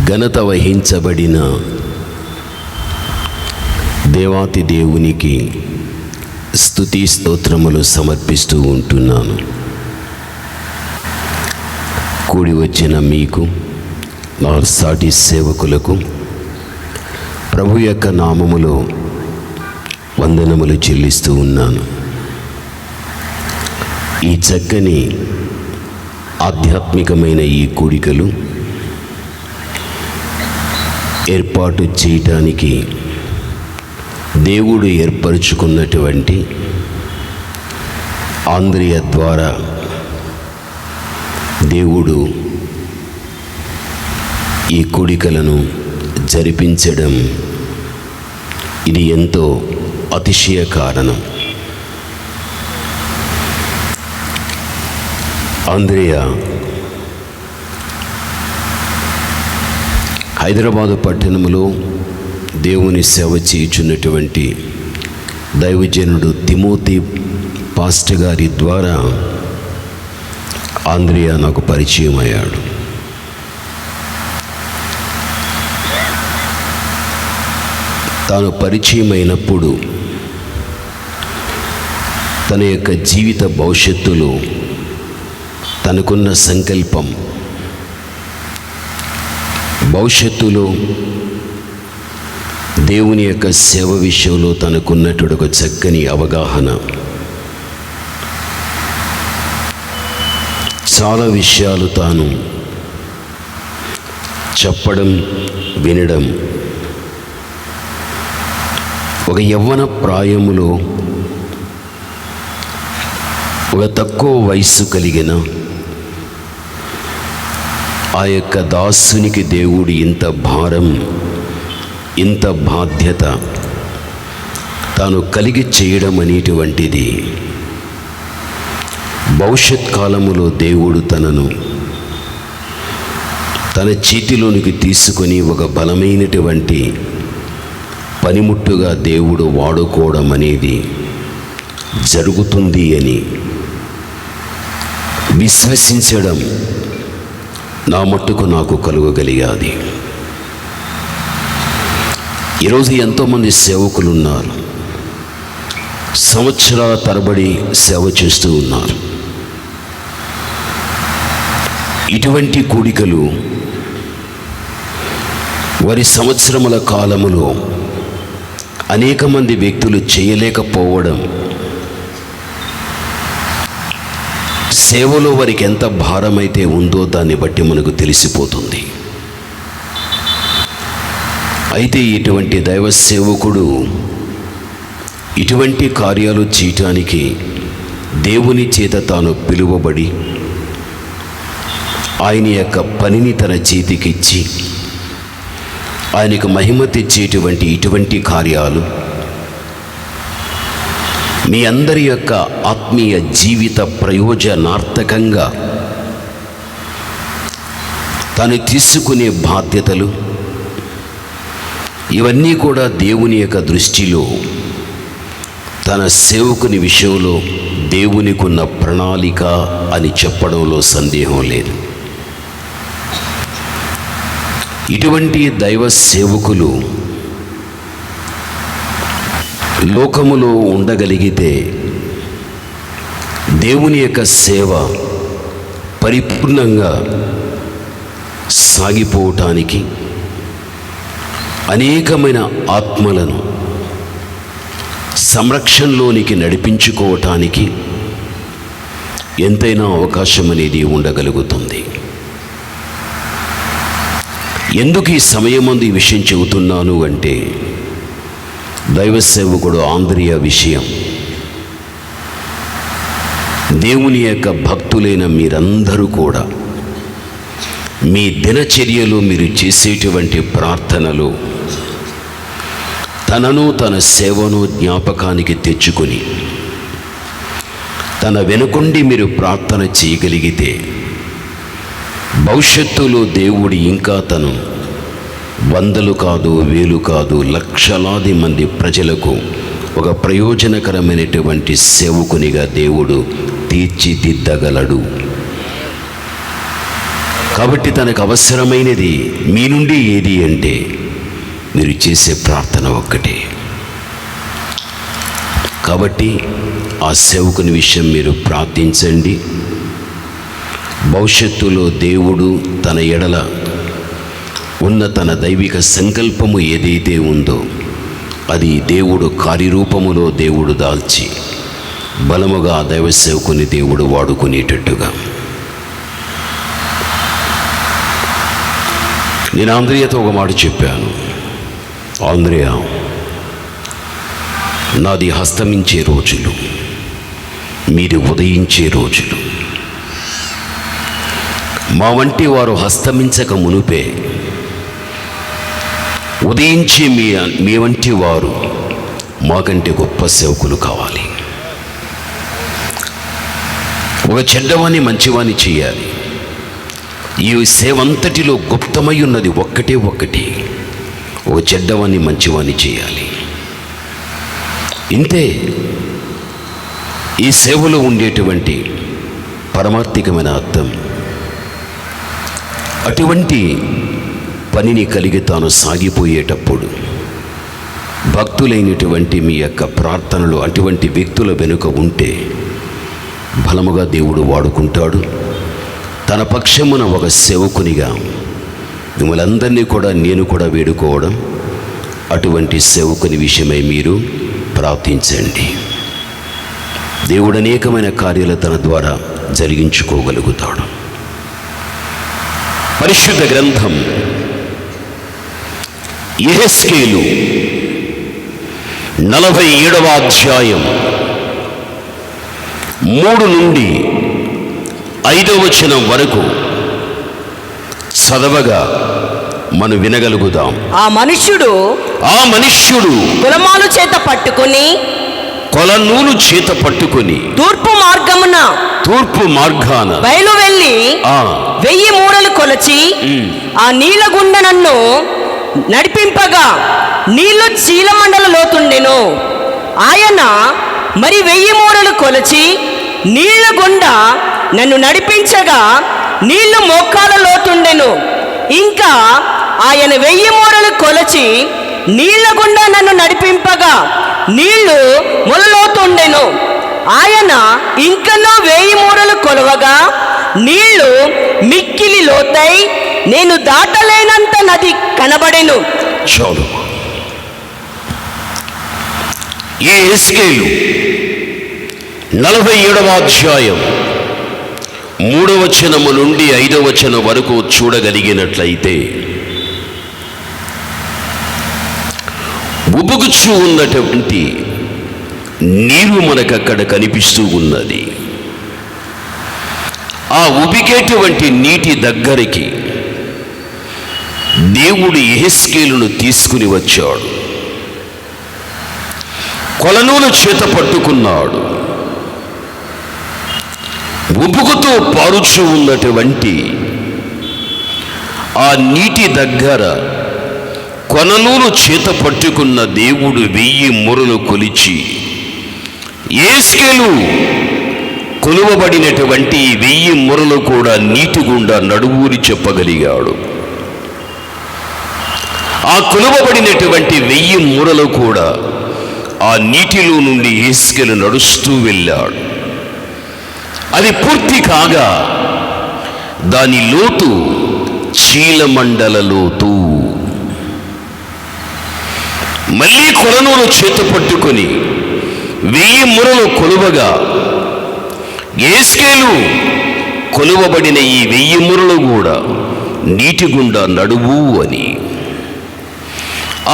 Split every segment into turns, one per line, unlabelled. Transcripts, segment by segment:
ఘనత వహించబడిన దేవాతి దేవునికి స్తుతి స్తోత్రములు సమర్పిస్తూ ఉంటున్నాను. కూడి వచ్చిన మీకు, నా సాటి సేవకులకు ప్రభు యొక్క నామములో వందనములు చెల్లిస్తూ ఉన్నాను. ఈ చక్కని ఆధ్యాత్మికమైన ఈ కూడికలు ఏర్పాటు చేయటానికి దేవుడు ఏర్పరచుకున్నటువంటి ఆంద్రియా ద్వారా దేవుడు ఈ కూడికలను జరిపించడం, ఇది ఎంతో అతిశయ కారణం. ఆంద్రియా హైదరాబాదు పట్టణంలో దేవుని సేవ చేయుచున్నటువంటి దైవజనుడు తిమోతి పాస్టర్ గారి ద్వారా ఆంద్రియా నాకు పరిచయం అయ్యాడు. తాను పరిచయం అయినప్పుడు తన యొక్క జీవిత భవిష్యత్తులో తనకున్న సంకల్పం, భవిష్యత్తులో దేవుని యొక్క సేవ విషయంలో తనకున్నటువంటి ఒక చక్కని అవగాహన, చాలా విషయాలు తాను చెప్పడం వినడం, ఒక యవ్వన ప్రాయములో ఒక తక్కువ వయస్సు కలిగిన ఆ యొక్క దాసునికి దేవుడు ఇంత భారం, ఇంత బాధ్యత తాను కలిగి చేయడం అనేటువంటిది భవిష్యత్ కాలములో దేవుడు తనను తన చేతిలోనికి తీసుకొని ఒక బలమైనటువంటి పనిముట్టుగా దేవుడు వాడుకోవడం అనేది జరుగుతుంది అని విశ్వసించడం నా మట్టుకు నాకు కలుగగలిగాది. ఈరోజు ఎంతోమంది సేవకులు ఉన్నారు, సంవత్సరాల తరబడి సేవ చేస్తూ ఉన్నారు. ఇటువంటి కూడికలు వారి సంవత్సరముల కాలములో అనేక మంది వ్యక్తులు చేయలేకపోవడం, సేవలో వారికి ఎంత భారమైతే ఉందో దాన్ని బట్టి మనకు తెలిసిపోతుంది. అయితే ఇటువంటి దైవ సేవకుడు ఇటువంటి కార్యాలు చేయటానికి దేవుని చేత తాను పిలువబడి ఆయన యొక్క పనిని తన చేతికిచ్చి ఆయనకు మహిమ తెచ్చేటువంటి ఇటువంటి కార్యాలు మీ అందరి యొక్క ఆత్మీయ జీవిత ప్రయోజనార్థకంగా తను తీసుకునే బాధ్యతలు, ఇవన్నీ కూడా దేవుని యొక్క దృష్టిలో తన సేవకుని విషయంలో దేవునికి ఉన్న ప్రణాళిక అని చెప్పడంలో సందేహం లేదు. ఇటువంటి దైవ సేవకులు లోకములో ఉండగలిగితే దేవుని యొక్క సేవ పరిపూర్ణంగా సాగిపోవటానికి, అనేకమైన ఆత్మలను సంరక్షణలోనికి నడిపించుకోవటానికి ఎంతైనా అవకాశం అనేది ఉండగలుగుతుంది. ఎందుకు ఈ సమయమందు ఈ విషయం చెబుతున్నాను అంటే, దైవ సేవకుడు ఆంద్రియా విషయం దేవుని యొక్క భక్తులైన మీరందరూ కూడా మీ దినచర్యలో మీరు చేసేటువంటి ప్రార్థనలు తనను తన సేవను జ్ఞాపకానికి తెచ్చుకొని తన వెనుకొండి మీరు ప్రార్థన చేయగలిగితే భవిష్యత్తులో దేవుడు ఇంకా తను వందలు కాదు, వేలు కాదు, లక్షలాది మంది ప్రజలకు ఒక ప్రయోజనకరమైనటువంటి సేవకునిగా దేవుడు తీర్చిదిద్దగలడు. కాబట్టి తనకు అవసరమైనది మీ నుండి ఏది అంటే మీరు చేసే ప్రార్థన ఒక్కటే. కాబట్టి ఆ సేవకుని విషయం మీరు ప్రార్థించండి. భవిష్యత్తులో దేవుడు తన ఎడల ఉన్న తన దైవిక సంకల్పము ఏదైతే ఉందో అది దేవుడు కార్యరూపములో దేవుడు దాల్చి బలముగా దైవ సేవకుని దేవుడు వాడుకునేటట్టుగా. నేను ఆంద్రియతో ఒక మాట చెప్పాను. ఆంద్రియ, నాది హస్తమించే రోజులు, మీది ఉదయించే రోజులు. మా వంటి వారు హస్తమించక మునుపే ఉదయించే మీ వంటి వారు మాకంటే గొప్ప సేవకులు కావాలి. ఒక చెడ్డవాణ్ణి మంచివాణ్ణి చేయాలి. ఈ సేవంతటిలో గుప్తమై ఉన్నది ఒక్కటే ఒక్కటి, ఒక చెడ్డవాణ్ణి మంచివాణ్ణి చేయాలి. ఇంతే ఈ సేవలో ఉండేటువంటి పరమార్థికమైన అర్థం. అటువంటి పనిని కలిగి తాను సాగిపోయేటప్పుడు భక్తులైనటువంటి మీ యొక్క ప్రార్థనలు అటువంటి వ్యక్తుల వెనుక ఉంటే బలముగా దేవుడు వాడుకుంటాడు. తన పక్షమున ఒక సేవకునిగా మిమ్మల్ని అందరినీ కూడా నేను కూడా వేడుకోవడం, అటువంటి సేవకుని విషయమై మీరు ప్రార్థించండి. దేవుడు అనేకమైన కార్యాలు తన ద్వారా జరిగించుకోగలుగుతాడు. పరిశుద్ధ గ్రంథం యెహెజ్కేలు 47వ అధ్యాయం 3 నుండి 5వ వచనం వరకు చదవగా మనం వినగలుగుదాం.
ఆ మనుష్యుడు కులమాలు చేత పట్టుకొని
కొలనూలు చేత పట్టుకొని
తూర్పు మార్గాన బయలు వెళ్ళి 1000 మూరలు కొలచి ఆ నీళ్ల గుండ నన్ను నడిపింపగా నీళ్లు చీలమండల లోతుండెను. ఆయన మరి 1000 మూరలు కొలచి నీళ్ల గుండ నన్ను నడిపించగా నీళ్లు మోకాల లోతుండెను. ఇంకా ఆయన 1000 మూరలు కొలచి నీళ్ల గుండా నన్ను నడిపింపగా నీళ్లు మొలలోతుండెను. ఆయన ఇంకనో 1000 మూరలు కొలవగా నీళ్లు మిక్కిలి లోతై నేను దాటలేనంత నది కనబడెను.
చాలు. యెహెజ్కేలు 47వ అధ్యాయం 3వ వచనము నుండి 5వ వచనం వరకు చూడగలిగినట్లయితే ఉబుకుచూ ఉన్నటువంటి నీరు మనకక్కడ కనిపిస్తూ ఉన్నది. ఆ ఉబికేటువంటి నీటి దగ్గరికి దేవుడు యెహెజ్కేలును తీసుకుని వచ్చాడు. కొలనూలు చేత పట్టుకున్నాడు. ఉబుకుతో పారుచూ ఉన్నటువంటి ఆ నీటి దగ్గర కొలనూలు చేత పట్టుకున్న దేవుడు 1000 మూరలు కొలిచి యెహెజ్కేలు కొలువబడినటువంటి 1000 మూరలు కూడా నీటి గుండా నడువూరి చెప్పగలిగాడు. ఆ కొలువబడినటువంటి 1000 మూరలు కూడా ఆ నీటిలో నుండి యెహెజ్కేలు నడుస్తూ వెళ్ళాడు. అది పూర్తి కాగా దాని లోతు చీలమండల లోతు. మళ్ళీ కొలనూలు చేత పట్టుకొని 1000 మూరలు కొలువగా యెహెజ్కేలు కొలువబడిన ఈ 1000 మూరలు కూడా నీటి గుండా నడువు అని.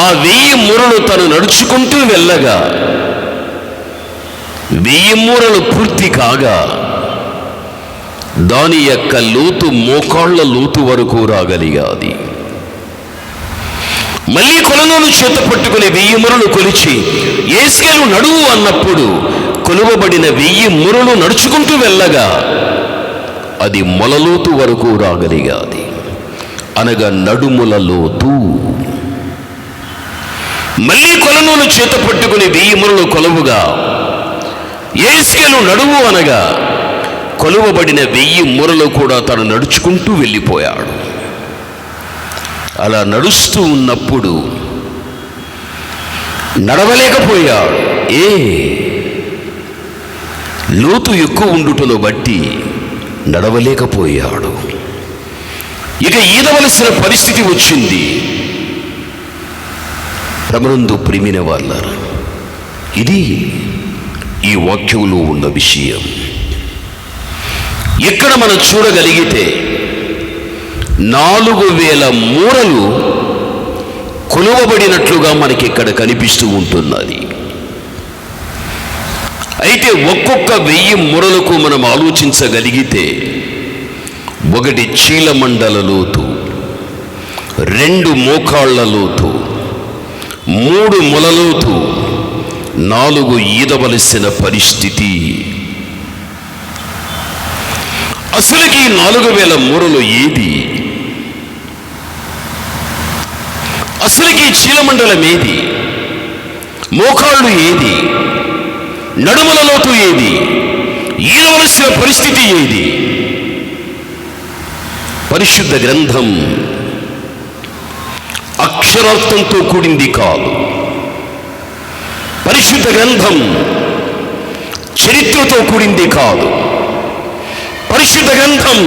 ఆ 1000 మూరలు తను నడుచుకుంటూ వెళ్ళగా 1000 మూరలు పూర్తి కాగా దాని యొక్క లోతు మోకాళ్ళ లోతు వరకు రాగలిగాది. మళ్ళీ కొలనూలు చేత పట్టుకుని 1000 మూరలు కొలిచి యెహెజ్కేలు నడువు అన్నప్పుడు కొలువబడిన 1000 మూరలు నడుచుకుంటూ వెళ్ళగా అది మొలలోతు వరకు రాగలిగాది, అనగా నడుముల లోతు. మళ్ళీ కొలనూలు చేత పట్టుకుని 1000 మూరలు కొలువుగా యెహెజ్కేలు నడువు అనగా కొలువబడిన 1000 మూరలు కూడా తను నడుచుకుంటూ వెళ్ళిపోయాడు. అలా నడుస్తూ ఉన్నప్పుడు నడవలేకపోయాడు. లోతు ఎక్కువ ఉండుటను బట్టి నడవలేకపోయాడు. ఇక ఈదవలసిన పరిస్థితి వచ్చింది. ప్రభునందు ప్రియమైన వాళ్ళారా, ఇది ఈ వాక్యంలో ఉన్న విషయం. ఇక్కడ మనం చూడగలిగితే 4000 మూరలు కొలువబడినట్లుగా మనకి ఇక్కడ కనిపిస్తూ ఉంటున్నది. అయితే ఒక్కొక్క 1000 మూరలకు మనం ఆలోచించగలిగితే 1 చీలమండల లోతు, 2 మోకాళ్ల లోతు, 3 మొల లోతు, 4 ఈదవలసిన పరిస్థితి. అసలుకి 4000 మూరలు ఏది? అసలుకి చీలమండలం ఏది? మోకాళ్ళు ఏది? నడుముల లోతు ఏది? ఈదవలసిన పరిస్థితి ఏది? పరిశుద్ధ గ్రంథం అక్షరార్థంతో కూడింది కాదు. పరిశుద్ధ గ్రంథం చరిత్రతో కూడింది కాదు. పరిశుద్ధ గ్రంథం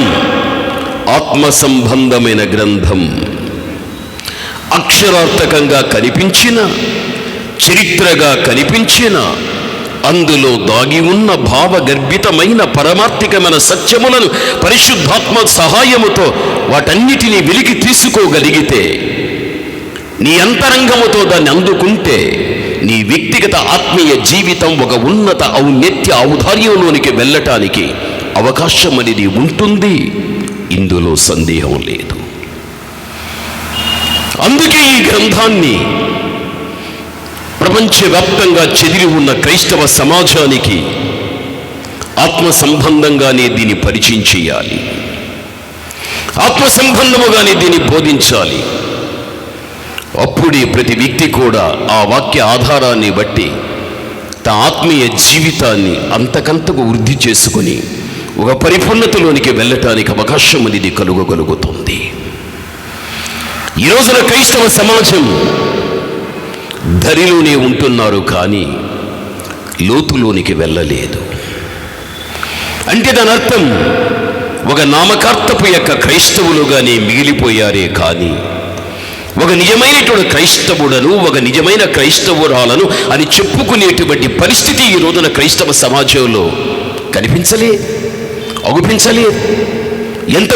ఆత్మ సంబంధమైన గ్రంథం. అక్షరార్థకంగా కనిపించిన, చరిత్రగా కనిపించిన, అందులో దాగి ఉన్న భావగర్భితమైన పరమార్థికమైన సత్యములను పరిశుద్ధాత్మ సహాయముతో వాటన్నిటినీ వెలికి తీసుకోగలిగితే, నీ అంతరంగముతో దాన్ని అందుకుంటే, నీ వ్యక్తిగత ఆత్మీయ జీవితం ఒక ఉన్నత ఔన్నత్య ఔదార్యంలోనికి వెళ్ళటానికి అవకాశం అనేది ఉంటుంది. ఇందులో సందేహం లేదు. అందుకే ఈ గ్రంథాన్ని ప్రపంచవ్యాప్తంగా చెదిరి ఉన్న క్రైస్తవ సమాజానికి ఆత్మ సంబంధంగానే దీన్ని పరిచయం చేయాలి. ఆత్మ సంబంధముగానే దీన్ని బోధించాలి. అప్పుడే ప్రతి వ్యక్తి కూడా ఆ వాక్య ఆధారాన్ని బట్టి తన ఆత్మీయ జీవితాన్ని అంతకంతకు వృద్ధి చేసుకొని ఒక పరిపూర్ణతలోనికి వెళ్ళటానికి అవకాశం అనేది కలుగగలుగుతుంది. ఈ రోజున క్రైస్తవ సమాజం ధరిలోనే ఉంటున్నారు, కానీ లోతులోనికి వెళ్ళలేదు. అంటే దాని అర్థం ఒక నామకార్థపు యొక్క క్రైస్తవులుగానే మిగిలిపోయారే, కానీ ఒక నిజమైనటువంటి క్రైస్తవుడను, ఒక నిజమైన క్రైస్తవురాలను అని చెప్పుకునేటువంటి పరిస్థితి ఈ రోజున క్రైస్తవ సమాజంలో కనిపించలే, అగుపించలే. ఎంత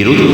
ఈరోజు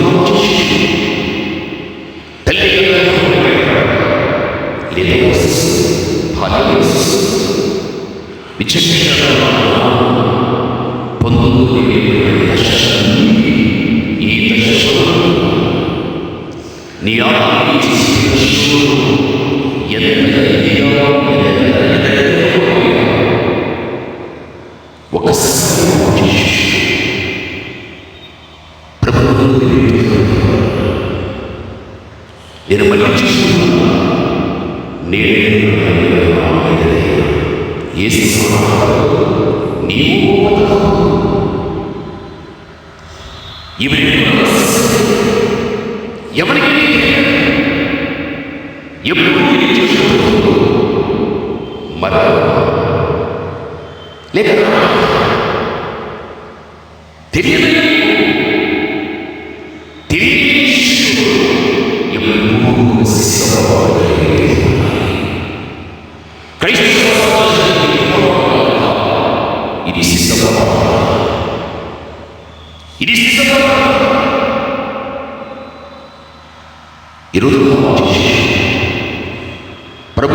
ఈరోజు ప్రభు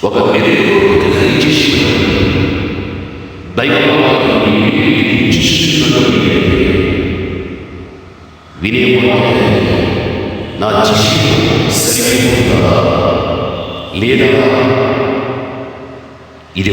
ఒక వినే నా జీవితం సరిపోతుందా లేదా ఇది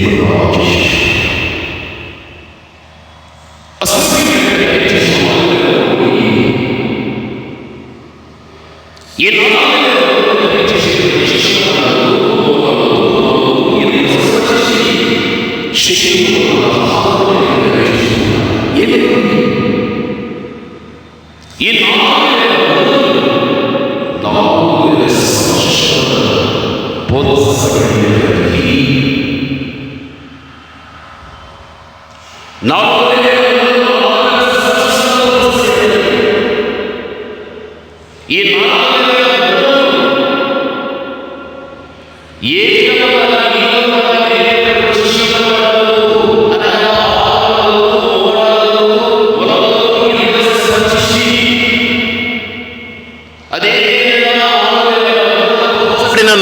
అదే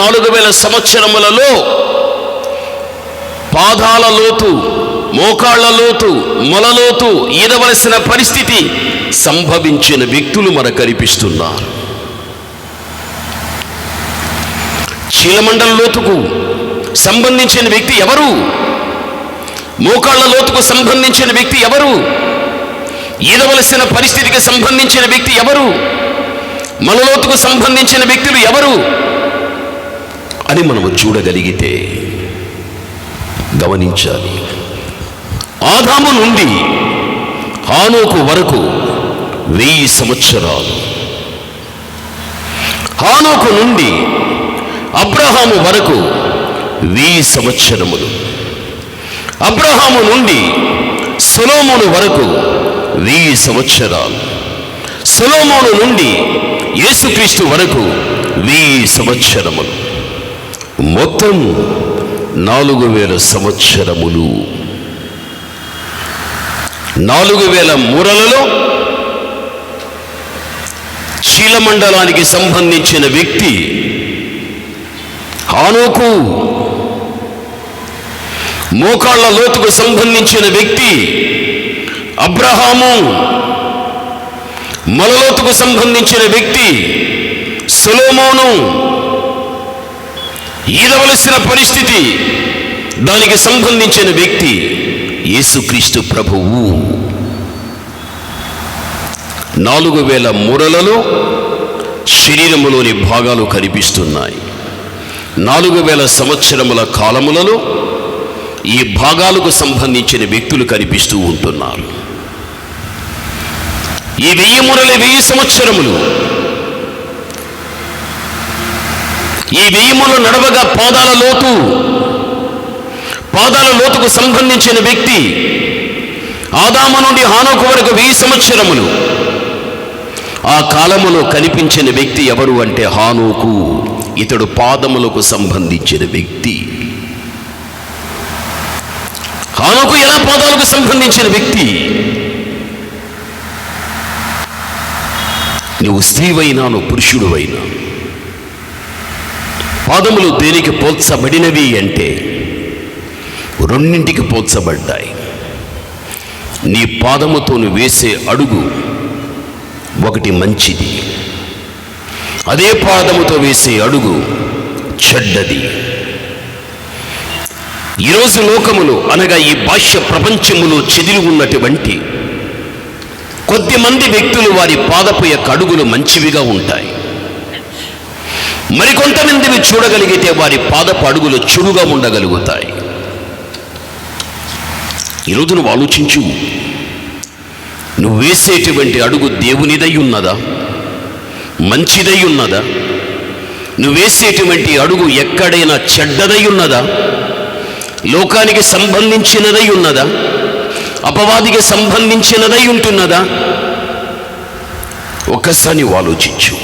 4000 సంవత్సరములలో పాదాల లోతు, మోకాళ్ల లోతు, మొలలోతు ఈదవలసిన పరిస్థితి సంభవించిన వ్యక్తులు మనకు కనిపిస్తున్నారు. చీలమండల లోతుకు సంబంధించిన వ్యక్తి ఎవరు? మోకాళ్ల లోతుకు సంబంధించిన వ్యక్తి ఎవరు? ఈదవలసిన పరిస్థితికి సంబంధించిన వ్యక్తి ఎవరు? మొలలోతుకు సంబంధించిన వ్యక్తులు ఎవరు అని మనము చూడగలిగితే గమనించాలి. ఆదాము నుండి హానోకు వరకు 1000 సంవత్సరాలు, హానోకు నుండి అబ్రహాము వరకు 1000 సంవత్సరములు, అబ్రహాము నుండి సొలొమోను వరకు 1000 సంవత్సరాలు, సొలొమోను నుండి యేసుక్రీస్తు వరకు 1000 సంవత్సరములు, మొత్తం 4000 సంవత్సరములు. 4000 మూరలలో చీలమండలానికి సంబంధించిన వ్యక్తి హానోకు, మోకాళ్ల లోతుకు సంబంధించిన వ్యక్తి అబ్రహాము, మొలలోతుకు సంబంధించిన వ్యక్తి సొలొమోను, ఈదవలసిన పరిస్థితి దానికి సంబంధించిన వ్యక్తి యేసుక్రీస్తు ప్రభువు. 4000 మూరలలో శరీరములోని భాగాలు కనిపిస్తున్నాయి. 4000 సంవత్సరముల కాలములలో ఈ భాగాలకు సంబంధించిన వ్యక్తులు కనిపిస్తూ ఉంటున్నారు. ఈ 1000 మూరలే 1000 సంవత్సరములు. ఈ 1000 మూరలు నడవగా పాదాల లోతుకు సంబంధించిన వ్యక్తి ఆదాము నుండి హానోకు వరకు 1000 సంవత్సరములు. ఆ కాలములో కనిపించిన వ్యక్తి ఎవరు అంటే హానోకు. ఇతడు పాదములకు సంబంధించిన వ్యక్తి. హానోకు ఎలా పాదాలకు సంబంధించిన వ్యక్తి? నువ్వు స్త్రీవైనా నువ్వు పురుషుడు అయినా పాదములు దేనికి పోల్చబడినవి అంటే రెండింటికి పోల్చబడ్డాయి. నీ పాదముతో వేసే అడుగు ఒకటి మంచిది, అదే పాదముతో వేసే అడుగు చెడ్డది. ఈరోజు లోకములో అనగా ఈ బాహ్య ప్రపంచములో చెదిరి ఉన్నటువంటి కొద్దిమంది వ్యక్తులు వారి పాదపు యొక్క అడుగులు మంచివిగా ఉంటాయి. మరికొంతమందిని చూడగలిగితే వారి పాదపు అడుగులు చెడుగా ఉండగలుగుతాయి. ఈరోజు నువ్వు ఆలోచించు, నువ్వు వేసేటువంటి అడుగు దేవునిదై ఉన్నదా, మంచిదై ఉన్నదా? నువ్వు వేసేటువంటి అడుగు ఎక్కడైనా చెడ్డదై ఉన్నదా, లోకానికి సంబంధించినదై ఉన్నదా, అపవాదికి సంబంధించినదై ఉంటున్నదా? ఒక్కసారి ఆలోచించు.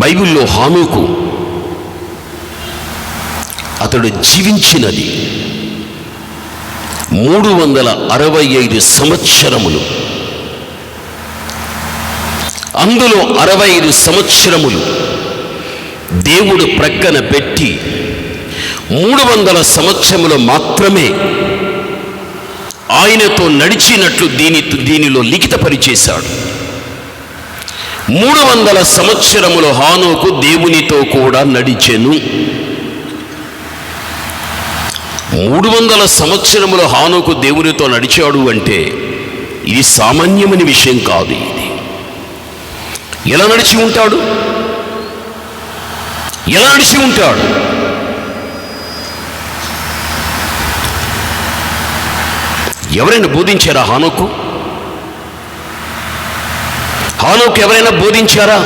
బైబిల్లో హానోకు అతడు జీవించినది 365 సంవత్సరములు. అందులో 65 సంవత్సరములు దేవుడు ప్రక్కన పెట్టి 300 సంవత్సరములు మాత్రమే ఆయనతో నడిచినట్లు దీనిలో లిఖితపరిచేశాడు. 300 సంవత్సరములు హానోకు దేవునితో కూడా నడిచెను. 300 సంవత్సరములు హానోకు దేవునితో నడిచాడు అంటే ఇది సామాన్యమైన విషయం కాదు. ఇది ఎలా నడిచి ఉంటాడు? ఎలా నడిచి ఉంటాడు? ఎవరైనా బోధించారా హానోకు? హానోకు ఎవరైనా బోధించారా?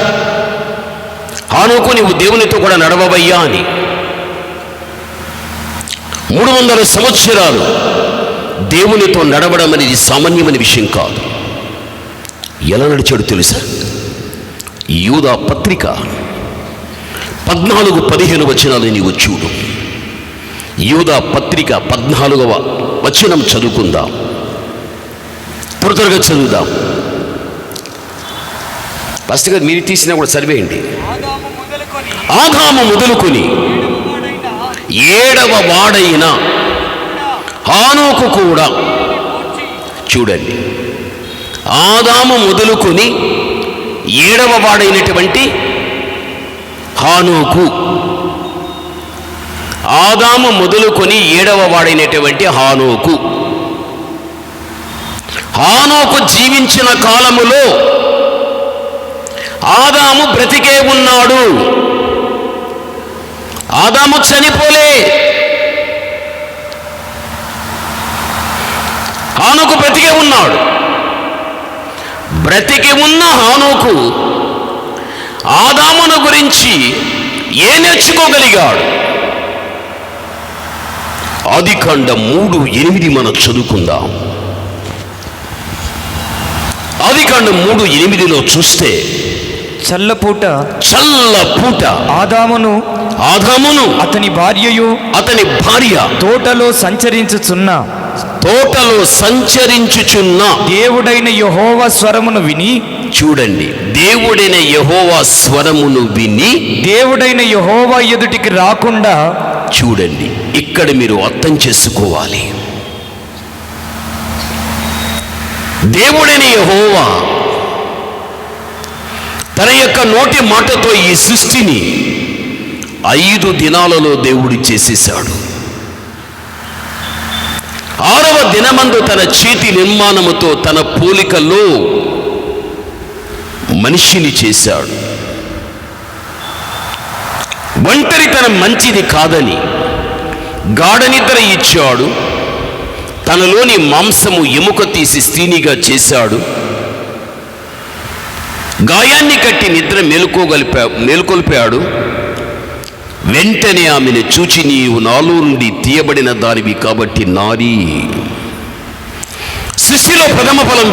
హానోకు నీవు దేవునితో కూడా నడవవయ్యా అని. 300 సంవత్సరాలు దేవునితో నడవడం అనేది సామాన్యమైన విషయం కాదు. ఎలా నడిచాడు తెలుసా? యూదా పత్రిక 14-15 వచనాలు నీవు చూడు. యూదా పత్రిక 14వ వచనం చదువుకుందాం. త్వరగా చదువుదాం. ఫస్ట్ గారు మీరు తీసినా కూడా చదివేయండి. ఆదాము మొదలుకొని 7వ వాడైన హానోకు కూడా. చూడండి, ఆదాము మొదలుకొని 7వ వాడైనటువంటి హానోకు. ఆదాము మొదలుకొని 7వ వాడైనటువంటి హానోకు. హానోకు జీవించిన కాలములో ఆదాము బ్రతికే ఉన్నాడు. ఆదాము చనిపోలే. హానోకు బ్రతికే ఉన్నాడు. బ్రతికి ఉన్న హానోకు ఆదామును గురించి ఏ నేర్చుకోగలిగాడు? ఆదికాండం 3:8 మనం చదువుకుందాం. ఆదికాండం 3:8లో చూస్తే
చల్లపూట ఆదామును
అతని భార్య
తోటలో సంచరించుచున్న
దేవుడైన
యెహోవా స్వరమును విని.
చూడండి, దేవుడైన యెహోవా స్వరమును విని
దేవుడైన యెహోవా ఎదుటికి రాకుండా.
చూడండి, ఇక్కడ మీరు అర్థం చేసుకోవాలి. దేవుడైన యెహోవా తన యొక్క నోటి మాటతో ఈ సృష్టిని 5 దినాలలో దేవుడు చేసేశాడు. 6వ దినమందు తన చేతి నిర్మాణముతో తన పోలికలో మనిషిని చేశాడు. ఒంటరితనం మంచిది కాదని గాఢ నిద్ర ఇచ్చాడు. తనలోని మాంసము ఎముక తీసి స్త్రీనిగా చేశాడు. గాయాన్ని కట్టి నిద్ర మేలుకొల్పాడు. వెంటనే ఆమెను చూచి, నీవు నాలో నుండి తీయబడిన దానివి కాబట్టి నారీ. సృష్టిలో ప్రథమ ఫలం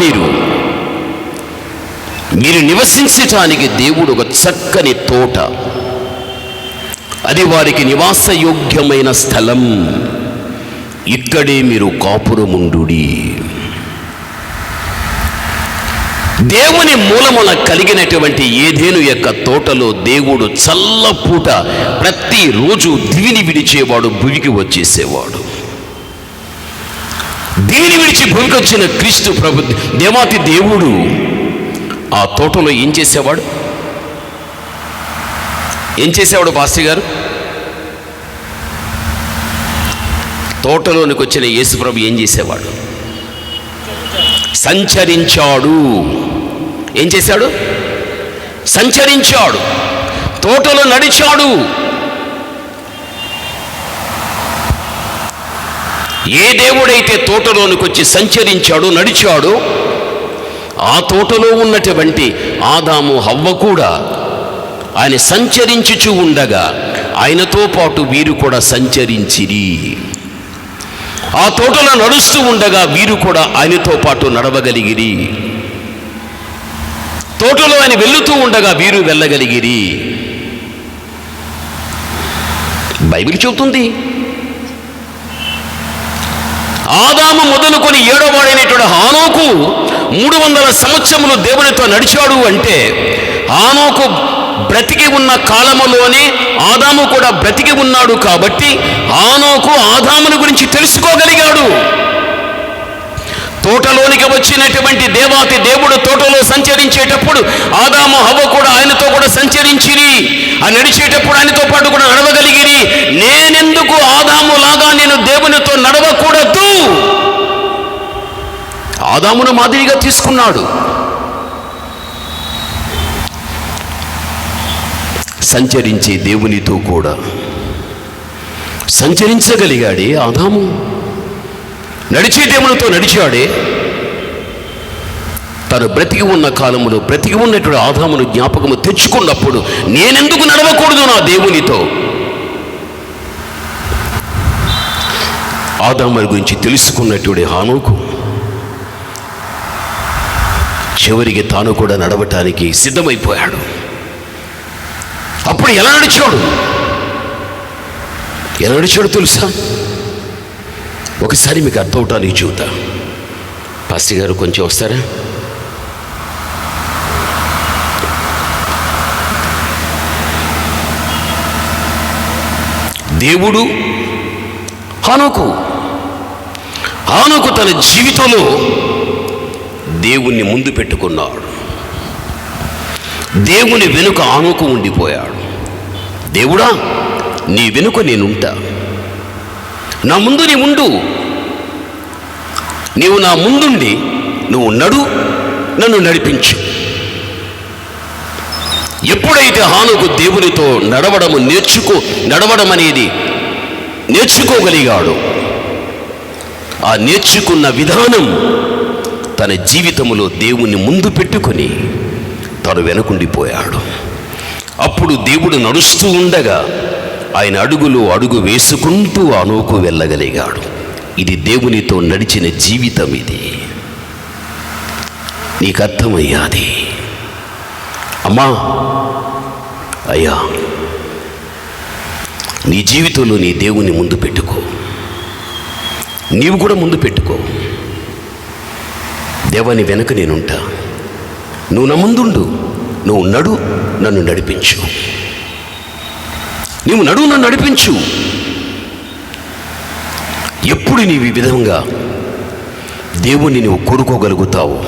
మీరు నివసించటానికి దేవుడు ఒక చక్కని తోట, అది వారికి నివాసయోగ్యమైన స్థలం. ఇక్కడే మీరు కాపురముండుడి. దేవుని మూలమున కలిగినటువంటి ఏదేను యొక్క తోటలో దేవుడు చల్లపూట ప్రతిరోజు దివిని విడిచేవాడు, భూమికి వచ్చేసేవాడు. దివిని విడిచి భూమికి వచ్చిన క్రీస్తు ప్రభు దేవాతి దేవుడు ఆ తోటలో ఏం చేసేవాడు? పాస్టర్ గారు, తోటలోనికి వచ్చిన యేసు ప్రభు ఏం చేసేవాడు? సంచరించాడు. ఏం చేశాడు? సంచరించాడు. తోటలో నడిచాడు. ఏ దేవుడైతే తోటలోనికి వచ్చి సంచరించాడు, నడిచాడో ఆ తోటలో ఉన్నటువంటి ఆదాము హవ్వ కూడా ఆయన సంచరించుచూ ఉండగా ఆయనతో పాటు వీరు కూడా సంచరించిరి. ఆ తోటలో నడుస్తూ ఉండగా వీరు కూడా ఆయనతో పాటు నడవగలిగిరి. తోటలో ఆయన వెళుతూ ఉండగా వీరు వెళ్ళగలిగిరి. బైబిల్ చెబుతుంది, ఆదాము మొదలుకొని 7వ వాడైనటువంటి హానోకు 300 సంవత్సరములు దేవునితో నడిచాడు అంటే హానోకు బ్రతికి ఉన్న కాలములోనే ఆదాము కూడా బ్రతికి ఉన్నాడు కాబట్టి హానోకు ఆదాముని గురించి తెలుసుకోగలిగాడు. తోటలోనికి వచ్చినటువంటి దేవాతి దేవుడు తోటలో సంచరించేటప్పుడు ఆదాము హవ్వ కూడా ఆయనతో కూడా సంచరించిరి. ఆ నడిచేటప్పుడు ఆయనతో పాటు కూడా నడవగలిగిరి. నేనెందుకు ఆదాము లాగా నేను దేవునితో నడవకూడదు? ఆదామును మాదిరిగా తీసుకున్నాడు. సంచరించే దేవునితో కూడా సంచరించగలిగాడే ఆదాము. నడిచే దేవునితో నడిచాడే. తను బ్రతికి ఉన్న కాలములో బ్రతికి ఉన్నటువంటి ఆదామును జ్ఞాపకము తెచ్చుకున్నప్పుడు నేనెందుకు నడవకూడదు నా దేవునితో? ఆదాము గురించి తెలుసుకున్నటువంటి హానోకు చివరికి తాను కూడా నడవటానికి సిద్ధమైపోయాడు. అప్పుడు ఎలా నడిచాడు తెలుసా? ఒకసారి మీకు అర్థం అవటానికి చూద్దా. పాస్టర్ గారు కొంచెం వస్తారా? దేవుడు హానోకు తన జీవితంలో దేవుణ్ణి ముందు పెట్టుకున్నాడు. దేవుని వెనుక హానోకు ఉండిపోయాడు. దేవుడా, నీ వెనుక నేనుంటా, నా ముందు నీ ఉండు, నీవు నా ముందుండి నువ్వు నన్ను నడిపించు. ఎప్పుడైతే హానోకు దేవునితో నడవడం అనేది నేర్చుకోగలిగాడు, ఆ నేర్చుకున్న విధానం తన జీవితంలో దేవుణ్ణి ముందు పెట్టుకొని తను వెనుకుండిపోయాడు. అప్పుడు దేవుడు నడుస్తూ ఉండగా ఆయన అడుగు వేసుకుంటూ హానోకు వెళ్ళగలిగాడు. ఇది దేవునితో నడిచిన జీవితం. ఇది నీకు అర్థమయ్యాది. అమ్మా, అయ్యా, నీ జీవితంలో నీ దేవుని ముందు పెట్టుకో. నీవు కూడా ముందు పెట్టుకో. దేవాని వెనక నేనుంటా, నువ్వు నా ముందుండు, నువ్వు నన్ను నడిపించు. నీవు నన్ను నడిపించు. ఎప్పుడు నీవు ఈ విధంగా దేవుణ్ణి నువ్వు కోరుకోగలుగుతావు,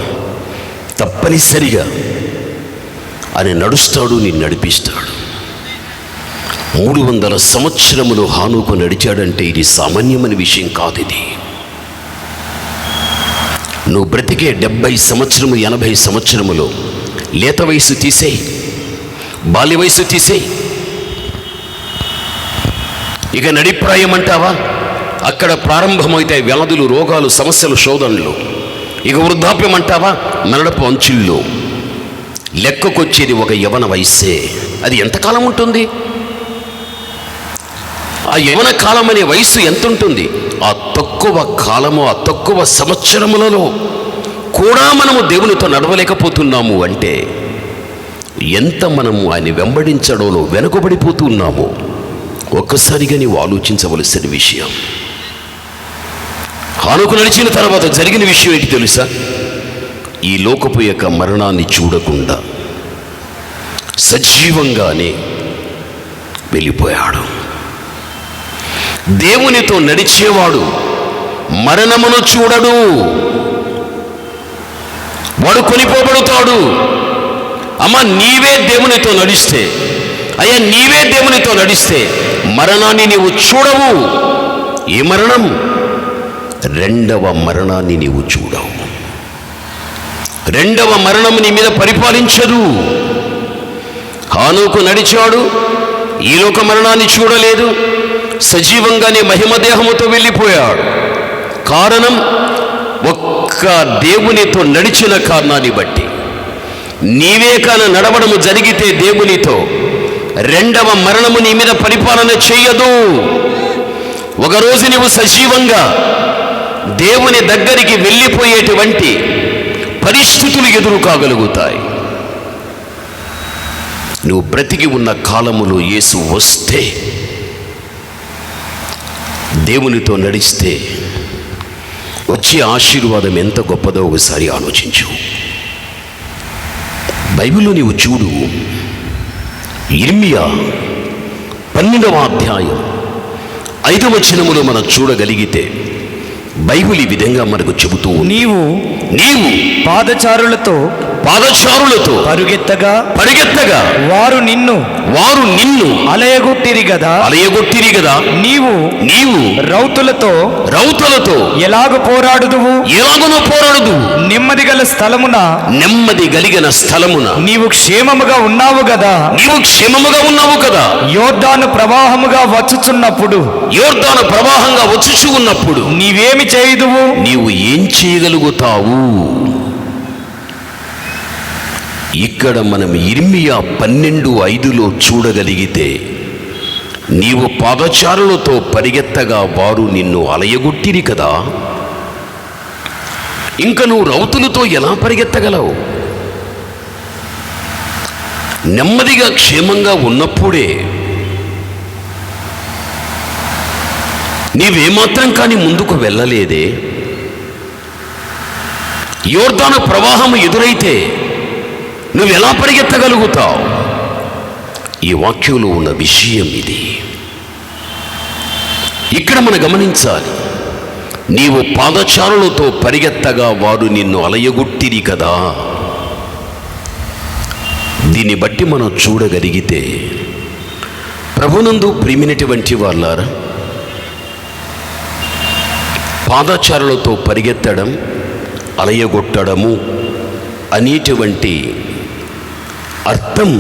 తప్పనిసరిగా ఆయన నడుస్తాడు, నిన్ను నడిపిస్తాడు. 300 సంవత్సరములు హానోకు నడిచాడంటే ఇది సామాన్యమైన విషయం కాదు. ఇది నువ్వు బ్రతికే 70 సంవత్సరము 80 సంవత్సరములో లేత వయసు తీసేయి, బాల్య వయసు తీసేయి, ఇక నడిప్రాయం అంటావా? అక్కడ ప్రారంభమైతే వ్యాధులు, రోగాలు, సమస్యలు, శోధనలు. ఇక వృద్ధాప్యం అంటావా? మరణపు అంచుల్లో. లెక్కకొచ్చేది ఒక యవన వయస్సే. అది ఎంతకాలం ఉంటుంది? ఆ యవన కాలం అనే వయస్సు ఎంత ఉంటుంది? ఆ తక్కువ కాలము, ఆ తక్కువ సంవత్సరములలో కూడా మనము దేవునితో నడవలేకపోతున్నాము అంటే ఎంత మనము ఆయన వెంబడించడంలో వెనుకబడిపోతున్నామో ఒక్కసారిగా నీవు ఆలోచించవలసిన విషయం. హానోకు నడిచిన తర్వాత జరిగిన విషయం ఏంటి తెలుసా? ఈ లోకపు యొక్క మరణాన్ని చూడకుండా సజీవంగానే వెళ్ళిపోయాడు. దేవునితో నడిచేవాడు మరణమును చూడడు, వాడు కొనిపోబడుతాడు. అమ్మ, నీవే దేవునితో నడిస్తే, అయ్యా నీవే దేవునితో నడిస్తే మరణాన్ని నీవు చూడవు. ఏ మరణం? రెండవ మరణాన్ని నీవు చూడవు. రెండవ మరణం నీ మీద పరిపాలించదు. హానోకు నడిచాడు, ఈ లోక మరణాన్ని చూడలేదు, సజీవంగానే మహిమ దేహముతో వెళ్ళిపోయాడు. కారణం ఒక్క దేవునితో నడిచిన కారణాన్ని బట్టి. నీవే కాన నడవడము జరిగితే దేవునితో, రెండవ మరణము నీ మీద పరిపాలన చెయ్యదు. ఒకరోజు నీవు సజీవంగా దేవుని దగ్గరికి వెళ్ళిపోయేటువంటి పరిస్థితులు ఎదురు కాగలుగుతాయి. నువ్వు బ్రతికి ఉన్న కాలములో యేసు వస్తే, దేవునితో నడిస్తే వచ్చే ఆశీర్వాదం ఎంత గొప్పదో ఒకసారి ఆలోచించు. బైబిల్లో నీవు చూడు, ఇర్మియా 12వ అధ్యాయం 5వ వచనములో మనం చూడగలిగితే బైబిల్ ఈ విధంగా మనకు చెబుతూ ఉంది. నీవు
పాదచారులతో పరుగెత్తగా వారు నిన్ను అలయగొట్టిరి గదా. నీవు రౌతులతో ఎలాగ పోరాడుదువు. నెమ్మది కలిగిన స్థలమున నీవు క్షేమముగా ఉన్నావు కదా. యోర్దాను ప్రవాహంగా వచ్చుచున్నప్పుడు నీవేమి చేయుదువు.
నీవు ఏం చేయగలుగుతావు? ఇక్కడ మనం ఇర్మియా 12:5లో చూడగలిగితే, నీవు పాదచారులతో పరిగెత్తగా వారు నిన్ను అలయగొట్టిరి కదా. ఇంకా నువ్వు రౌతులతో ఎలా పరిగెత్తగలవు? నెమ్మదిగా క్షేమంగా ఉన్నప్పుడే నీవేమాత్రం కానీ ముందుకు వెళ్ళలేదే. యోర్దాను ప్రవాహం ఎదురైతే నువ్వెలా పరిగెత్తగలుగుతావు? ఈ వాక్యంలో ఉన్న విషయం ఇది. ఇక్కడ మనం గమనించాలి. నీవు పాదచారులతో పరిగెత్తగా వారు నిన్ను అలయగొట్టిరి కదా. దీన్ని బట్టి మనం చూడగలిగితే, ప్రభునందు ప్రియమైనటువంటి వాళ్ళారా, పాదచారులతో పరిగెత్తడం, అలయగొట్టడము అనేటువంటి అర్థం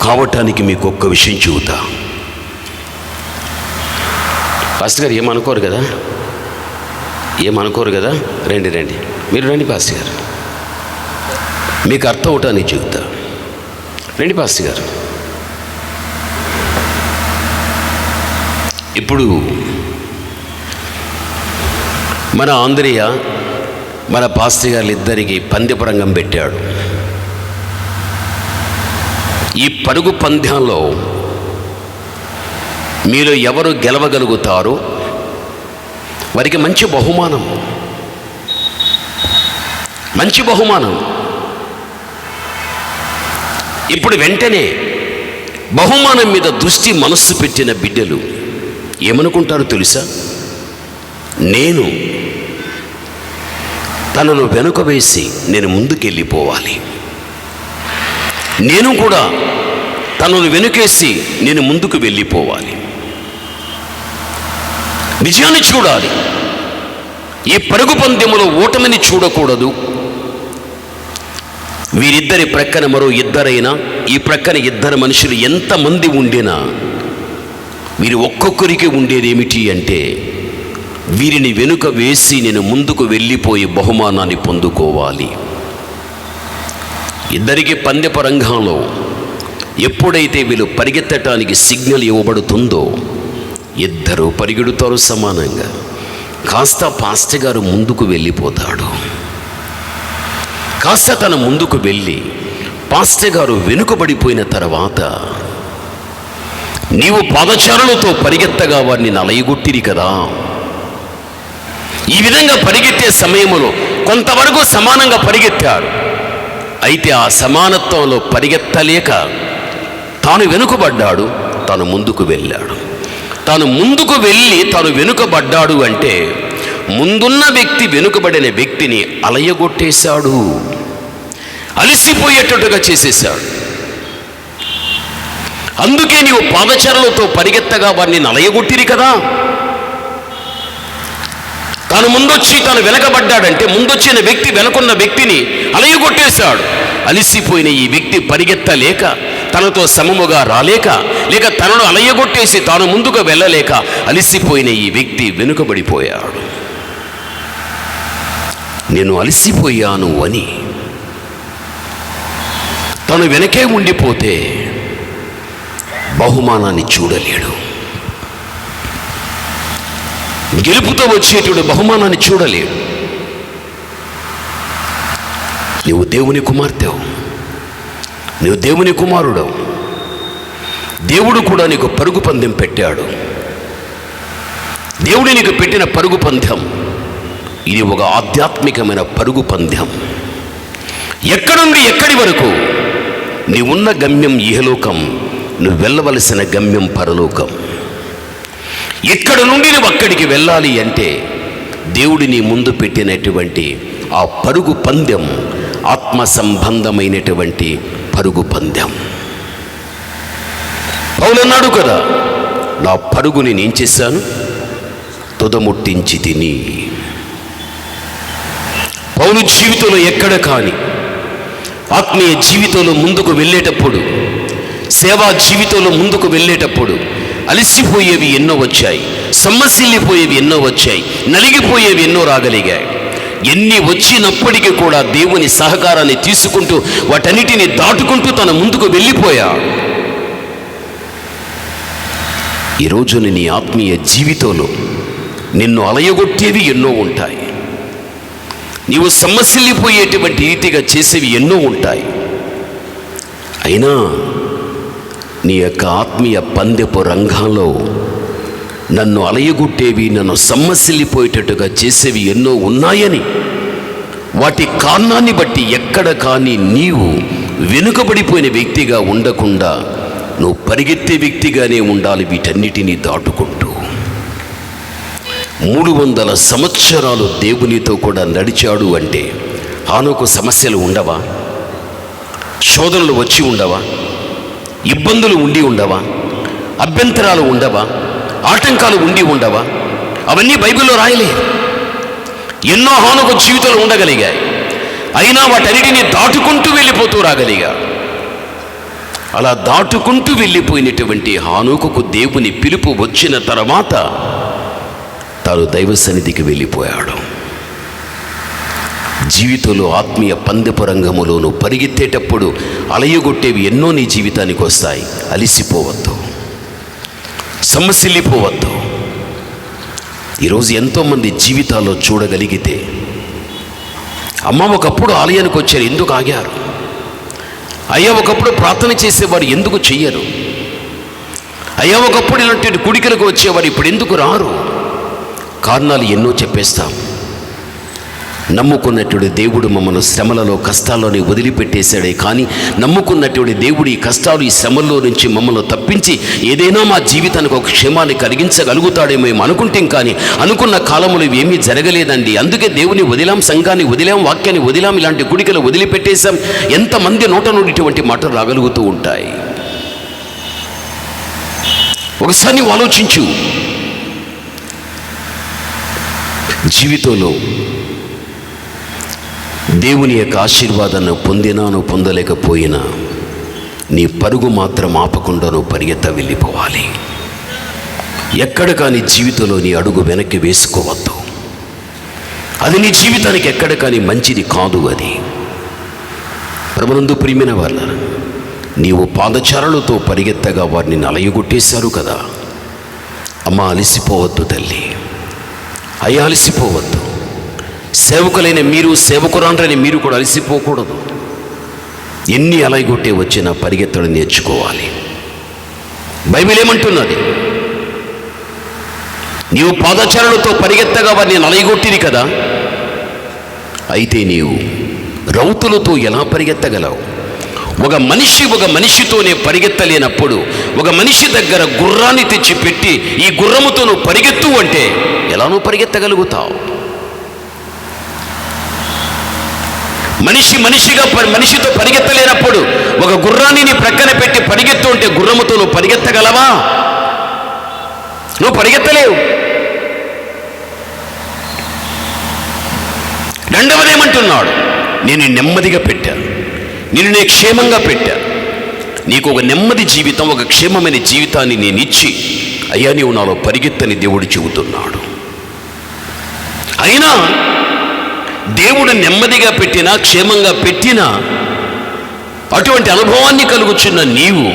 కావటానికి మీకు ఒక్క విషయం చెబుతా. పాస్టర్ గారు ఏమనుకోరు కదా? రండి మీరు రండి పాస్టర్ గారు, మీకు అర్థం అవటానికి చెబుతా. రండి పాస్టర్ గారు. ఇప్పుడు మన ఆంధ్రేయ, మన పాస్టర్ గారు ఇద్దరికి పందెపు రంగం పెట్టాడు. ఈ పరుగు పందెంలో మీరు ఎవరు గెలవగలుగుతారో వారికి మంచి బహుమానం. ఇప్పుడు వెంటనే బహుమానం మీద దృష్టి మనస్సు పెట్టిన బిడ్డలు ఏమనుకుంటారో తెలుసా? నేను తనను వెనుక వేసి నేను ముందుకెళ్ళిపోవాలి, నేను కూడా తనను వెనుకేసి నేను ముందుకు వెళ్ళిపోవాలి, విజయాన్ని చూడాలి. ఈ పరుగు పందెములో ఓటమిని చూడకూడదు. వీరిద్దరి ప్రక్కన మరో ఇద్దరైనా, ఈ ప్రక్కన ఇద్దరు మనుషులు ఎంతమంది ఉండినా వీరు ఒక్కొక్కరికి ఉండేదేమిటి అంటే, వీరిని వెనుక వేసి నేను ముందుకు వెళ్ళిపోయి బహుమానాన్ని పొందుకోవాలి. ఇద్దరికి పందెపు రంగంలో ఎప్పుడైతే వీళ్ళు పరిగెత్తటానికి సిగ్నల్ ఇవ్వబడుతుందో ఇద్దరు పరిగెడుతారు సమానంగా. కాస్త పాస్టర్ గారు ముందుకు వెళ్ళిపోతాడు, కాస్త తన ముందుకు వెళ్ళి పాస్టర్ గారు వెనుకబడిపోయిన తర్వాత, నీవు పాదచారులతో పరిగెత్తగా వారిని అలయగొట్టిరి కదా. ఈ విధంగా పరిగెత్తే సమయంలో కొంతవరకు సమానంగా పరిగెత్తాడు. అయితే ఆ సమానత్వంలో పరిగెత్తలేక తాను వెనుకబడ్డాడు, తాను ముందుకు వెళ్ళాడు. తాను ముందుకు వెళ్ళి తాను వెనుకబడ్డాడు అంటే, ముందున్న వ్యక్తి వెనుకబడిన వ్యక్తిని అలయగొట్టేశాడు, అలసిపోయేటట్టుగా చేసేశాడు. అందుకే నీవు పాదచారులతో పరిగెత్తగా వారిని అలయగొట్టిరి కదా. తాను ముందొచ్చి తాను వెనకబడ్డాడంటే, ముందొచ్చిన వ్యక్తి వెనకున్న వ్యక్తిని అలయగొట్టేశాడు. అలసిపోయిన ఈ వ్యక్తి పరిగెత్తలేక, తనతో సమముగా రాలేక, లేక తనను అలయగొట్టేసి తాను ముందుకు వెళ్ళలేక అలసిపోయిన ఈ వ్యక్తి వెనుకబడిపోయాడు. నేను అలసిపోయాను అని తను వెనకే ఉండిపోతే బహుమానాన్ని చూడలేడు. గెలుపుతో వచ్చేటువంటి బహుమానాన్ని చూడలేడు. నువ్వు దేవుని కుమార్తెవు, నువ్వు దేవుని కుమారుడవు. దేవుడు కూడా నీకు పరుగు పందెం పెట్టాడు. దేవుడు నీకు పెట్టిన పరుగు పందెం ఇది ఒక ఆధ్యాత్మికమైన పరుగు పందెం. ఎక్కడి నుండి ఎక్కడి వరకు? నీవున్న గమ్యం ఇహలోకం, నువ్వు వెళ్ళవలసిన గమ్యం పరలోకం. ఎక్కడి నుండి నువ్వు అక్కడికి వెళ్ళాలి అంటే దేవుడి నీ ముందు పెట్టినటువంటి ఆ పరుగు పందెం ఆత్మ సంబంధమైనటువంటి పరుగు పందెం. పౌలన్నాడు కదా, నా పరుగుని నేను చేశాను, తుదముట్టించి తిని. పౌలు జీవితంలో ఎక్కడ కానీ ఆత్మీయ జీవితంలో ముందుకు వెళ్ళేటప్పుడు, సేవా జీవితంలో ముందుకు వెళ్ళేటప్పుడు అలసిపోయేవి ఎన్నో వచ్చాయి, సొమ్మసిల్లిపోయేవి ఎన్నో వచ్చాయి, నలిగిపోయేవి ఎన్నో రాగలిగాయి. ఎన్ని వచ్చినప్పటికీ కూడా దేవుని సహకారాన్ని తీసుకుంటూ వాటన్నిటిని దాటుకుంటూ తన ముందుకు వెళ్ళిపోయా. ఈరోజు నీ ఆత్మీయ జీవితంలో నిన్ను అలయగొట్టేవి ఎన్నో ఉంటాయి, నీవు సొమ్మసిల్లిపోయేటువంటి రీతిగా చేసేవి ఎన్నో ఉంటాయి. అయినా నీ యొక్క ఆత్మీయ పందెపు రంగంలో నన్ను అలయగొట్టేవి, నన్ను సొమ్మసిల్లిపోయేటట్టుగా చేసేవి ఎన్నో ఉన్నాయని, వాటి కారణాన్ని బట్టి ఎక్కడ కానీ నీవు వెనుకబడిపోయిన వ్యక్తిగా ఉండకుండా నువ్వు పరిగెత్తే వ్యక్తిగానే ఉండాలి. వీటన్నిటినీ దాటుకుంటూ 300 సంవత్సరాలు దేవునితో కూడా నడిచాడు అంటే హానోకు సమస్యలు ఉండవా? శోధనలు వచ్చి ఉండవా? ఇబ్బందులు ఉండి ఉండవా? అభ్యంతరాలు ఉండవా? ఆటంకాలు ఉండి ఉండవా? అవన్నీ బైబిల్లో రాయలేదు. ఎన్నో హానోకు జీవితాలు ఉండగలిగాయి, అయినా వాటన్నిటిని దాటుకుంటూ వెళ్ళిపోతూ రాగలిగా. అలా దాటుకుంటూ వెళ్ళిపోయినటువంటి హానోకుకు దేవుని పిలుపు వచ్చిన తర్వాత తాను దైవ సన్నిధికి వెళ్ళిపోయాడు. జీవితంలో ఆత్మీయ పందెపు రంగములో నువ్వు పరిగెత్తేటప్పుడు అలయగొట్టేవి ఎన్నో నీ జీవితానికి వస్తాయి. అలిసిపోవద్దు, సొమ్మసిల్లిపోవద్దు. ఈరోజు ఎంతోమంది జీవితాల్లో చూడగలిగితే, అమ్మ ఒకప్పుడు ఆలయానికి వచ్చారు, ఎందుకు ఆగారు? అయ్యా ఒకప్పుడు ప్రార్థన చేసేవారు, ఎందుకు చెయ్యరు? అయ్యా ఒకప్పుడు ఇలాంటి కుడికలకు వచ్చేవారు, ఇప్పుడు ఎందుకు రారు? కారణాలు ఎన్నో చెప్పేస్తాం. నమ్ముకున్నటువంటి దేవుడు మమ్మల్ని శ్రమలలో కష్టాల్లోనే వదిలిపెట్టేశాడే, కానీ నమ్ముకున్నటువంటి దేవుడు ఈ కష్టాలు ఈ శ్రమల్లో నుంచి మమ్మల్ని తప్పించి ఏదైనా మా జీవితానికి ఒక క్షేమాన్ని కలిగించగలుగుతాడేమో మేము అనుకుంటాం, కానీ అనుకున్న కాలంలో ఏమీ జరగలేదండి. అందుకే దేవుని వదిలాం, సంఘాన్ని వదిలాం, వాక్యాన్ని వదిలాం, ఇలాంటి గుడికలు వదిలిపెట్టేశాం. ఎంతమంది నోట నుండి ఇటువంటి మాటలు రాగలుగుతూ ఉంటాయి. ఒకసారి నువ్వు ఆలోచించు. జీవితంలో దేవుని యొక్క ఆశీర్వాదాన్ని పొందినాను పొందలేకపోయినా నీ పరుగు మాత్రం ఆపకుండా నువ్వు పరిగెత్త వెళ్ళిపోవాలి. ఎక్కడ కానీ జీవితంలో నీ అడుగు వెనక్కి వేసుకోవద్దు. అది నీ జీవితానికి ఎక్కడ కానీ మంచిది కాదు. అది ప్రభునందు ప్రియమైన వాళ్ళారా, నీవు పాదచారులతో పరిగెత్తగా వారిని అలయగొట్టేశారు కదా. అమ్మ అలసిపోవద్దు తల్లి, అయ్యా అలసిపోవద్దు. సేవకులైన మీరు, సేవకురాండ్రని మీరు కూడా అలసిపోకూడదు. ఎన్ని అలయగొట్టే వచ్చినా పరిగెత్తడం నేర్చుకోవాలి. బైబిల్ ఏమంటున్నది? నీవు పాదచారులతో పరిగెత్తగా వారిని అలయగొట్టిది కదా, అయితే నీవు రౌతులతో ఎలా పరిగెత్తగలవు? ఒక మనిషితోనే పరిగెత్తలేనప్పుడు ఒక మనిషి దగ్గర గుర్రాన్ని తెచ్చి పెట్టి ఈ గుర్రముతో నువ్వు పరిగెత్తు అంటే ఎలా నువ్వు పరిగెత్తగలుగుతావు? మనిషితో పరిగెత్తలేనప్పుడు ఒక గుర్రాన్ని నీ ప్రక్కన పెట్టి పరిగెత్తు అంటే గుర్రముతో నువ్వు పరిగెత్తగలవా? నువ్వు పరిగెత్తలేవు. రెండవదేమంటున్నాడు? నేను నెమ్మదిగా పెట్టాను, నేను క్షేమంగా పెట్టాను. నీకు ఒక నెమ్మది జీవితం, ఒక క్షేమమైన జీవితాన్ని నేను ఇచ్చి, అయ్యా నీవు నాలో పరిగెత్తని దేవుడు చెబుతున్నాడు. అయినా దేవుడు నెమ్మదిగా పెట్టినా క్షేమంగా పెట్టినా అటువంటి అనుభవాన్ని కలుగుచున్న నీవు,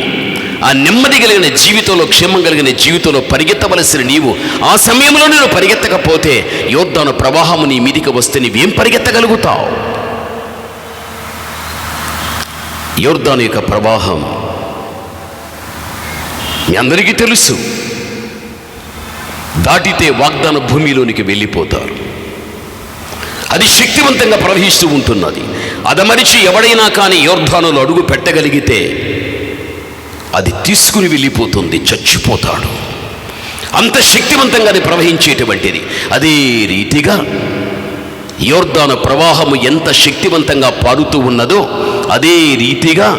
ఆ నెమ్మది కలిగిన జీవితంలో, క్షేమం కలిగిన జీవితంలో పరిగెత్తవలసిన నీవు ఆ సమయంలో నేను పరిగెత్తకపోతే యోర్దాను ప్రవాహము నీ మీదికి వస్తే నీవేం పరిగెత్తగలుగుతావు? యోర్దాను యొక్క ప్రవాహం మీ అందరికీ తెలుసు. దాటితే వాగ్దాన భూమిలోనికి వెళ్ళిపోతారు. అది శక్తివంతంగా ప్రవహిస్తూ ఉంటున్నది. అదమరిచి ఎవడైనా కానీ యోర్దానులో అడుగు పెట్టగలిగితే అది తీసుకుని వెళ్ళిపోతుంది, చచ్చిపోతాడు. అంత శక్తివంతంగా అది ప్రవహించేటువంటిది. అదే రీతిగా యోర్దాను ప్రవాహము ఎంత శక్తివంతంగా పారుతూ ఉన్నదో అదే రీతిగా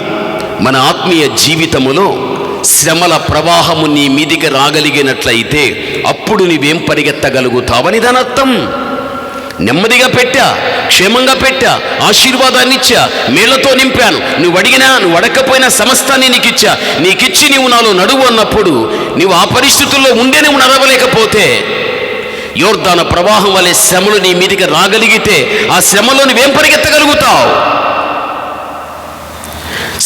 మన ఆత్మీయ జీవితములో శ్రమల ప్రవాహము నీ మీదికి రాగలిగినట్లయితే అప్పుడు నీవేం పరిగెత్తగలుగుతావని దాని అర్థం. నెమ్మదిగా పెట్టా, క్షేమంగా పెట్టా, ఆశీర్వాదాన్ని ఇచ్చా, మేళ్లతో నింపాను, నువ్వు అడిగినా నువ్వు అడగకపోయినా సమస్తాన్ని నీకిచ్చా, నీకిచ్చి నీవు నాలో నడువు అన్నప్పుడు నీవు ఆ పరిస్థితుల్లో ఉండే నువ్వు నడవలేకపోతే యోర్దాను ప్రవాహం వలె శ్రమలు నీ మీదికి రాగలిగితే ఆ శ్రమలో నువ్వేం పరిగెత్తగలుగుతావు?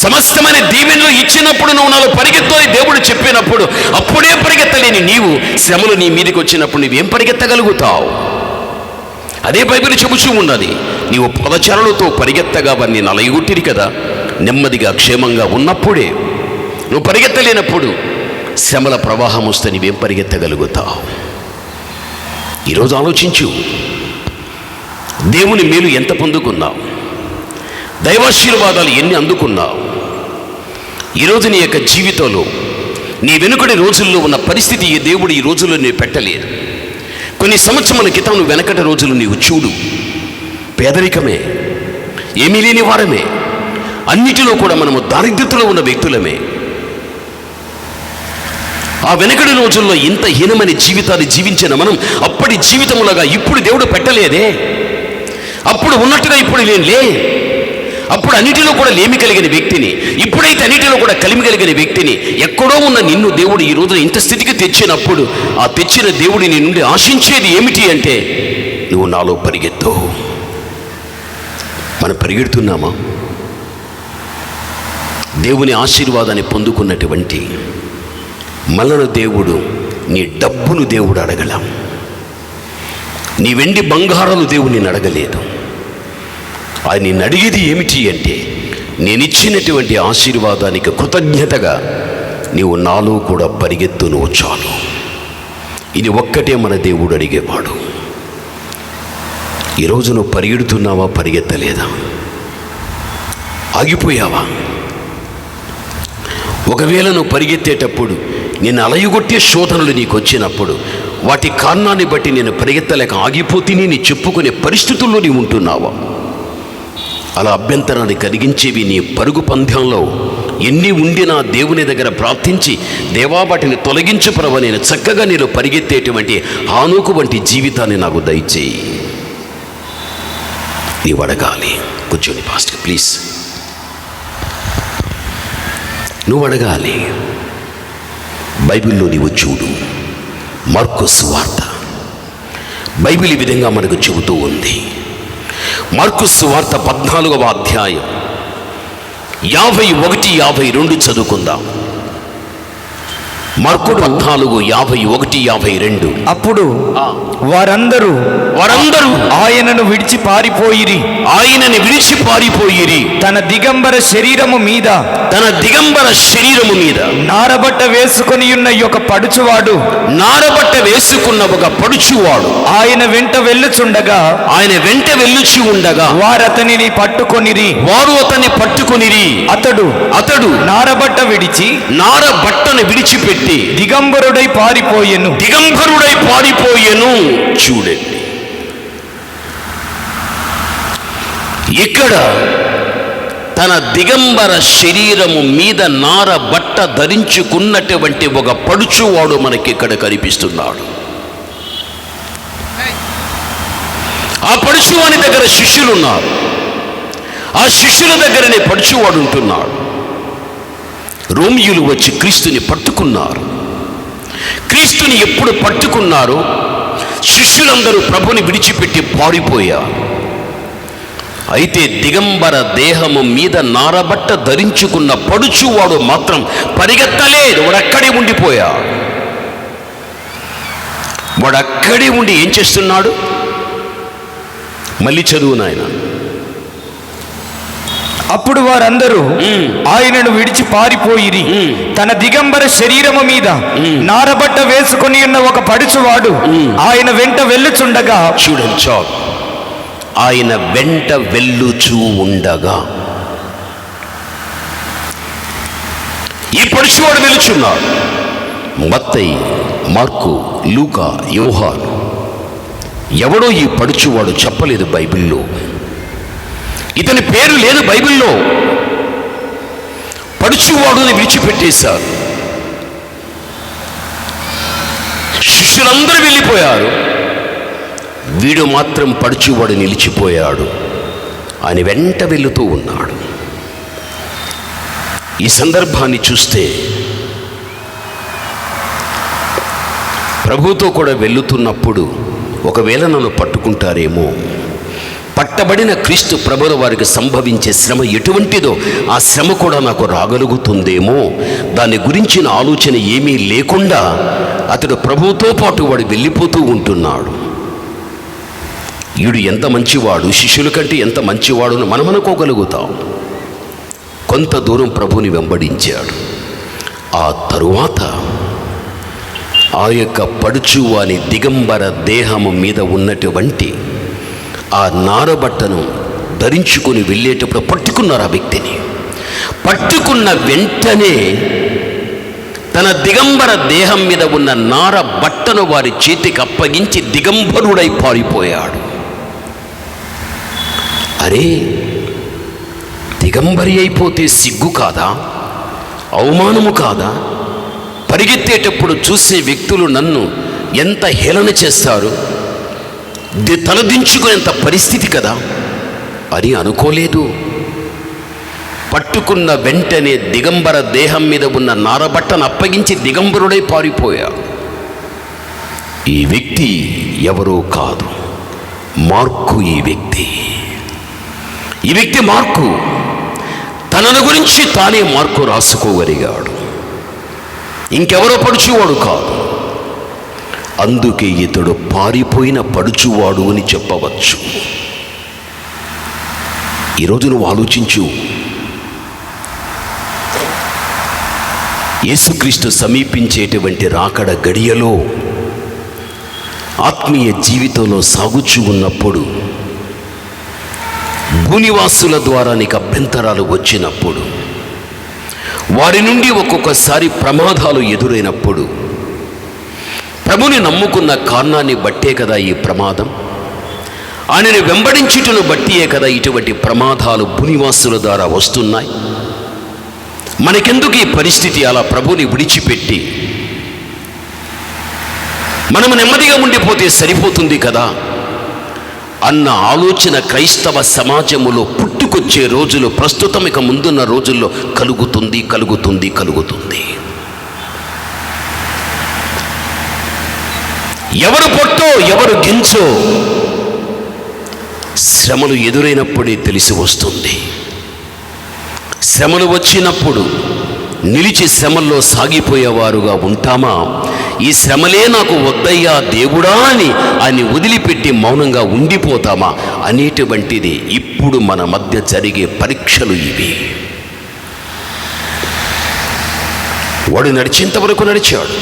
సమస్తమైన దీవెనలు ఇచ్చినప్పుడు నువ్వు నాలో పరిగెత్తు అని దేవుడు చెప్పినప్పుడు అప్పుడే పరిగెత్తలేని నీవు శ్రమలు నీ మీదకి వచ్చినప్పుడు నువ్వేం పరిగెత్తగలుగుతావు? అదే బైబిల్ చెబుతూ ఉన్నది. నీవు పదచరణలతో పరిగెత్తగా వారిని నలయగొట్టిరి కదా. నెమ్మదిగా క్షేమంగా ఉన్నప్పుడే, నువ్వు పరిగెత్తలేనప్పుడు శ్రమల ప్రవాహం వస్తే నీవేం పరిగెత్తగలుగుతావు? ఈరోజు ఆలోచించు. దేవుని మేలు ఎంత పొందుకున్నావు? దైవాశీర్వాదాలు ఎన్ని అందుకున్నావు? ఈరోజు నీ యొక్క జీవితంలో నీ వెనుకటి రోజుల్లో ఉన్న పరిస్థితి ఈ దేవుడు ఈ రోజుల్లో నీవు పెట్టలేదు. కొన్ని సంవత్సరాల క్రితం నువ్వు వెనకటి రోజులు నీవు చూడు, పేదరికమే, ఏమీ లేని వారమే, అన్నిటిలో కూడా మనము దారిద్ర్యతలో ఉన్న వ్యక్తులమే. ఆ వెనకటి రోజుల్లో ఇంత హీనమైన జీవితాన్ని జీవించిన మనం అప్పటి జీవితములాగా ఇప్పుడు దేవుడు పెట్టలేదే. అప్పుడు ఉన్నట్టుగా ఇప్పుడు నేను లే. అప్పుడు అన్నిటిలో కూడా లేమి కలిగిన వ్యక్తిని, ఇప్పుడైతే అన్నిటిలో కూడా కలిమి కలిగిన వ్యక్తిని. ఎక్కడో ఉన్న నిన్ను దేవుడు ఈ రోజున ఇంత స్థితికి తెచ్చినప్పుడు ఆ తెచ్చిన దేవుడు నీ నుండి ఆశించేది ఏమిటి అంటే నువ్వు నాలో పరిగెత్తు. మనం పరిగెడుతున్నామా? దేవుని ఆశీర్వాదాన్ని పొందుకున్నటువంటి మనను దేవుడు నీ డబ్బును దేవుడు అడగలం, నీ వెండి బంగారాలు దేవుని అడగలేదు. ఆయన నిన్ను అడిగేది ఏమిటి అంటే నేనిచ్చినటువంటి ఆశీర్వాదానికి కృతజ్ఞతగా నీవు నాలో కూడా పరిగెత్తు, నువ్వు చాలు. ఇది ఒక్కటే మన దేవుడు అడిగేవాడు. ఈరోజు నువ్వు పరిగెడుతున్నావా? పరిగెత్తలేదా? ఆగిపోయావా? ఒకవేళ నువ్వు పరిగెత్తేటప్పుడు నిన్ను అలయుగొట్టే శోధనలు నీకు వచ్చినప్పుడు వాటి కారణాన్ని బట్టి నేను పరిగెత్తలేక ఆగిపోతేనే నీ చెప్పుకునే పరిస్థితుల్లో నీవు ఉంటున్నావా? అలా అభ్యంతరాన్ని కలిగించేవి నీ పరుగు పంద్యంలో ఎన్ని ఉండినా దేవుని దగ్గర ప్రార్థించి దేవా వాటిని తొలగించు ప్రభు, నేను చక్కగా నేను పరిగెత్తేటువంటి హానోకు వంటి జీవితాన్ని నాకు దయచేయి. నీవు అడగాలి. కూర్చోండి పాస్టర్ ప్లీజ్. నువ్వు అడగాలి. బైబిల్లో నీవు చూడు, మార్కు సువార్త బైబిల్ ఈ విధంగా మనకు చెబుతూ ఉంది. మార్కు సువార్త 14వ అధ్యాయం 51, 52 చదువుకుందాం. మార్కు 14, 51, 52.
అప్పుడు వారందరూ ఆయనను విడిచి పారిపోయిరి. తన దిగంబర శరీరము మీద నారబట్ట వేసుకొని ఉన్న ఒక పడుచువాడు ఆయన వెంట వెళ్ళుచుండగా వారు అతనిని పట్టుకొనిరి. అతడు నారబట్టను విడిచిపెట్టి దిగంబరుడై పారిపోయెను.
చూడండి, ఇక్కడ తన దిగంబర శరీరము మీద నార బట్ట ధరించుకున్నటువంటి ఒక పడుచువాడు మనకి ఇక్కడ కనిపిస్తున్నాడు. ఆ పడుచువాని దగ్గర శిష్యులు ఉన్నారు. ఆ శిష్యుల దగ్గరనే పడుచువాడు ఉంటున్నాడు. రోమియులు వచ్చి క్రీస్తుని పట్టుకున్నారు. క్రీస్తుని ఎప్పుడు పట్టుకున్నారో శిష్యులందరూ ప్రభుని విడిచిపెట్టి పారిపోయారు. అయితే దిగంబర దేహము మీద నారబట్ట ధరించుకున్న పడుచువాడు మాత్రం పరిగెత్తలేదు. వాడక్కడే ఉండిపోయా. వాడక్కడే ఉండి ఏం చేస్తున్నాడు? మళ్ళీ చదువు నాయన.
అప్పుడు వారందరూ ఆయనను విడిచి పారిపోయిరి. తన దిగంబర శరీరము మీద నారబట్ట వేసుకొని ఉన్న ఒక పడుచువాడు ఆయన వెంట వెళ్ళుచుండగా,
చూడండి చాలు, ఆయన వెంట వెళ్ళుచూ ఉండగా ఈ పడుచువాడు వెలుచున్నాడు. మత్తయి, మార్కు, లూకా, యోహాను ఎవడో ఈ పడుచువాడు చెప్పలేదు బైబిల్లో. ఇతని పేరు లేదు బైబిల్లో. పడుచువాడుని విడిచిపెట్టేశారు. శిష్యులందరూ వెళ్ళిపోయారు. వీడు మాత్రం పడుచువాడు నిలిచిపోయాడు. ఆయన వెంట వెళుతూ ఉన్నాడు. ఈ సందర్భాన్ని చూస్తే ప్రభుతో కూడా వెళుతున్నప్పుడు ఒకవేళ నన్ను పట్టుకుంటారేమో, పట్టబడిన క్రీస్తు ప్రభుల వారికి సంభవించే శ్రమ ఎటువంటిదో ఆ శ్రమ కూడా నాకు రాగలుగుతుందేమో, దాని గురించిన ఆలోచన ఏమీ లేకుండా అతడు ప్రభువుతో పాటు వాడు వెళ్ళిపోతూ ఉంటున్నాడు. వీడు ఎంత మంచివాడు, శిష్యుల కంటే ఎంత మంచివాడు అని మనం అనుకోగలుగుతాం. కొంత దూరం ప్రభువుని వెంబడించాడు. ఆ తరువాత ఆ యొక్క పడుచువాని దిగంబర దేహము మీద ఉన్నటువంటి ఆ నారబట్టను ధరించుకొని వెళ్ళేటప్పుడు పట్టుకున్నారు. ఆ వ్యక్తిని పట్టుకున్న వెంటనే తన దిగంబర దేహం మీద ఉన్న నార బట్టను వారి చేతికి అప్పగించి దిగంబరుడై పారిపోయాడు. అరే, దిగంబరి అయిపోతే సిగ్గు కాదా? అవమానము కాదా? పరిగెత్తేటప్పుడు చూసే వ్యక్తులు నన్ను ఎంత హేళన చేస్తారు, తలదించుకునేంత పరిస్థితి కదా అని అనుకోలేదు. పట్టుకున్న వెంటనే దిగంబర దేహం మీద ఉన్న నారబట్టను అప్పగించి దిగంబరుడై పారిపోయాడు. ఈ వ్యక్తి ఎవరో కాదు, మార్కు. ఈ వ్యక్తి మార్కు. తనను గురించి తానే మార్కు రాసుకోగలిగాడు. ఇంకెవరో పడుచువాడు కాదు. అందుకే ఇతడు పారిపోయిన పడుచువాడు అని చెప్పవచ్చు. ఈరోజు నువ్వు ఆలోచించు. యేసుక్రీస్తు సమీపించేటువంటి రాకడ గడియలో ఆత్మీయ జీవితంలో సాగుచూ ఉన్నప్పుడు, భూనివాసుల ద్వారా నీకు అభ్యంతరాలు వచ్చినప్పుడు, వారి నుండి ఒక్కొక్కసారి ప్రమాదాలు ఎదురైనప్పుడు, ప్రభుని నమ్ముకున్న కారణాన్ని బట్టే కదా ఈ ప్రమాదం, ఆయనని వెంబడించుటను బట్టియే కదా ఇటువంటి ప్రమాదాలు భూనివాసుల ద్వారా వస్తున్నాయి. మనకెందుకు ఈ పరిస్థితి? అలా ప్రభుని విడిచిపెట్టి మనము నెమ్మదిగా ఉండిపోతే సరిపోతుంది కదా అన్న ఆలోచన క్రైస్తవ సమాజములో పుట్టుకొచ్చే రోజులు ప్రస్తుతం ఇక ముందున్న రోజుల్లో కలుగుతుంది. ఎవరు పొట్టో ఎవరు గించో శ్రమలు ఎదురైనప్పుడే తెలిసి వస్తుంది. శ్రమలు వచ్చినప్పుడు నిలిచి శ్రమల్లో సాగిపోయేవారుగా ఉంటామా? ఈ శ్రమలే నాకు వద్దయ్యా దేవుడా అని ఆయన వదిలిపెట్టి మౌనంగా ఉండిపోతామా అనేటువంటిది ఇప్పుడు మన మధ్య జరిగే పరీక్షలు ఇవి. వాడు నడిచేంత వరకు నడిచాడు.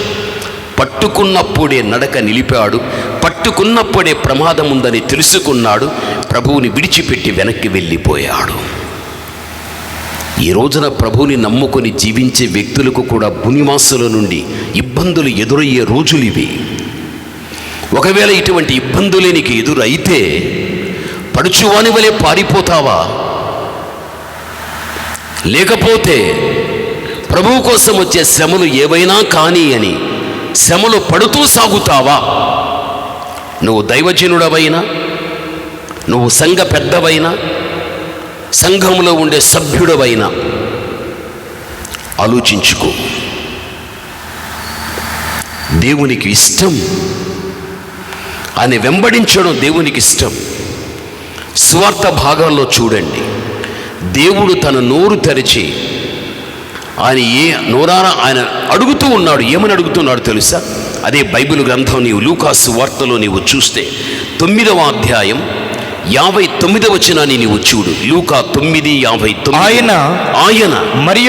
పట్టుకున్నప్పుడే నడక నిలిపాడు. పట్టుకున్నప్పుడే ప్రమాదం ఉందని తెలుసుకున్నాడు. ప్రభువుని విడిచిపెట్టి వెనక్కి వెళ్ళిపోయాడు. ఈ రోజున ప్రభువుని నమ్ముకొని జీవించే వ్యక్తులకు కూడా భూనివాసుల నుండి ఇబ్బందులు ఎదురయ్యే రోజులు ఇవి. ఒకవేళ ఇటువంటి ఇబ్బందులే నీకు ఎదురైతే పడుచువాని వలె పారిపోతావా? లేకపోతే ప్రభువు కోసం వచ్చే శ్రమలు ఏవైనా కానీ అని శ్రమలు పడుతూ సాగుతావా? నువ్వు దైవజనుడవైనా, నువ్వు సంఘ పెద్దవైనా, సంఘంలో ఉండే సభ్యుడవైనా ఆలోచించుకో. దేవునికి ఇష్టం, ఆయన వెంబడించడం దేవునికి ఇష్టం. సువార్త భాగాల్లో చూడండి, దేవుడు తన నోరు తెరిచి ఆయన అడుగుతూ ఉన్నాడు. ఏమని అడుగుతున్నాడు తెలుసా? అదే బైబిల్ గ్రంథం నీవు లూకాసు వార్తలో నీవు చూస్తే 9వ అధ్యాయం 59వ వచనాన్ని నీవు చూడు. లూకా 9:59. ఆయన
మరి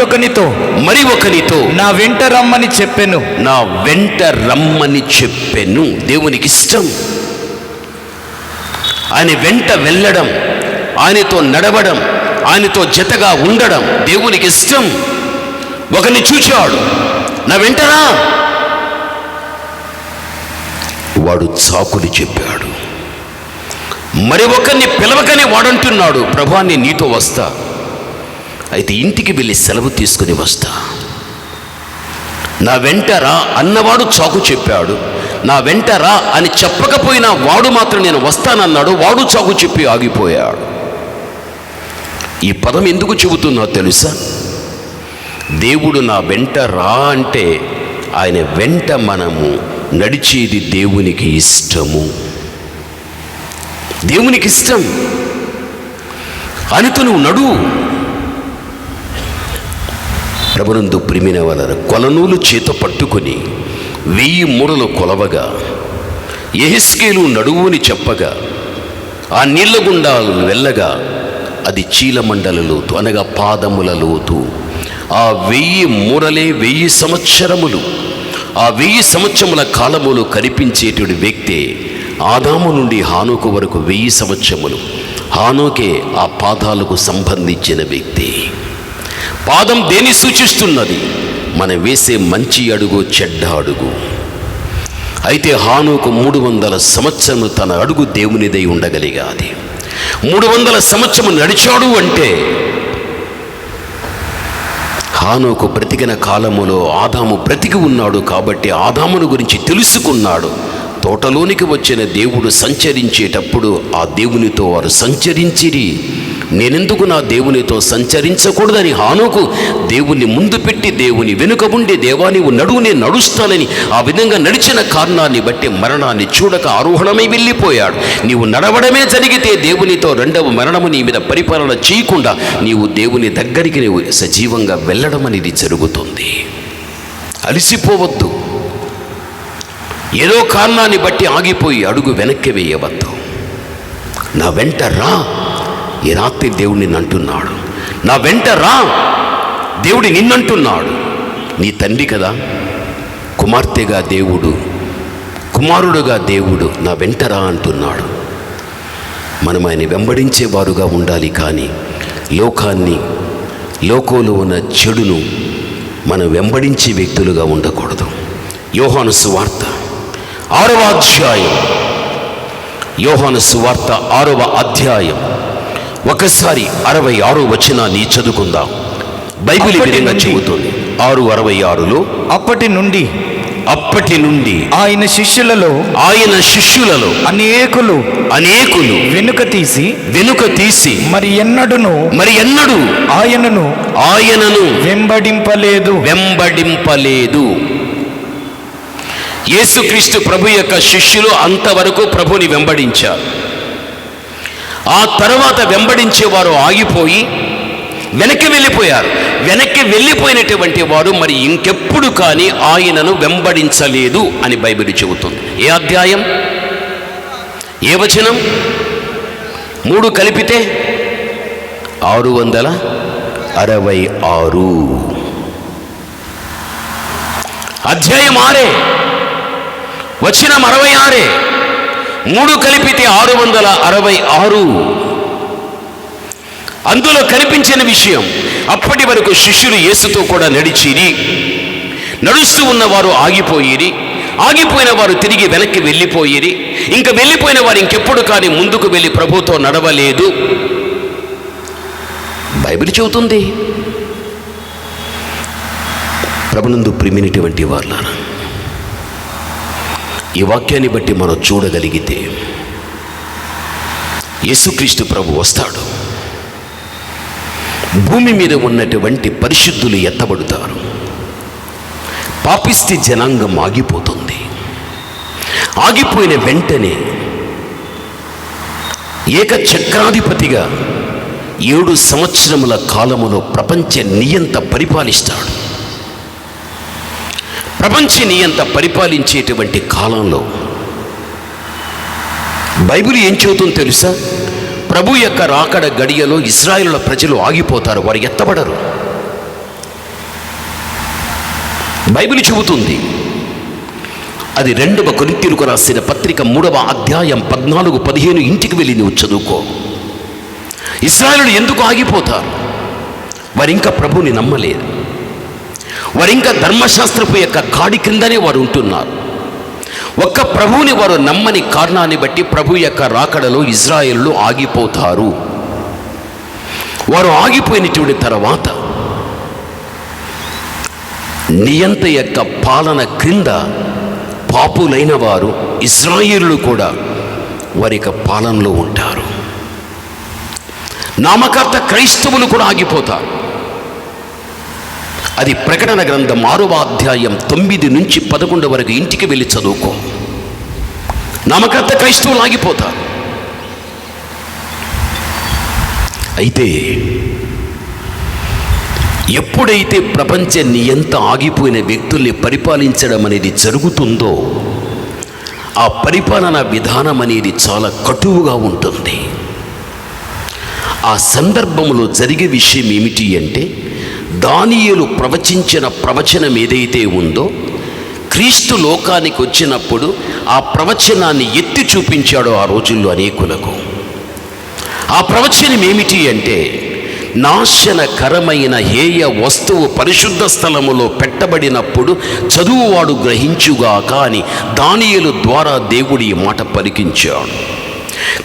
ఒకనితో నా వెంట రమ్మని చెప్పెను. దేవునికి ఇష్టం ఆయన వెంట వెళ్ళడం, ఆయనతో నడవడం, ఆయనతో జతగా ఉండడం దేవునికి ఇష్టం. ఒకరిని చూచాడు, నా వెంటరా, వాడు చాకులు చెప్పాడు. మరి ఒకరిని పిలవకనే వాడంటున్నాడు, ప్రభువా నేను నీతో వస్తా, అయితే ఇంటికి వెళ్ళి సెలవు తీసుకుని వస్తా. నా వెంటరా అన్నవాడు చాకు చెప్పాడు. నా వెంటరా అని చెప్పకపోయినా వాడు మాత్రం నేను వస్తానన్నాడు. వాడు చాకు చెప్పి ఆగిపోయాడు. ఈ పదం ఎందుకు చెబుతున్నా తెలుసా? దేవుడు నా వెంట రా అంటే ఆయన వెంట మనము నడిచేది దేవునికి ఇష్టము. దేవునికి ఇష్టం. ఆయనతో నువ్వు నడువు. ప్రభునందు ప్రియమైన వాళ్ళ కొలనూలు చేత పట్టుకొని 1000 మూరలు కొలవగా, యెహెజ్కేలు నడువుని చెప్పగా, ఆ నీళ్ల గుండా వెళ్ళగా అది చీలమండల లోతు అనగా పాదముల లోతు. ఆ 1000 మూరలే 1000 సంవత్సరములు. ఆ 1000 సంవత్సరముల కాలములు కనిపించేటువంటి వ్యక్తే ఆదాము నుండి హానోకు వరకు 1000 సంవత్సరములు. హానోకే ఆ పాదాలకు సంబంధించిన వ్యక్తి. పాదం దేని సూచిస్తున్నది? మనం వేసే మంచి అడుగు, చెడ్డ అడుగు. అయితే హానోకు 300 సంవత్సరములు తన అడుగు దేవునిదై ఉండగలిగాది. 300 సంవత్సరము నడిచాడు అంటే హానోకు బ్రతికిన కాలములో ఆదాము బ్రతికి ఉన్నాడు కాబట్టి ఆదామును గురించి తెలుసుకున్నాడు. తోటలోనికి వచ్చిన దేవుడు సంచరించేటప్పుడు ఆ దేవునితో వారు సంచరించిరి. నేనెందుకు నా దేవునితో సంచరించకూడదని హానోకు దేవుని ముందు పెట్టి దేవుని వెనుక ఉండి, దేవా నీవు నడువు, నేను నడుస్తానని ఆ విధంగా నడిచిన కారణాన్ని బట్టి మరణాన్ని చూడక ఆరోహణమై వెళ్ళిపోయాడు. నీవు నడవడమే జరిగితే దేవునితో రెండవ మరణము నీ మీద పరిపాలన చేయకుండా నీవు దేవుని దగ్గరికి నీవు సజీవంగా వెళ్ళడం అనేది జరుగుతుంది. అలసిపోవద్దు. ఏదో కారణాన్ని బట్టి ఆగిపోయి అడుగు వెనక్కి వేయవద్దు. నా వెంట రా. ఈ రాత్రి దేవుడు నిన్నంటున్నాడు, నా వెంట రా. దేవుడు నిన్నంటున్నాడు. నీ తండ్రి కదా, కుమార్తెగా దేవుడు, కుమారుడుగా దేవుడు నా వెంట రా అంటున్నాడు. మనం ఆయన వెంబడించేవారుగా ఉండాలి, కానీ లోకాన్ని, లోకంలో ఉన్న చెడును మనం వెంబడించే వ్యక్తులుగా ఉండకూడదు. యోహాను సువార్త 6వ అధ్యాయం, యోహాను సువార్త 6వ అధ్యాయం ఒకసారి 66వ వచనాన్ని చదువుకుందాం. బైబిల్ ఈ విధంగా చెబుతుంది. 6:66లో అప్పటి నుండి ఆయన శిష్యులలో అనేకులు వెనుక తీసి మరి ఎన్నడూ ఆయనను వెంబడింపలేదు. యేసుక్రీస్తు ప్రభు యొక్క శిష్యులు అంతవరకు ప్రభుని వెంబడించారు. ఆ తర్వాత వెంబడించేవారు ఆగిపోయి వెనక్కి వెళ్ళిపోయారు. వెనక్కి వెళ్ళిపోయినటువంటి వారు మరి ఇంకెప్పుడు కానీ ఆయనను వెంబడించలేదు అని బైబిల్ చెబుతుంది. ఏ అధ్యాయం, ఏ వచనం? 3 కలిపితే 666. అధ్యాయం 6, వచనం 66. 3 కలిపితే 666. అందులో కనిపించిన విషయం, అప్పటి వరకు శిష్యులు యేసుతో కూడా నడుస్తూ ఉన్నవారు ఆగిపోయిన వారు తిరిగి వెనక్కి వెళ్ళిపోయిరి. ఇంకా వెళ్ళిపోయిన వారు ఇంకెప్పుడు కానీ ముందుకు వెళ్ళి ప్రభుతో నడవలేదు. బైబిల్ చెబుతుంది. ప్రభునందు ప్రియమైనటువంటి వారులారా, ఈ వాక్యాన్ని బట్టి మనం చూడగలిగితే యేసుక్రీస్తు ప్రభు వస్తాడు. భూమి మీద ఉన్నటువంటి పరిశుద్ధులు ఎత్తబడుతారు. పాపిష్టి జనాంగం ఆగిపోతుంది. ఆగిపోయిన వెంటనే ఏకచక్రాధిపతిగా 7 సంవత్సరముల కాలములో ప్రపంచ నియంత పరిపాలిస్తాడు. ప్రపంచ నియంత పరిపాలించేటువంటి కాలంలో బైబిల్ ఏం చెబుతుందో తెలుసా? ప్రభు యొక్క రాకడ గడియలో ఇశ్రాయేలుల ప్రజలు ఆగిపోతారు, వారు ఎత్తబడరు. బైబిల్ చెబుతుంది. అది 2వ కొరింథీయులకు రాసిన పత్రిక 3వ అధ్యాయం 14-15 ఇంటికి వెళ్ళి నువ్వు చదువుకో. ఇశ్రాయేలులు ఎందుకు ఆగిపోతారు? వారింకా ప్రభుని నమ్మలేదు. వారింకా ధర్మశాస్త్రపు యొక్క కాడి క్రిందనే వారు ఉంటున్నారు. ఒక్క ప్రభువుని వారు నమ్మని కారణాన్ని బట్టి ప్రభు యొక్క రాకడలో ఇశ్రాయేలులు ఆగిపోతారు. వారు ఆగిపోయినటువంటి తర్వాత నియంత యొక్క పాలన క్రింద పాపులైన వారు ఇశ్రాయేలులు కూడా వారి యొక్క పాలనలో ఉంటారు. నామకార్థ క్రైస్తవులు కూడా ఆగిపోతారు. అది ప్రకటన గ్రంథం 6వ అధ్యాయం 9-11 వరకు ఇంటికి వెళ్ళి చదువుకో. నామకార్థ క్రైస్తవులు ఆగిపోతారు. అయితే ఎప్పుడైతే ప్రపంచ నియంత ఆగిపోయిన వ్యక్తుల్ని పరిపాలించడం అనేది జరుగుతుందో ఆ పరిపాలన విధానం అనేది చాలా కటువుగా ఉంటుంది. ఆ సందర్భంలో జరిగే విషయం ఏమిటి అంటే, దానియేలు ప్రవచించిన ప్రవచనం ఏదైతే ఉందో, క్రీస్తు లోకానికి వచ్చినప్పుడు ఆ ప్రవచనాన్ని ఎత్తి చూపించాడు ఆ రోజుల్లో అనేకులకు. ఆ ప్రవచనం ఏమిటి అంటే, నాశనకరమైన హేయ వస్తువు పరిశుద్ధ స్థలములో పెట్టబడినప్పుడు చదువువాడు గ్రహించుగాక అని దానియేలు ద్వారా దేవుడి ఈ మాట పలికించాడు.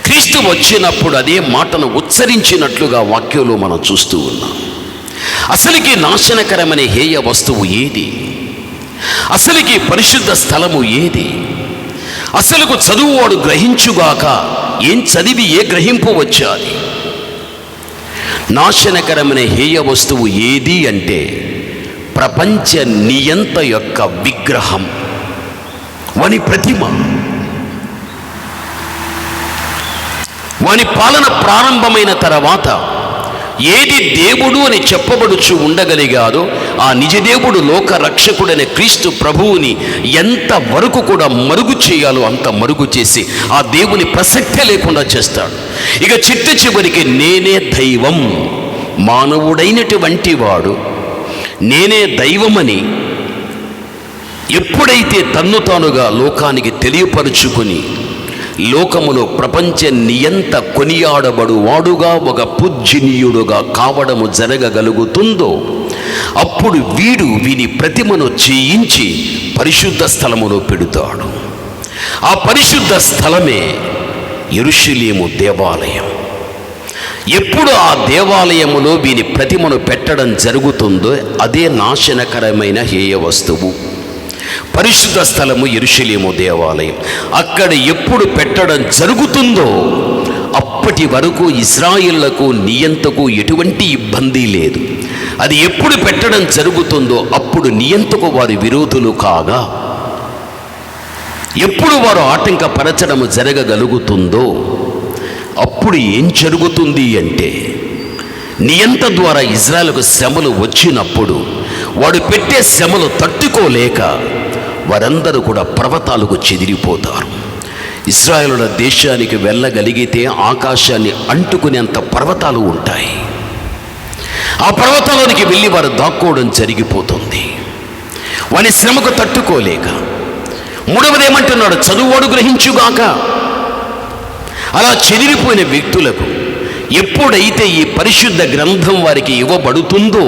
క్రీస్తు వచ్చినప్పుడు అదే మాటను ఉచ్చరించినట్లుగా వాక్యంలో మనం చూస్తూ ఉన్నాం. అసలుకి నాశనకరమైన హేయ వస్తువు ఏది? అసలుకి పరిశుద్ధ స్థలము ఏది? అసలుకు చదువువాడు గ్రహించుగాక. ఏం చదివి ఏ గ్రహింపు వచ్చాది? నాశనకరమైన హేయ వస్తువు ఏది అంటే ప్రపంచ నియంత యొక్క విగ్రహం, వాని ప్రతిమ. వాని పాలన ప్రారంభమైన తర్వాత ఏది దేవుడు అని చెప్పబడుచు ఉండగలిగాదో ఆ నిజదేవుడు లోక రక్షకుడైన క్రీస్తు ప్రభువుని ఎంత వరకు కూడా మరుగు చేయాలో అంత మరుగు చేసి ఆ దేవుని ప్రసక్తే లేకుండా చేస్తాడు. ఇక చిట్ట చివరికి నేనే దైవం, మానవుడైనటువంటి వాడు నేనే దైవమని ఎప్పుడైతే తన్ను తానుగా లోకానికి తెలియపరుచుకుని లోకములో ప్రపంచ నియంత కొనియాడబడు వాడుగా ఒక పూజ్యనీయుడుగా కావడము జరగగలుగుతుందో అప్పుడు వీడు వీని ప్రతిమను చేయించి పరిశుద్ధ స్థలములో పెడతాడు. ఆ పరిశుద్ధ స్థలమే యెరూషలేము దేవాలయం. ఎప్పుడు ఆ దేవాలయములో వీని ప్రతిమను పెట్టడం జరుగుతుందో అదే నాశనకరమైన హేయ వస్తువు. పరిశుద్ధ స్థలము యెరూషలేము దేవాలయం. అక్కడ ఎప్పుడు పెట్టడం జరుగుతుందో అప్పటి వరకు ఇశ్రాయేలులకు నియంతకు ఎటువంటి ఇబ్బంది లేదు. అది ఎప్పుడు పెట్టడం జరుగుతుందో అప్పుడు నియంతకు వారి విరోధులు కాగా, ఎప్పుడు వారు ఆటంకపరచడం జరగగలుగుతుందో అప్పుడు ఏం జరుగుతుంది అంటే, నియంత ద్వారా ఇజ్రాయేలుకు శ్రమలు వచ్చినప్పుడు వాడు పెట్టే శ్రమలు తట్టుకోలేక వారందరూ కూడా పర్వతాలకు చెదిరిపోతారు. ఇశ్రాయేలుల దేశానికి వెళ్ళగలిగితే ఆకాశాన్ని అంటుకునేంత పర్వతాలు ఉంటాయి. ఆ పర్వతాలోనికి వెళ్ళి వారు దాక్కోవడం జరిగిపోతుంది వాని శ్రమకు తట్టుకోలేక. మూడవది ఏమంటున్నాడు? చదువువాడు గ్రహించుగాక. అలా చెదిరిపోయిన వ్యక్తులకు ఎప్పుడైతే ఈ పరిశుద్ధ గ్రంథం వారికి ఇవ్వబడుతుందో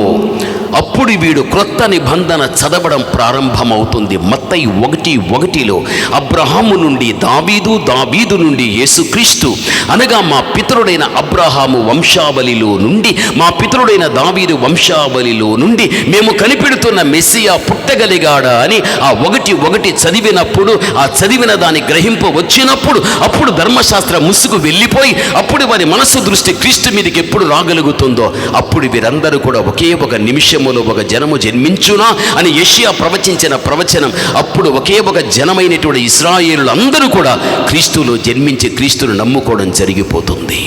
అప్పుడు వీడు క్రొత్త నిబంధన చదవడం ప్రారంభమవుతుంది. మత్తయి 1:1 అబ్రహాము నుండి దావీదు, దావీదు నుండి యేసుక్రీస్తు, అనగా మా పితరుడైన అబ్రహాము వంశావళిలో నుండి, మా పితరుడైన దావీదు వంశావళిలో నుండి మేము కనిపెడుతున్న మెస్సియా పుట్టగలిగాడా అని ఆ 1:1 చదివినప్పుడు, ఆ చదివిన దాని గ్రహింపు వచ్చినప్పుడు అప్పుడు ధర్మశాస్త్ర ముసుగు వెళ్ళిపోయి అప్పుడు వారి మనసు దృష్టి క్రీస్తు మీదకి ఎప్పుడు రాగలుగుతుందో అప్పుడు వీరందరూ కూడా ఒకే ఒక నిమిషం దేశములో ఒక జనము జన్మించునా అని యెషయా ప్రవచించిన ప్రవచనం అప్పుడు ఒకే ఒక జనమైనటువంటి ఇశ్రాయేలులు అందరూ కూడా క్రీస్తులో జన్మించి క్రీస్తును నమ్ముకోవడం జరిగిపోతుంది.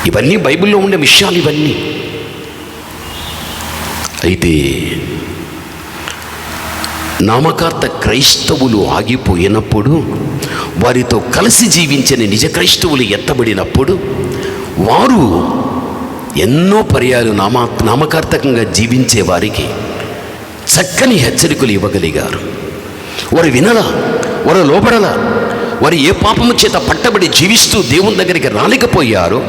ఇవన్నీ బైబిల్లో ఉండే విషయాలు ఇవన్నీ. అయితే నామకార్థ క్రైస్తవులు ఆగిపోయినప్పుడు, వారితో కలిసి జీవించిన నిజ క్రైస్తవులు ఎత్తబడినప్పుడు, వారు ఎన్నో పర్యాలు నామకార్థకంగా జీవించే వారికి చక్కని హెచ్చరికలు ఇవ్వగలిగారు. వారు వినలా, వారు లోబడలా, వారు ఏ పాపము చేత పట్టబడి జీవిస్తూ దేవుని దగ్గరికి రాలేకపోయారో,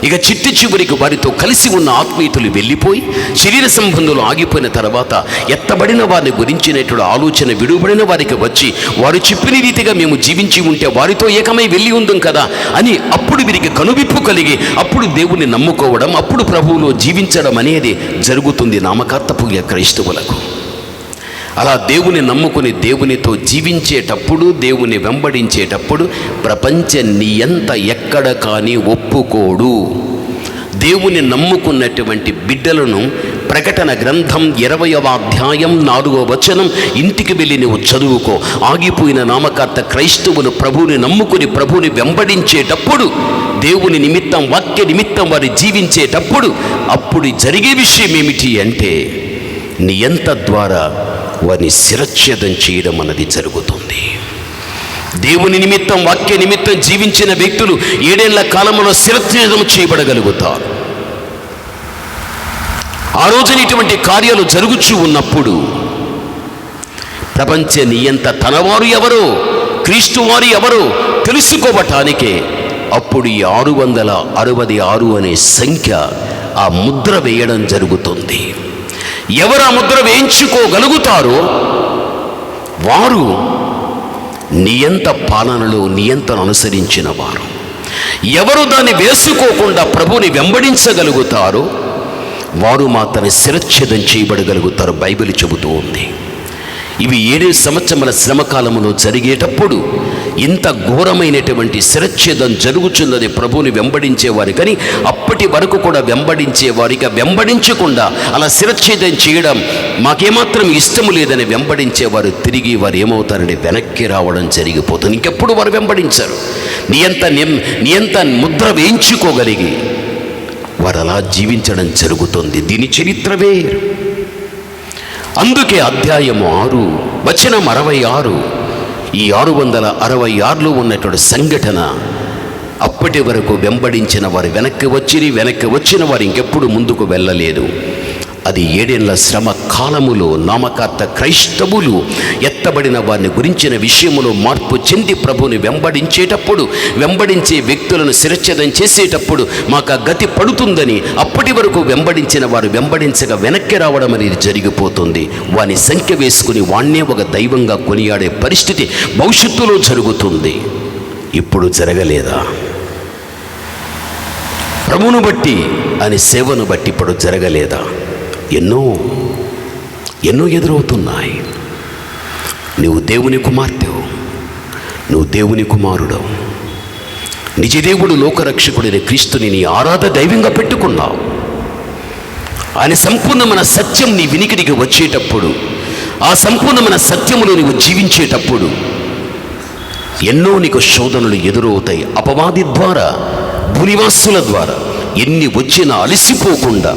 ఇక చిట్టి చివరికి వారితో కలిసి ఉన్న ఆత్మీయులు వెళ్ళిపోయి శరీర సంబంధులు ఆగిపోయిన తర్వాత ఎత్తబడిన వారిని గురించినటువంటి ఆలోచన విడుబడిన వారికి వచ్చి వారు చెప్పిన రీతిగా మేము జీవించి ఉంటే వారితో ఏకమై వెళ్ళి ఉందాం కదా అని అప్పుడు వీరికి కనువిప్పు కలిగి అప్పుడు దేవుని నమ్ముకోవడం, అప్పుడు ప్రభువులో జీవించడం అనేది జరుగుతుంది నామకార్థపు క్రైస్తవులకు. అలా దేవుని నమ్ముకుని దేవునితో జీవించేటప్పుడు, దేవుని వెంబడించేటప్పుడు ప్రపంచ నియంత ఎక్కడ కానీ ఒప్పుకోడు. దేవుని నమ్ముకున్నటువంటి బిడ్డలను ప్రకటన గ్రంథం 20వ అధ్యాయం 4వ వచనం ఇంటికి వెళ్ళి నువ్వు చదువుకో. ఆగిపోయిన నామకార్థ క్రైస్తవులు ప్రభువుని నమ్ముకుని ప్రభువుని వెంబడించేటప్పుడు, దేవుని నిమిత్తం వాక్య నిమిత్తం వారు జీవించేటప్పుడు అప్పుడు జరిగే విషయం ఏమిటి అంటే నియంత ద్వారా వారిని శిరచ్ఛేదం చేయడం అన్నది జరుగుతుంది. దేవుని నిమిత్తం వాక్య నిమిత్తం జీవించిన వ్యక్తులు 7 ఏళ్ల కాలంలో శిరచ్ఛేదం చేయబడగలుగుతారు. ఆ రోజున ఇటువంటి కార్యాలు జరుగుచూ ఉన్నప్పుడు ప్రపంచ నియంత తనవారు ఎవరో, క్రీస్తు వారు ఎవరో తెలుసుకోవటానికే అప్పుడు ఈ 666 అనే సంఖ్య ఆ ముద్ర వేయడం జరుగుతుంది. ఎవరు ఆ ముద్ర వేయించుకోగలుగుతారో వారు నియంత పాలనలో నియంతను అనుసరించిన వారు. ఎవరు దాన్ని వేసుకోకుండా ప్రభువుని వెంబడించగలుగుతారో వారు మాత్రమే శిరచ్ఛేదం చేయబడగలుగుతారు. బైబిల్ చెబుతూ ఉంది. ఇవి 7 సంవత్సరముల శ్రమకాలములో జరిగేటప్పుడు ఇంత ఘోరమైనటువంటి శిరచ్ఛేదం జరుగుతున్నది ప్రభువుని వెంబడించేవారు. కానీ అప్పటి వరకు కూడా వెంబడించేవారిగా వెంబడించకుండా అలా శిరచ్ఛేదం చేయడం మాకేమాత్రం ఇష్టము లేదని వెంబడించేవారు తిరిగి వారు ఏమవుతారంటే వెనక్కి రావడం జరిగిపోతుంది. ఇంకెప్పుడు వారు వెంబడించారు. నియంత ముద్ర వేయించుకోగలిగి వారు అలా జీవించడం జరుగుతుంది. దీని చరిత్రవే. అందుకే అధ్యాయము 6 వచనం 66 ఈ 666లో ఉన్నటువంటి సంఘటన అప్పటి వరకు వెంబడించిన వారు వెనక్కి వచ్చిన వారు ఇంకెప్పుడు ముందుకు వెళ్ళలేదు. అది 7 ఏళ్ల శ్రమ కాలములో నామకార్థ క్రైస్తవులు ఎత్తబడిన వారిని గురించిన విషయములో మార్పు చెంది ప్రభువుని వెంబడించేటప్పుడు, వెంబడించే వ్యక్తులను శిరచ్ఛేదం చేసేటప్పుడు మాకు గతి పడుతుందని అప్పటి వరకు వెంబడించిన వారు వెంబడించగా వెనక్కి రావడం అనేది జరిగిపోతుంది. వాని సంఖ్య వేసుకుని వాణ్ణే ఒక దైవంగా కొనియాడే పరిస్థితి భవిష్యత్తులో జరుగుతుంది. ఇప్పుడు జరగలేదా? ప్రభువును బట్టి అని సేవను బట్టి ఇప్పుడు జరగలేదా? ఎన్నో ఎదురవుతున్నాయి. నువ్వు దేవుని కుమార్తెవు, నువ్వు దేవుని కుమారుడు, నిజదేవుడు లోకరక్షకుడైన క్రీస్తుని నీ ఆరాధ దైవంగా పెట్టుకున్నావు. ఆయన సంపూర్ణమైన సత్యం నీ వినికిడికి వచ్చేటప్పుడు, ఆ సంపూర్ణమైన సత్యములో నీవు జీవించేటప్పుడు ఎన్నో నీకు శోధనలు ఎదురవుతాయి. అపవాది ద్వారా, భూనివాసుల ద్వారా ఎన్ని వచ్చినా అలసిపోకుండా,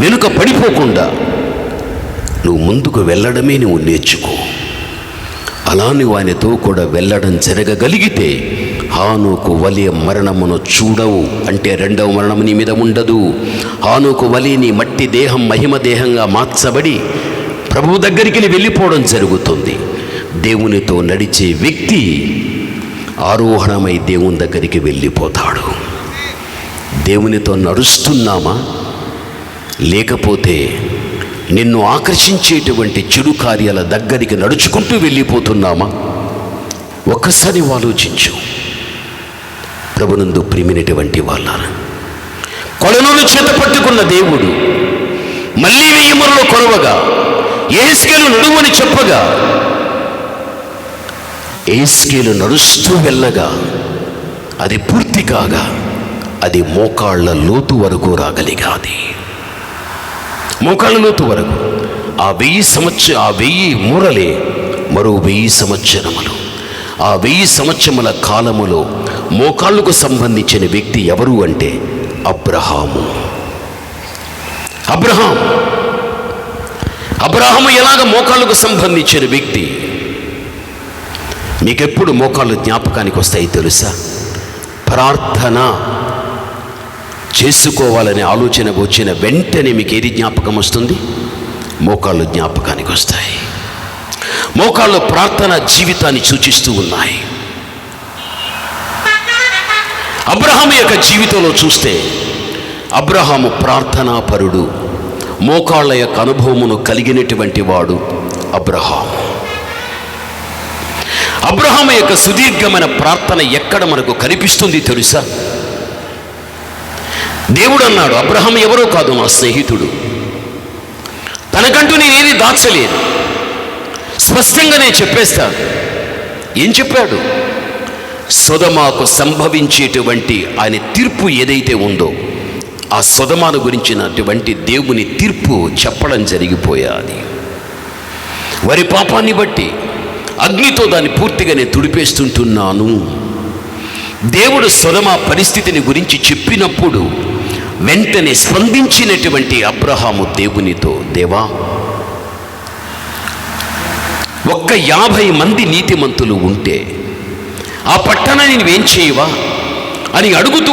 వెనుక పడిపోకుండా నువ్వు ముందుకు వెళ్ళడమే నువ్వు నేర్చుకో. అలా నువ్వు ఆయనతో కూడా వెళ్ళడం జరగగలిగితే హానోకు వలె మరణమును చూడవు. అంటే 2వ మరణం నీ మీద ఉండదు. హానోకు వలె నీ మట్టి దేహం మహిమ దేహంగా మార్చబడి ప్రభువు దగ్గరికి వెళ్ళిపోవడం జరుగుతుంది. దేవునితో నడిచే వ్యక్తి ఆరోహణమై దేవుని దగ్గరికి వెళ్ళిపోతాడు. దేవునితో నడుస్తున్నామా, లేకపోతే నిన్ను ఆకర్షించేటువంటి చెడు కార్యాల దగ్గరికి నడుచుకుంటూ వెళ్ళిపోతున్నామా? ఒక్కసారి ఆలోచించు. ప్రభునందు ప్రియమైనటువంటి వాళ్ళారా, కొలనులు చేత పట్టుకున్న దేవుడు మళ్ళీ 1000 మురలు కొరవగా యెహెజ్కేలు నడువని చెప్పగా యెహెజ్కేలు నడుస్తూ వెళ్ళగా అది పూర్తి కాగా అది మోకాళ్ళ లోతు వరకు రాగలిగాది. మోకాళ్ళ లోతు వరకు. ఆ 1000 మూరలే మరో 1000 సంవత్సరములు. ఆ 1000 సంవత్సరముల కాలములో మోకాళ్ళకు సంబంధించిన వ్యక్తి ఎవరు అంటే అబ్రహాము. అబ్రహాము ఎలాగ మోకాళ్ళకు సంబంధించిన వ్యక్తి? మీకెప్పుడు మోకాళ్ళు జ్ఞాపకానికి వస్తాయి తెలుసా? ప్రార్థన చేసుకోవాలనే ఆలోచన వచ్చిన వెంటనే మీకు ఏది జ్ఞాపకం వస్తుంది? మోకాళ్ళు జ్ఞాపకానికి వస్తాయి. మోకాళ్ళు ప్రార్థన జీవితాన్ని సూచిస్తూ ఉన్నాయి. అబ్రహాము యొక్క జీవితంలో చూస్తే అబ్రహాము ప్రార్థనాపరుడు, మోకాళ్ళ యొక్క అనుభవమును కలిగినటువంటి వాడు అబ్రహాము యొక్క సుదీర్ఘమైన ప్రార్థన ఎక్కడ మనకు కనిపిస్తుంది తెలుసా? దేవుడు అన్నాడు, అబ్రహాము ఎవరో కాదు, నా స్నేహితుడు, తనకంటూ నేనేది దాచలేదు, స్పష్టంగా నేను చెప్పేస్తాను. ఏం చెప్పాడు? సొదొమకు సంభవించేటువంటి ఆయన తీర్పు ఏదైతే ఉందో ఆ సొదొమను గురించినటువంటి దేవుని తీర్పు చెప్పడం జరిగిపోయాది. వారి పాపాన్ని బట్టి అగ్నితో దాన్ని పూర్తిగా నేను తుడిపేస్తుంటున్నాను. దేవుడు సొదొమ పరిస్థితిని గురించి చెప్పినప్పుడు వెంటనే స్పందించినటువంటి అబ్రహాము దేవునితో, దేవా, ఒక్క 50 మంది నీతిమంతులు ఉంటే ఆ పట్టణాన్ని నువ్వేం చేయవా అని అడుగుతూ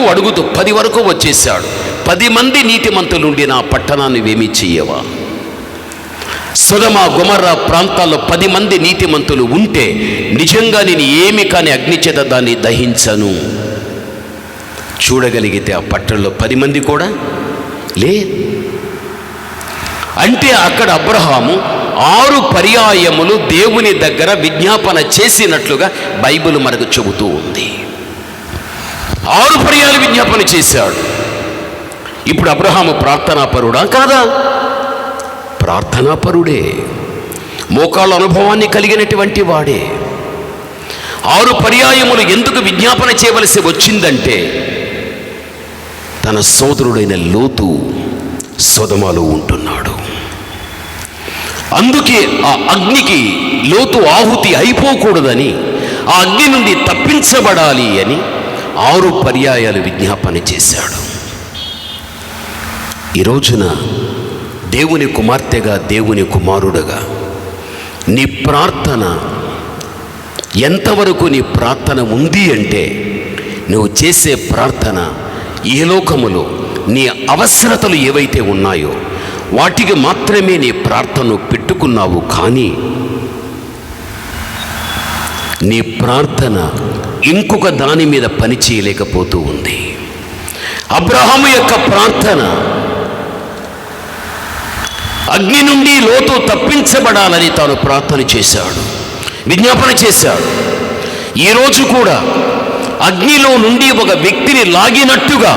10 వరకు వచ్చేసాడు. 10 మంది నీతిమంతులు ఉండి నా పట్టణాన్ని నువ్వేమీ చెయ్యవా? సొదొమ గొమొర్రా ప్రాంతాల్లో 10 మంది నీతిమంతులు ఉంటే నిజంగా నేను ఏమి కానీ అగ్ని చేత దాన్ని దహించను. చూడగలిగితే ఆ పట్టణంలో 10 మంది కూడా అంటే అక్కడ అబ్రహాము 6 పర్యాయములు దేవుని దగ్గర విజ్ఞాపన చేసినట్లుగా బైబిల్ మనకు చెబుతూ ఉంది. 6 పర్యాలు విజ్ఞాపన చేశాడు. ఇప్పుడు అబ్రహాము ప్రార్థనాపరుడా కాదా? ప్రార్థనాపరుడే, మోకాళ్ళ అనుభవాన్ని కలిగినటువంటి వాడే. 6 పర్యాయములు ఎందుకు విజ్ఞాపన చేయవలసి వచ్చిందంటే తన సోదరుడైన లోతు సొదొమలో ఉంటున్నాడు. అందుకే ఆ అగ్నికి లోతు ఆహుతి అయిపోకూడదని, ఆ అగ్ని నుండి తప్పించబడాలి అని 6 పర్యాయాలు విజ్ఞాపన చేశాడు. ఈ రోజున దేవుని కుమార్తెగా, దేవుని కుమారుడుగా నీ ప్రార్థన ఎంతవరకు నీ ప్రార్థన ఉంది అంటే నువ్వు చేసే ప్రార్థన ఈ లోకములో నీ అవసరతలు ఏవైతే ఉన్నాయో వాటికి మాత్రమే నీ ప్రార్థనను పెట్టుకున్నావు. కానీ నీ ప్రార్థన ఇంకొక దాని మీద పని చేయలేకపోతూ ఉంది. అబ్రహాము యొక్క ప్రార్థన అగ్ని నుండి లోతు తప్పించబడాలని తాను ప్రార్థన చేశాడు, విజ్ఞాపన చేశాడు. ఈరోజు కూడా అగ్నిలో నుండి ఒక వ్యక్తిని లాగినట్టుగా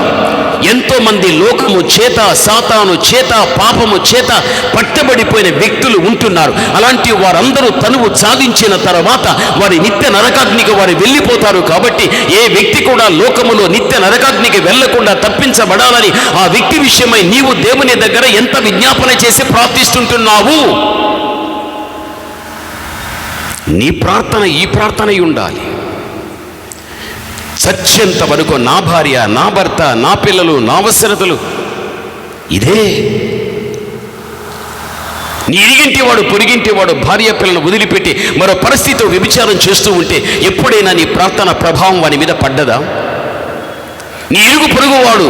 ఎంతోమంది లోకము చేత, సాతాను చేత, పాపము చేత పట్టబడిపోయిన వ్యక్తులు ఉంటున్నారు. అలాంటి వారందరూ తనువు సాధించిన తర్వాత వారి నిత్య నరకాగ్నికి వారు వెళ్ళిపోతారు. కాబట్టి ఏ వ్యక్తి కూడా లోకములో నిత్య నరకాగ్నికి వెళ్లకుండా తప్పించబడాలని ఆ వ్యక్తి విషయమై నీవు దేవుని దగ్గర ఎంత విజ్ఞాపన చేసి ప్రార్థిస్తుంటున్నావు? నీ ప్రార్థన ఈ ప్రార్థన ఉండాలి. చచ్చేంత వరకు నా భార్య, నా భర్త, నా పిల్లలు, నా అవసరతలు ఇదే. నీ ఇరిగింటివాడు, పొరిగింటివాడు భార్య పిల్లలను వదిలిపెట్టి మరో పరిస్థితితో వ్యభిచారం చేస్తూ ఉంటే ఎప్పుడైనా నీ ప్రార్థన ప్రభావం వాని మీద పడ్డదా? నీ ఇరుగు పొరుగువాడు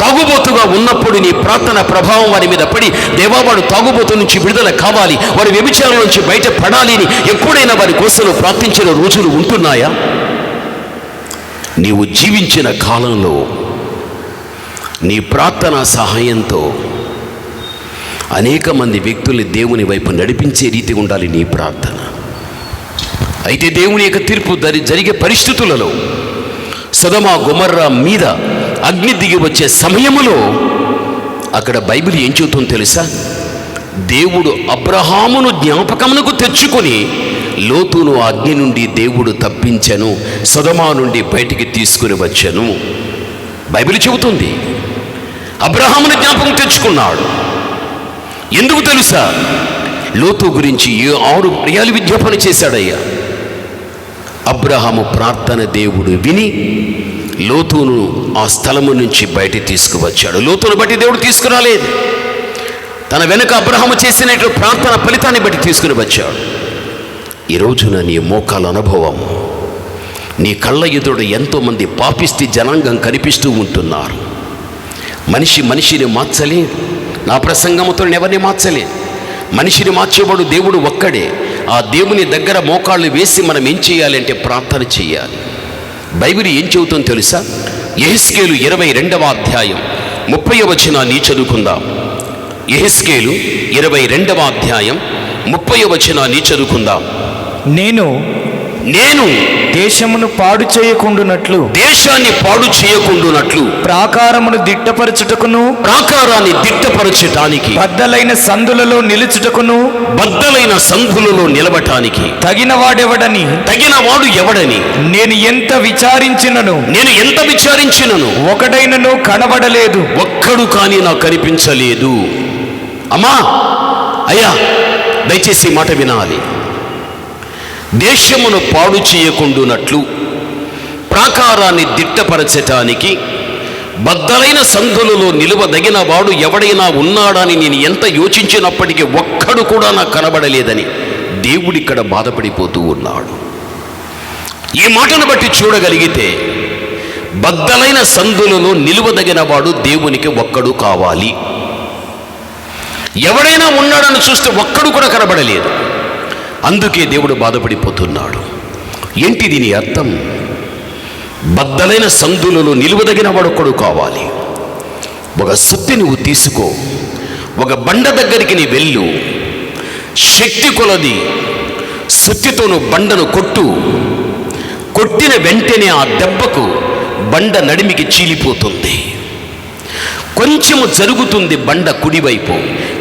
తాగుబోతుగా ఉన్నప్పుడు నీ ప్రార్థన ప్రభావం వారి మీద పడి, దేవా, వాడు తాగుబోతు నుంచి విడుదల కావాలి, వారి వ్యభిచారం నుంచి బయట పడాలి అని ఎప్పుడైనా వారి కోసం ప్రార్థించిన రోజులు ఉంటున్నాయా? నీవు జీవించిన కాలంలో నీ ప్రార్థన సహాయంతో అనేక మంది వ్యక్తుల్ని దేవుని వైపు నడిపించే రీతి ఉండాలి నీ ప్రార్థన. అయితే దేవుని యొక్క తీర్పు జరిగే పరిస్థితులలో సొదొమ గొమొర్రా మీద అగ్ని దిగి వచ్చే సమయములో అక్కడ బైబిల్ ఏం చెబుతుందో తెలుసా? దేవుడు అబ్రహామును జ్ఞాపకమునకు తెచ్చుకొని లోతును అగ్ని నుండి దేవుడు తప్పించెను, సొదొమ నుండి బయటికి తీసుకుని వచ్చెను. బైబిల్ చెబుతుంది అబ్రహామును జ్ఞాపకం తెచ్చుకున్నాడు. ఎందుకు తెలుసా? లోతు గురించి 6 పర్యాలు విజ్ఞాపన చేశాడయ్యా. అబ్రహాము ప్రార్థన దేవుడు విని లోతును ఆ స్థలము నుంచి బయట తీసుకువచ్చాడు. లోతును బట్టి దేవుడు తీసుకురాలేదు, తన వెనుక అబ్రహాము చేసినట్లు ప్రార్థన ఫలితాన్ని బట్టి తీసుకుని వచ్చాడు. ఈ రోజున నీ మోకాల అనుభవం, నీ కళ్ళ ఎదుట ఎంతోమంది పాపిష్టి జనాంగం కనిపిస్తూ ఉంటున్నారు. మనిషిని మార్చలేదు, నా ప్రసంగముతో ఎవరిని మార్చలేదు. మనిషిని మార్చేవాడు దేవుడు ఒక్కడే. ఆ దేవుని దగ్గర మోకాళ్ళు వేసి మనం ఏం చేయాలంటే ప్రార్థన చేయాలి. బైబిల్ ఏం చెబుతుందో తెలుసా? యెహెజ్కేలు 22వ అధ్యాయం 30వ వచనాన్ని చదువుకుందాం. యెహెజ్కేలు 22వ అధ్యాయం 30వ వచనాన్ని చదువుకుందాం. నేను
దేశమును పాడు చేయకుండునట్లు,
దేశాన్ని పాడు చేయకుండునట్లు,
ప్రాకారమును దిట్టపరచుటకును,
ప్రాకారాన్ని దిట్టపరచటానికి,
బద్దలైన సందులలో నిలుచుటకును,
బద్దలైన సంధులలో నిలబటానికి
తగిన వాడు ఎవడని
నేను ఎంత విచారించినను
ఒకడైనను కనబడలేదు.
ఒక్కడు కానీ నాకు కనిపించలేదు. అమ్మా, అయ్యా, దయచేసి ఈ మాట వినాలి. దేశమును పాడు చేయకుండునట్లు, ప్రాకారాన్ని దిట్టపరచటానికి, బద్దలైన సందులలో నిలువదగిన వాడు ఎవడైనా ఉన్నాడని నేను ఎంత యోచించినప్పటికీ ఒక్కడు కూడా నాకు కనబడలేదని దేవుడిక్కడ బాధపడిపోతూ ఉన్నాడు. ఈ మాటను బట్టి చూడగలిగితే బద్దలైన సందులలో నిలువదగిన వాడు దేవునికి ఒక్కడు కావాలి. ఎవడైనా ఉన్నాడని చూస్తే ఒక్కడు కూడా కనబడలేదు. అందుకే దేవుడు బాధపడిపోతున్నాడు. ఏంటి దీని అర్థం? బద్దలైన సందులలో నిలువదగిన వాడొక్కడు కావాలి. ఒక సుత్తి నువ్వు తీసుకో, ఒక బండ దగ్గరికి నీ వెళ్ళు, శక్తి కొలది సుత్తితో నువ్వు బండను కొట్టిన వెంటనే ఆ దెబ్బకు బండ నడిమికి చీలిపోతుంది. కొంచెము జరుగుతుంది బండ కుడివైపు,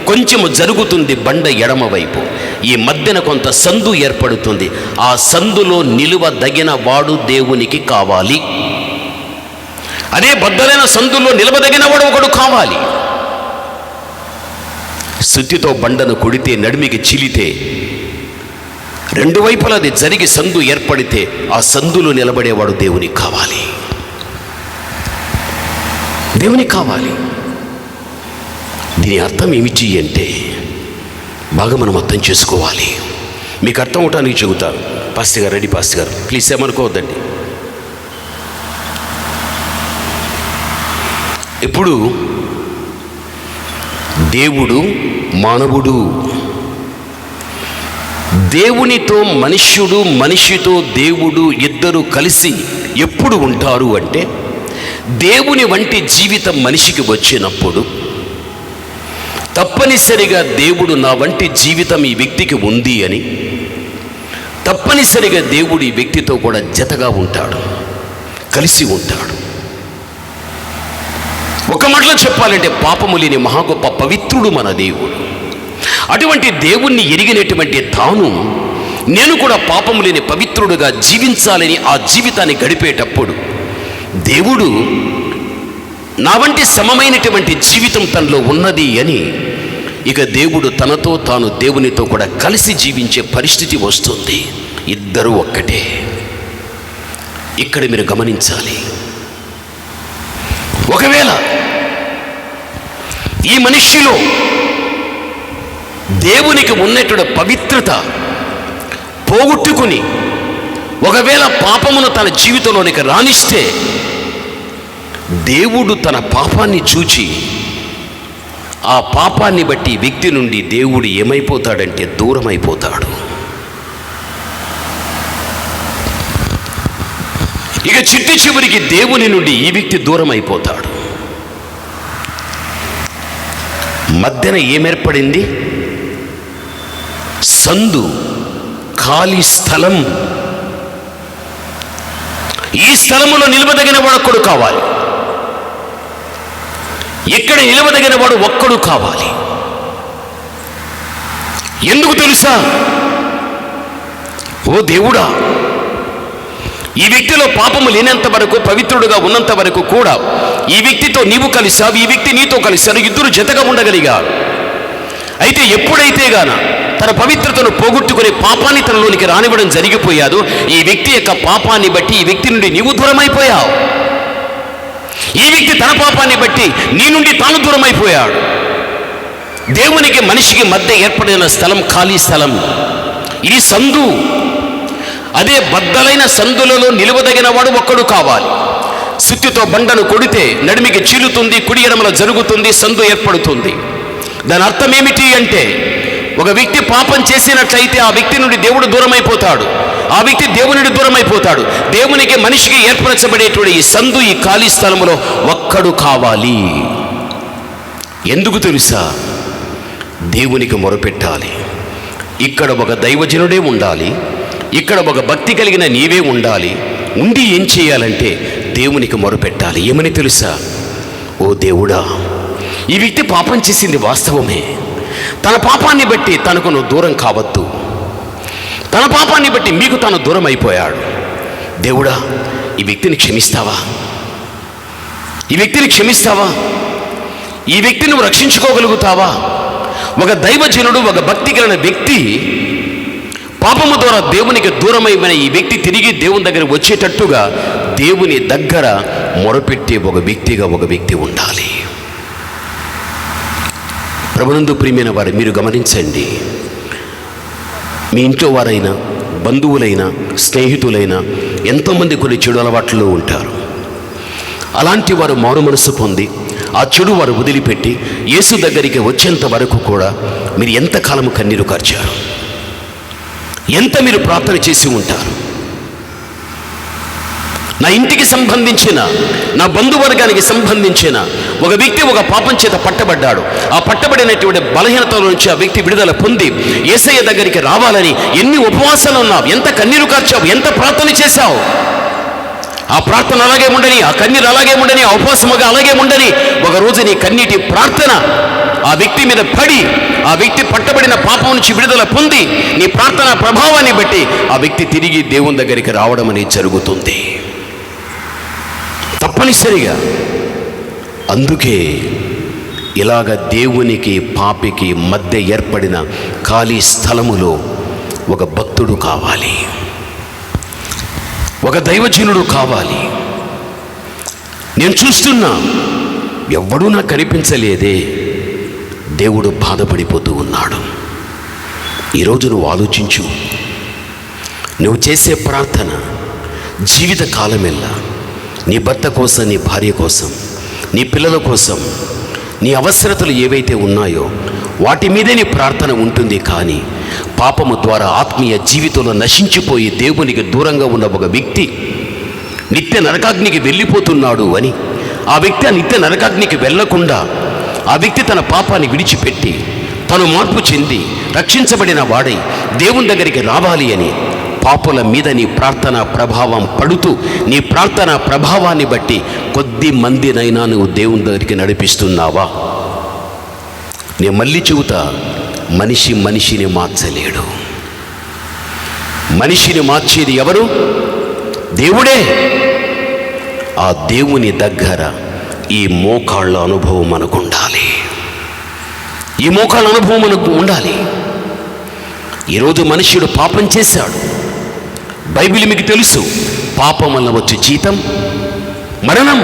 కొంచెము జరుగుతుంది బండ ఎడమవైపు. ఈ మధ్యన కొంత సందు ఏర్పడుతుంది. ఆ సందులో నిలువదగిన వాడు దేవునికి కావాలి. అదే బద్దలైన సందులో నిలవదగిన వాడు ఒకడు కావాలి. సుత్తితో బండను కొడితే నడిమికి చీలితే, రెండు వైపులా అది జరిగి సందు ఏర్పడితే ఆ సందులో నిలబడేవాడు దేవునికి కావాలి. దేవునికి కావాలి. దీని అర్థం ఏమిటి అంటే బాగా మనం అర్థం చేసుకోవాలి. మీకు అర్థం అవటానికి చెబుతాను. పాస్టర్ గారు, రెడీ పాస్టర్ గారు, ప్లీజ్ ఏమనుకోవద్దండి. ఇప్పుడు దేవుడు, మానవుడు, దేవునితో మనుష్యుడు, మనిషితో దేవుడు ఇద్దరు కలిసి ఎప్పుడు ఉంటారు అంటే, దేవుని వంటి జీవితం మనిషికి వచ్చినప్పుడు తప్పనిసరిగా దేవుడు నా వంటి జీవితం ఈ వ్యక్తికి ఉంది అని తప్పనిసరిగా దేవుడు ఈ వ్యక్తితో కూడా జతగా ఉంటాడు, కలిసి ఉంటాడు. ఒక మాటలో చెప్పాలంటే పాపము లేని మహా గొప్ప పవిత్రుడు మన దేవుడు. అటువంటి దేవుణ్ణి ఎరిగినటువంటి తాను నేను కూడా పాపము లేని పవిత్రుడుగా జీవించాలని ఆ జీవితాన్ని గడిపేటప్పుడు దేవుడు నా వంటి సమమైనటువంటి జీవితం తనలో ఉన్నది అని ఇక దేవుడు తనతో తాను దేవునితో కూడా కలిసి జీవించే పరిస్థితి వస్తుంది. ఇద్దరు ఒక్కటే. ఇక్కడ మీరు గమనించాలి. ఒకవేళ ఈ మనిషిలో దేవునికి ఉన్నటువంటి పవిత్రత పోగొట్టుకుని ఒకవేళ పాపమును తన జీవితంలోనికి రాణిస్తే దేవుడు తన పాపాన్ని చూచి ఆ పాపాన్ని బట్టి వ్యక్తి నుండి దేవుడు ఏమైపోతాడంటే దూరం అయిపోతాడు. ఇక చిట్టు చివరికి దేవుని నుండి ఈ వ్యక్తి దూరం అయిపోతాడు. మధ్యన ఏమేర్పడింది? సందు, ఖాళీ స్థలం. ఈ స్థలములో నిలవదగిన వాడు ఒక్కడు కావాలి. ఇక్కడ నిలవదగిన వాడు ఒక్కడు కావాలి. ఎందుకు తెలుసా? ఓ దేవుడా, ఈ వ్యక్తిలో పాపము లేనంత వరకు, పవిత్రుడుగా ఉన్నంత వరకు కూడా ఈ వ్యక్తితో నీవు కలిసావు, ఈ వ్యక్తి నీతో కలిశారు, ఇద్దరు జతగా ఉండగలిగారు. అయితే ఎప్పుడైతే గాన తన పవిత్రతను పోగొట్టుకునే పాపాన్ని తనలోనికి రానివ్వడం జరిగిపోయాదో, ఈ వ్యక్తి యొక్క పాపాన్ని బట్టి ఈ వ్యక్తి నుండి నీవు దూరమైపోయావు. ఈ వ్యక్తి తన పాపాన్ని బట్టి నీ నుండి తాను దూరమైపోయాడు. దేవునికి మనిషికి మధ్య ఏర్పడిన స్థలం ఖాళీ స్థలం. ఇది సందు. అదే బద్దలైన సందులలో నిలువదగిన వాడు ఒక్కడు కావాలి. సుత్తితో బండను కొడితే నడిమికి చీలుతుంది, కుడి ఎడమల జరుగుతుంది, సందు ఏర్పడుతుంది. దాని అర్థం ఏమిటి అంటే, ఒక వ్యక్తి పాపం చేసినట్లయితే ఆ వ్యక్తి నుండి దేవుడు దూరమైపోతాడు, ఆ వ్యక్తి దేవుని నుండి దూరమైపోతాడు. దేవునికి మనిషికి ఏర్పరచబడేటువంటి ఈ సందు, ఈ ఖాళీ స్థలములో ఒక్కడు కావాలి. ఎందుకు తెలుసా? దేవునికి మొరపెట్టాలి. ఇక్కడ ఒక దైవజనుడే ఉండాలి, ఇక్కడ ఒక భక్తి కలిగిన నీవే ఉండాలి. ఉండి ఏం చేయాలంటే దేవునికి మొరపెట్టాలి. ఏమని తెలుసా? ఓ దేవుడా, ఈ వ్యక్తి పాపం చేసింది వాస్తవమే. తన పాపాన్ని బట్టి తనకు నువ్వు దూరం కావద్దు. తన పాపాన్ని బట్టి మీకు తాను దూరం అయిపోయాడు. దేవుడా, ఈ వ్యక్తిని క్షమిస్తావా? ఈ వ్యక్తిని క్షమిస్తావా? ఈ వ్యక్తిని నువ్వు రక్షించుకోగలుగుతావా? ఒక దైవజనుడు, ఒక భక్తి కలిగిన వ్యక్తి పాపము ద్వారా దేవునికి దూరమైన ఈ వ్యక్తి తిరిగి దేవుని దగ్గర వచ్చేటట్టుగా దేవుని దగ్గర మొరపెట్టే ఒక వ్యక్తి ఉండాలి. ప్రభునందు ప్రియమైన వారు, మీరు గమనించండి. మీ ఇంట్లో వారైనా, బంధువులైనా, స్నేహితులైనా ఎంతోమంది కొన్ని చెడు అలవాట్లలో ఉంటారు. అలాంటి వారు మారు మనసు పొంది ఆ చెడు వారు వదిలిపెట్టి యేసు దగ్గరికి వచ్చేంత వరకు కూడా మీరు ఎంతకాలము కన్నీరు కార్చారు? ఎంత మీరు ప్రార్థన చేసి ఉంటారు? నా ఇంటికి సంబంధించిన, నా బంధువర్గానికి సంబంధించిన ఒక వ్యక్తి ఒక పాపం చేత పట్టబడ్డాడు. ఆ పట్టబడినటువంటి బలహీనతల నుంచి ఆ వ్యక్తి విడుదల పొంది యేసయ్య దగ్గరికి రావాలని ఎన్ని ఉపవాసాలు ఉన్నావు, ఎంత కన్నీరు కార్చావు, ఎంత ప్రార్థన చేశావు? ఆ ప్రార్థన అలాగే ఉండని, ఆ కన్నీరు అలాగే ఉండని, ఆ ఉపవాసముగా అలాగే ఉండని. ఒకరోజు నీ కన్నీటి ప్రార్థన ఆ వ్యక్తి మీద పడి ఆ వ్యక్తి పట్టబడిన పాపం నుంచి విడుదల పొంది నీ ప్రార్థన ప్రభావాన్ని బట్టి ఆ వ్యక్తి తిరిగి దేవుని దగ్గరికి రావడం అనేది జరుగుతుంది తప్పనిసరిగా. అందుకే ఇలాగ దేవునికి పాపికి మధ్య ఏర్పడిన ఖాళీ స్థలములో ఒక భక్తుడు కావాలి, ఒక దైవజనుడు కావాలి. నేను చూస్తున్నా, ఎవ్వడూ నాకు కనిపించలేదే. దేవుడు బాధపడిపోతూ ఉన్నాడు. ఈరోజు నువ్వు ఆలోచించు. నువ్వు చేసే ప్రార్థన జీవిత కాలమెల్లా నీ భర్త కోసం, నీ భార్య కోసం, నీ పిల్లల కోసం, నీ అవసరతలు ఏవైతే ఉన్నాయో వాటి మీదే నీ ప్రార్థన ఉంటుంది. కానీ పాపము ద్వారా ఆత్మీయ జీవితంలో నశించిపోయి దేవునికి దూరంగా ఉన్న ఒక వ్యక్తి నిత్య నరకాగ్నికి వెళ్ళిపోతున్నాడు అని, ఆ వ్యక్తి ఆ నిత్య నరకాగ్నికి వెళ్లకుండా ఆ వ్యక్తి తన పాపాన్ని విడిచిపెట్టి తను మార్పు చెంది రక్షించబడిన వాడై దేవుని దగ్గరికి రావాలి అని పాపుల మీద నీ ప్రార్థన ప్రభావం పడుతూ నీ ప్రార్థన ప్రభావాన్ని బట్టి కొద్ది మందినైనా నువ్వు దేవుని దగ్గరికి నడిపిస్తున్నావా? నేను మళ్ళీ చెబుతా, మనిషి మనిషిని మార్చలేడు. మనిషిని మార్చేది ఎవరు? దేవుడే. ఆ దేవుని దగ్గర ఈ మోకాళ్ళ అనుభవం మనకు ఉండాలి. ఈ మోకాళ్ళ అనుభవం మనకు ఉండాలి. ఈరోజు మనుష్యుడు పాపం చేశాడు. బైబిల్ మీకు తెలుసు, పాపం వల్ల వచ్చే జీతం మరణం.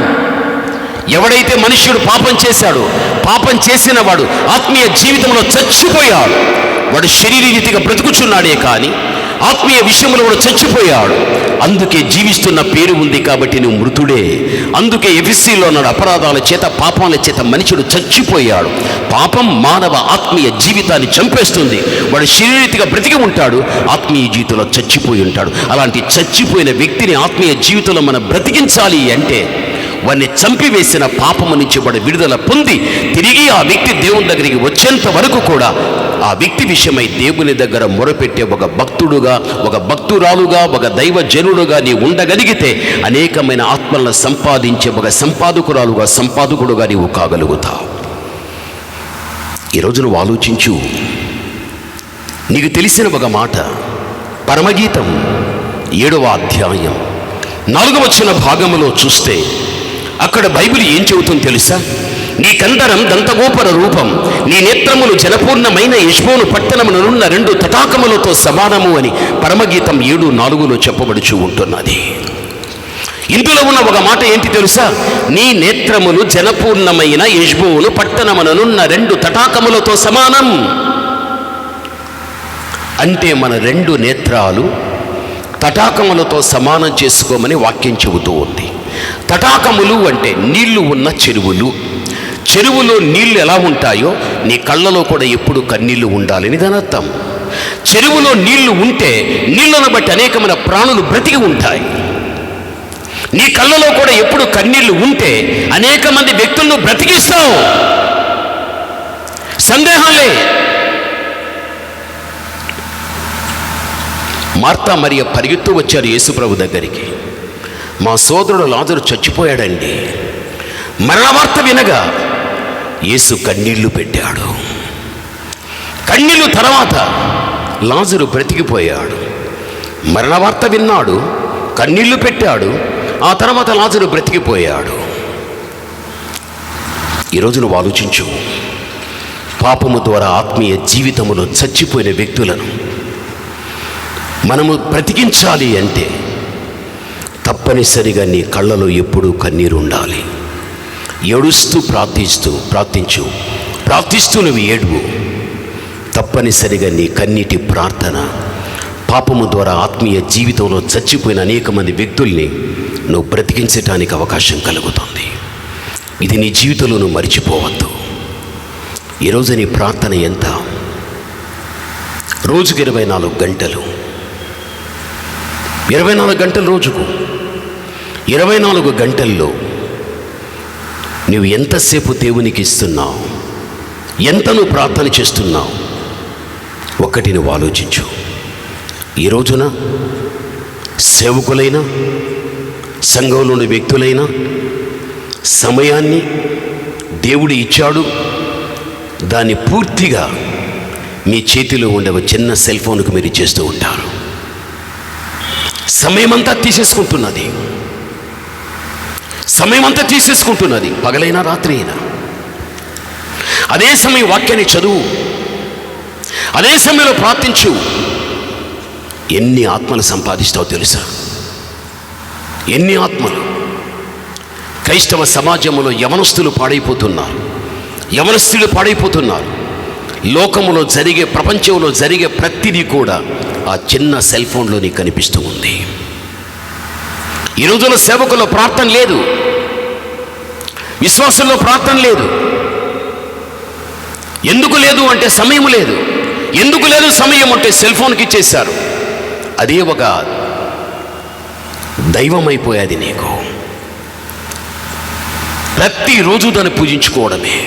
ఎవడైతే మనుష్యుడు పాపం చేశాడో, పాపం చేసిన వాడు ఆత్మీయ జీవితంలో చచ్చిపోయాడు. వాడు శరీరరీతిగా బ్రతుకుచున్నాడే కానీ ఆత్మీయ విషయంలో కూడా చచ్చిపోయాడు. అందుకే జీవిస్తున్న పేరు ఉంది కాబట్టి నువ్వు మృతుడే. అందుకే ఎఫెసీలో ఉన్న అపరాధాల చేత, పాపాల చేత మనుషుడు చచ్చిపోయాడు. పాపం మానవ ఆత్మీయ జీవితాన్ని చంపేస్తుంది. వాడు శరీరరీతిగా బ్రతికి ఉంటాడు, ఆత్మీయ జీవితంలో చచ్చిపోయి ఉంటాడు. అలాంటి చచ్చిపోయిన వ్యక్తిని ఆత్మీయ జీవితంలో మనం బ్రతికించాలి అంటే వాడిని చంపివేసిన పాపము నుంచి వాడు విడుదల పొంది తిరిగి ఆ వ్యక్తి దేవుని దగ్గరికి వచ్చేంత వరకు కూడా ఆ వ్యక్తి విషయమై దేవుని దగ్గర మొరపెట్టే ఒక భక్తుడుగా, ఒక భక్తురాలుగా, ఒక దైవజనుడుగా నీవు ఉండగలిగితే అనేకమైన ఆత్మలను సంపాదించే ఒక సంపాదకుడుగా నీవు కాగలుగుతావు. ఈరోజు నువ్వు ఆలోచించు. నీకు తెలిసిన ఒక మాట, పరమగీతం 7వ అధ్యాయం 4వ వచన భాగములో చూస్తే అక్కడ బైబిల్ ఏం చెబుతుందో తెలుసా? నీ కందరం దంతగోపర రూపం, నీ నేత్రములు జనపూర్ణమైన యెష్బోను పట్టణమునున్న 2 తటాకములతో సమానము అని పరమగీతం 7:4 చెప్పబడుచు ఉంటున్నది. ఇందులో ఉన్న ఒక మాట ఏంటి తెలుసా? నీ నేత్రములు జనపూర్ణమైన యెష్బోను పట్టణమునున్న 2 తటాకములతో సమానం. అంటే మన 2 నేత్రాలు తటాకములతో సమానం చేసుకోమని వాక్యం చెబుతూ ఉంది. తటాకములు అంటే నీళ్లు ఉన్న చెరువులు. చెరువులో నీళ్లు ఎలా ఉంటాయో నీ కళ్ళలో కూడా ఎప్పుడు కన్నీళ్లు ఉండాలని దాని అర్థం. చెరువులో నీళ్లు ఉంటే నీళ్లను బట్టి అనేకమైన ప్రాణులు బ్రతికి ఉంటాయి. నీ కళ్ళలో కూడా ఎప్పుడు కన్నీళ్లు ఉంటే అనేక మంది వ్యక్తులను బ్రతికిస్తావు. సందేహాలే. మార్తా మరియ పరిగెత్తు వచ్చారు యేసుప్రభు దగ్గరికి. మా సోదరుడు లాజరు చచ్చిపోయాడండి. మరణ వార్త వినగా యేసు కన్నీళ్లు పెట్టాడు. కన్నీళ్లు తర్వాత లాజరు బ్రతికిపోయాడు. మరణ వార్త విన్నాడు, కన్నీళ్లు పెట్టాడు, ఆ తర్వాత లాజరు బ్రతికిపోయాడు. ఈరోజు నువ్వు ఆలోచించు. పాపము ద్వారా ఆత్మీయ జీవితంలో చచ్చిపోయిన వ్యక్తులను మనము బ్రతికించాలి అంటే తప్పనిసరిగా నీ కళ్ళలో ఎప్పుడూ కన్నీరు ఉండాలి. ఏడుస్తూ ప్రార్థిస్తూ నువ్వు ఏడువు. తప్పనిసరిగా నీ కన్నీటి ప్రార్థన పాపము ద్వారా ఆత్మీయ జీవితంలో చచ్చిపోయిన అనేక మంది వ్యక్తుల్ని నువ్వు బ్రతికించడానికి అవకాశం కలుగుతుంది. ఇది నీ జీవితంలో నువ్వు మరిచిపోవద్దు. ఈరోజు నీ ప్రార్థన ఎంత? రోజుకు 24 గంటలు. 24 గంటలు రోజుకు. 24 గంటల్లో నువ్వు ఎంతసేపు దేవునికి ఇస్తున్నావు? ఎంత నువ్వు ప్రార్థన చేస్తున్నావు? ఒక్కటి నువ్వు ఆలోచించు. ఈ రోజున సేవకులైనా సంఘంలోని వ్యక్తులైనా సమయాన్ని దేవుడు ఇచ్చాడు. దాన్ని పూర్తిగా మీ చేతిలో ఉండే ఒక చిన్న సెల్ ఫోన్కు మీరు చేస్తూ ఉంటారు. సమయమంతా తీసేసుకుంటున్నది. పగలైనా రాత్రి అయినా. అదే సమయం వాక్యాన్ని చదువు, అదే సమయంలో ప్రార్థించు. ఎన్ని ఆత్మలు సంపాదిస్తావు తెలుసా? ఎన్ని ఆత్మలు. క్రైస్తవ సమాజంలో యవనస్తులు పాడైపోతున్నారు. లోకములో జరిగే, ప్రపంచంలో జరిగే ప్రతిదీ కూడా ఆ చిన్న సెల్ ఫోన్లో నీకు కనిపిస్తూ ఉంది. ఈ రోజున సేవకుల్లో ప్రార్థన లేదు, విశ్వాసంలో ప్రార్థన లేదు. ఎందుకు లేదు అంటే సమయం లేదు. ఎందుకు లేదు సమయం అంటే సెల్ ఫోన్కి ఇచ్చేశారు. అదే ఒక దైవం అయిపోయేది నీకు. ప్రతిరోజు దాన్ని పూజించుకోవడమే.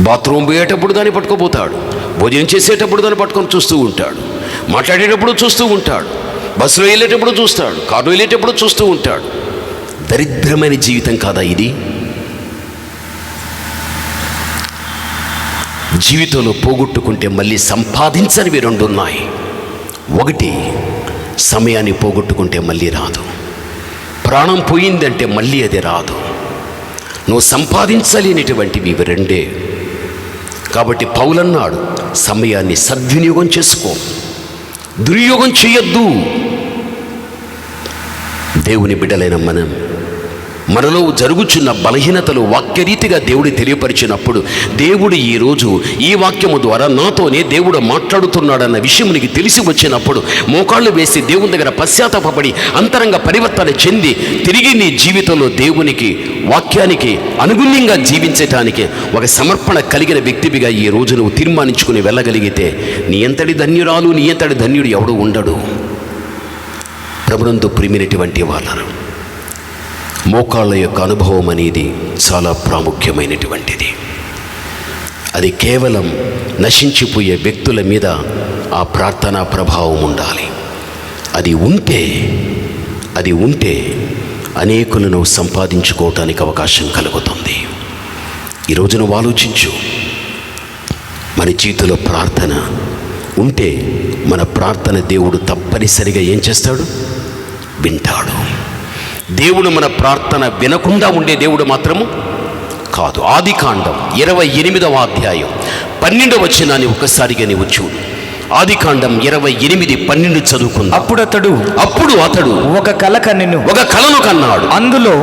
బాత్రూమ్ పోయేటప్పుడు దాన్ని పట్టుకోపోతాడు, భోజనం చేసేటప్పుడు దాన్ని పట్టుకొని చూస్తూ ఉంటాడు, మాట్లాడేటప్పుడు చూస్తూ ఉంటాడు, బస్సులో వెళ్ళేటప్పుడు చూస్తాడు, కారులో వెళ్ళేటప్పుడు చూస్తూ ఉంటాడు. దరిద్రమైన జీవితం కాదా ఇది? జీవితంలో పోగొట్టుకుంటే మళ్ళీ సంపాదించనివి 2 ఉన్నాయి. ఒకటి, సమయాన్ని పోగొట్టుకుంటే మళ్ళీ రాదు. ప్రాణం పోయిందంటే మళ్ళీ అది రాదు. నువ్వు సంపాదించలేనిటువంటివి ఇవి 2. కాబట్టి పౌలన్నాడు, సమయాన్ని సద్వినియోగం చేసుకో, దుర్యోగం చేయొద్దు. దేవుని బిడ్డలైన మనలో జరుగుచున్న బలహీనతలు వాక్యరీతిగా దేవుడు తెలియపరిచినప్పుడు, దేవుడు ఈరోజు ఈ వాక్యము ద్వారా నాతోనే దేవుడు మాట్లాడుతున్నాడన్న విషయం నీకు తెలిసి వచ్చినప్పుడు మోకాళ్ళు వేసి దేవుని దగ్గర పశ్చాత్తాపపడి అంతరంగ పరివర్తన చెంది తిరిగి నీ జీవితంలో దేవునికి, వాక్యానికి అనుగుణ్యంగా జీవించటానికి ఒక సమర్పణ కలిగిన వ్యక్తివిగా ఈ రోజు నువ్వు తీర్మానించుకుని వెళ్ళగలిగితే నీ ఎంతటి ధన్యురాలు, నీ ఎంతటి ధన్యుడు ఎవడు ఉండడు. ప్రభునందు ప్రియమైనటువంటి వాళ్ళను, మోకాళ్ళ యొక్క అనుభవం అనేది చాలా ప్రాముఖ్యమైనటువంటిది. అది కేవలం నశించిపోయే వ్యక్తుల మీద ఆ ప్రార్థనా ప్రభావం ఉండాలి. అది ఉంటే అనేకులను సంపాదించుకోవటానికి అవకాశం కలుగుతుంది. ఈరోజు నువ్వు ఆలోచించు. మన జీవితంలో ప్రార్థన ఉంటే మన ప్రార్థన దేవుడు తప్పనిసరిగా ఏం చేస్తాడు? వింటాడు. దేవుడు మన ప్రార్థన వినకుండా ఉండే దేవుడు మాత్రము కాదు, ఆదికాండం 28వ అధ్యాయం 12వ వచనాన్ని ఒక్కసారిగా నీవు చూడు. ఆదికాండం 28:12 చదువుకుందాం. అప్పుడు అతడు
ఒక కల కన్నెను,
ఒక కలను కన్నాడు. అందులో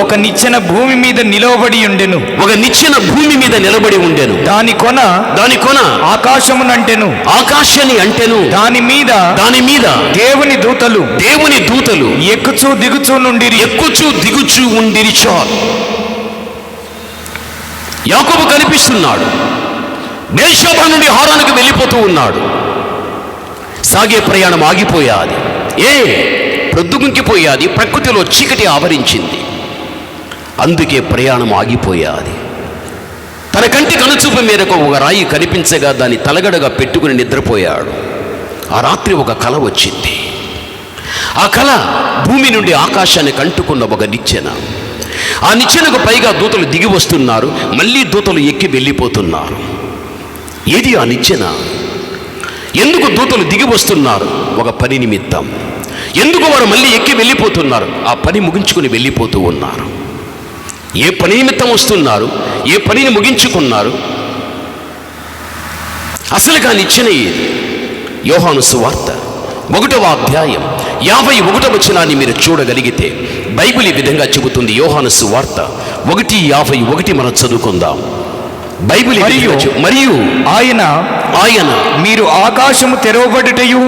ఒక నిచ్చెన భూమి మీద నిలవబడి ఉండెను.
ఒక నిచ్చెన భూమి మీద నిలబడి ఉండెను.
దాని కొన ఆకాశమునంటెను.
ఆకాశాన్ని అంటెను.
దాని మీద దేవుని దూతలు ఎక్కుచూ దిగుచూ నుండిరి.
చాలు. యాకోబు కనిపిస్తున్నాడు. బేర్షెబా నుండి హారానుకు వెళ్ళిపోతూ ఉన్నాడు. సాగే ప్రయాణం ఆగిపోయాది. ప్రొద్దుగుంకిపోయాది. ప్రకృతిలో చీకటి ఆవరించింది. అందుకే ప్రయాణం ఆగిపోయాది. తన కంటి కనుచూపు మేరకు ఒక రాయి కనిపించగా దాన్ని తలగడగా పెట్టుకుని నిద్రపోయాడు. ఆ రాత్రి ఒక కల వచ్చింది. ఆ కల భూమి నుండి ఆకాశాన్ని కంటుకున్న ఒక నిచ్చెన. ఆ నిచ్చెనకు పైగా దూతలు దిగి వస్తున్నారు. మళ్ళీ దూతలు ఎక్కి వెళ్ళిపోతున్నారు. ఏది ఆ నిచ్చెన? ఎందుకు దూతలు దిగి వస్తున్నారు? ఒక పని నిమిత్తం. ఎందుకు వారు మళ్ళీ ఎక్కి వెళ్ళిపోతున్నారు? ఆ పని ముగించుకుని వెళ్ళిపోతూ ఉన్నారు. ఏ పని నిమిత్తం వస్తున్నారు? ఏ పనిని ముగించుకున్నారు? అసలుగా నిచ్చెన ఏది? యోహాను సువార్త 1వ అధ్యాయం 51వ వచనాన్ని మీరు చూడగలిగితే బైబిల్ ఈ విధంగా చెబుతుంది. యోహాను సువార్త 1:51 మనం చదువుకుందాం. బైబిల్ మరియు ఆయన
మీరు ఆకాశము తెరవబడుటయు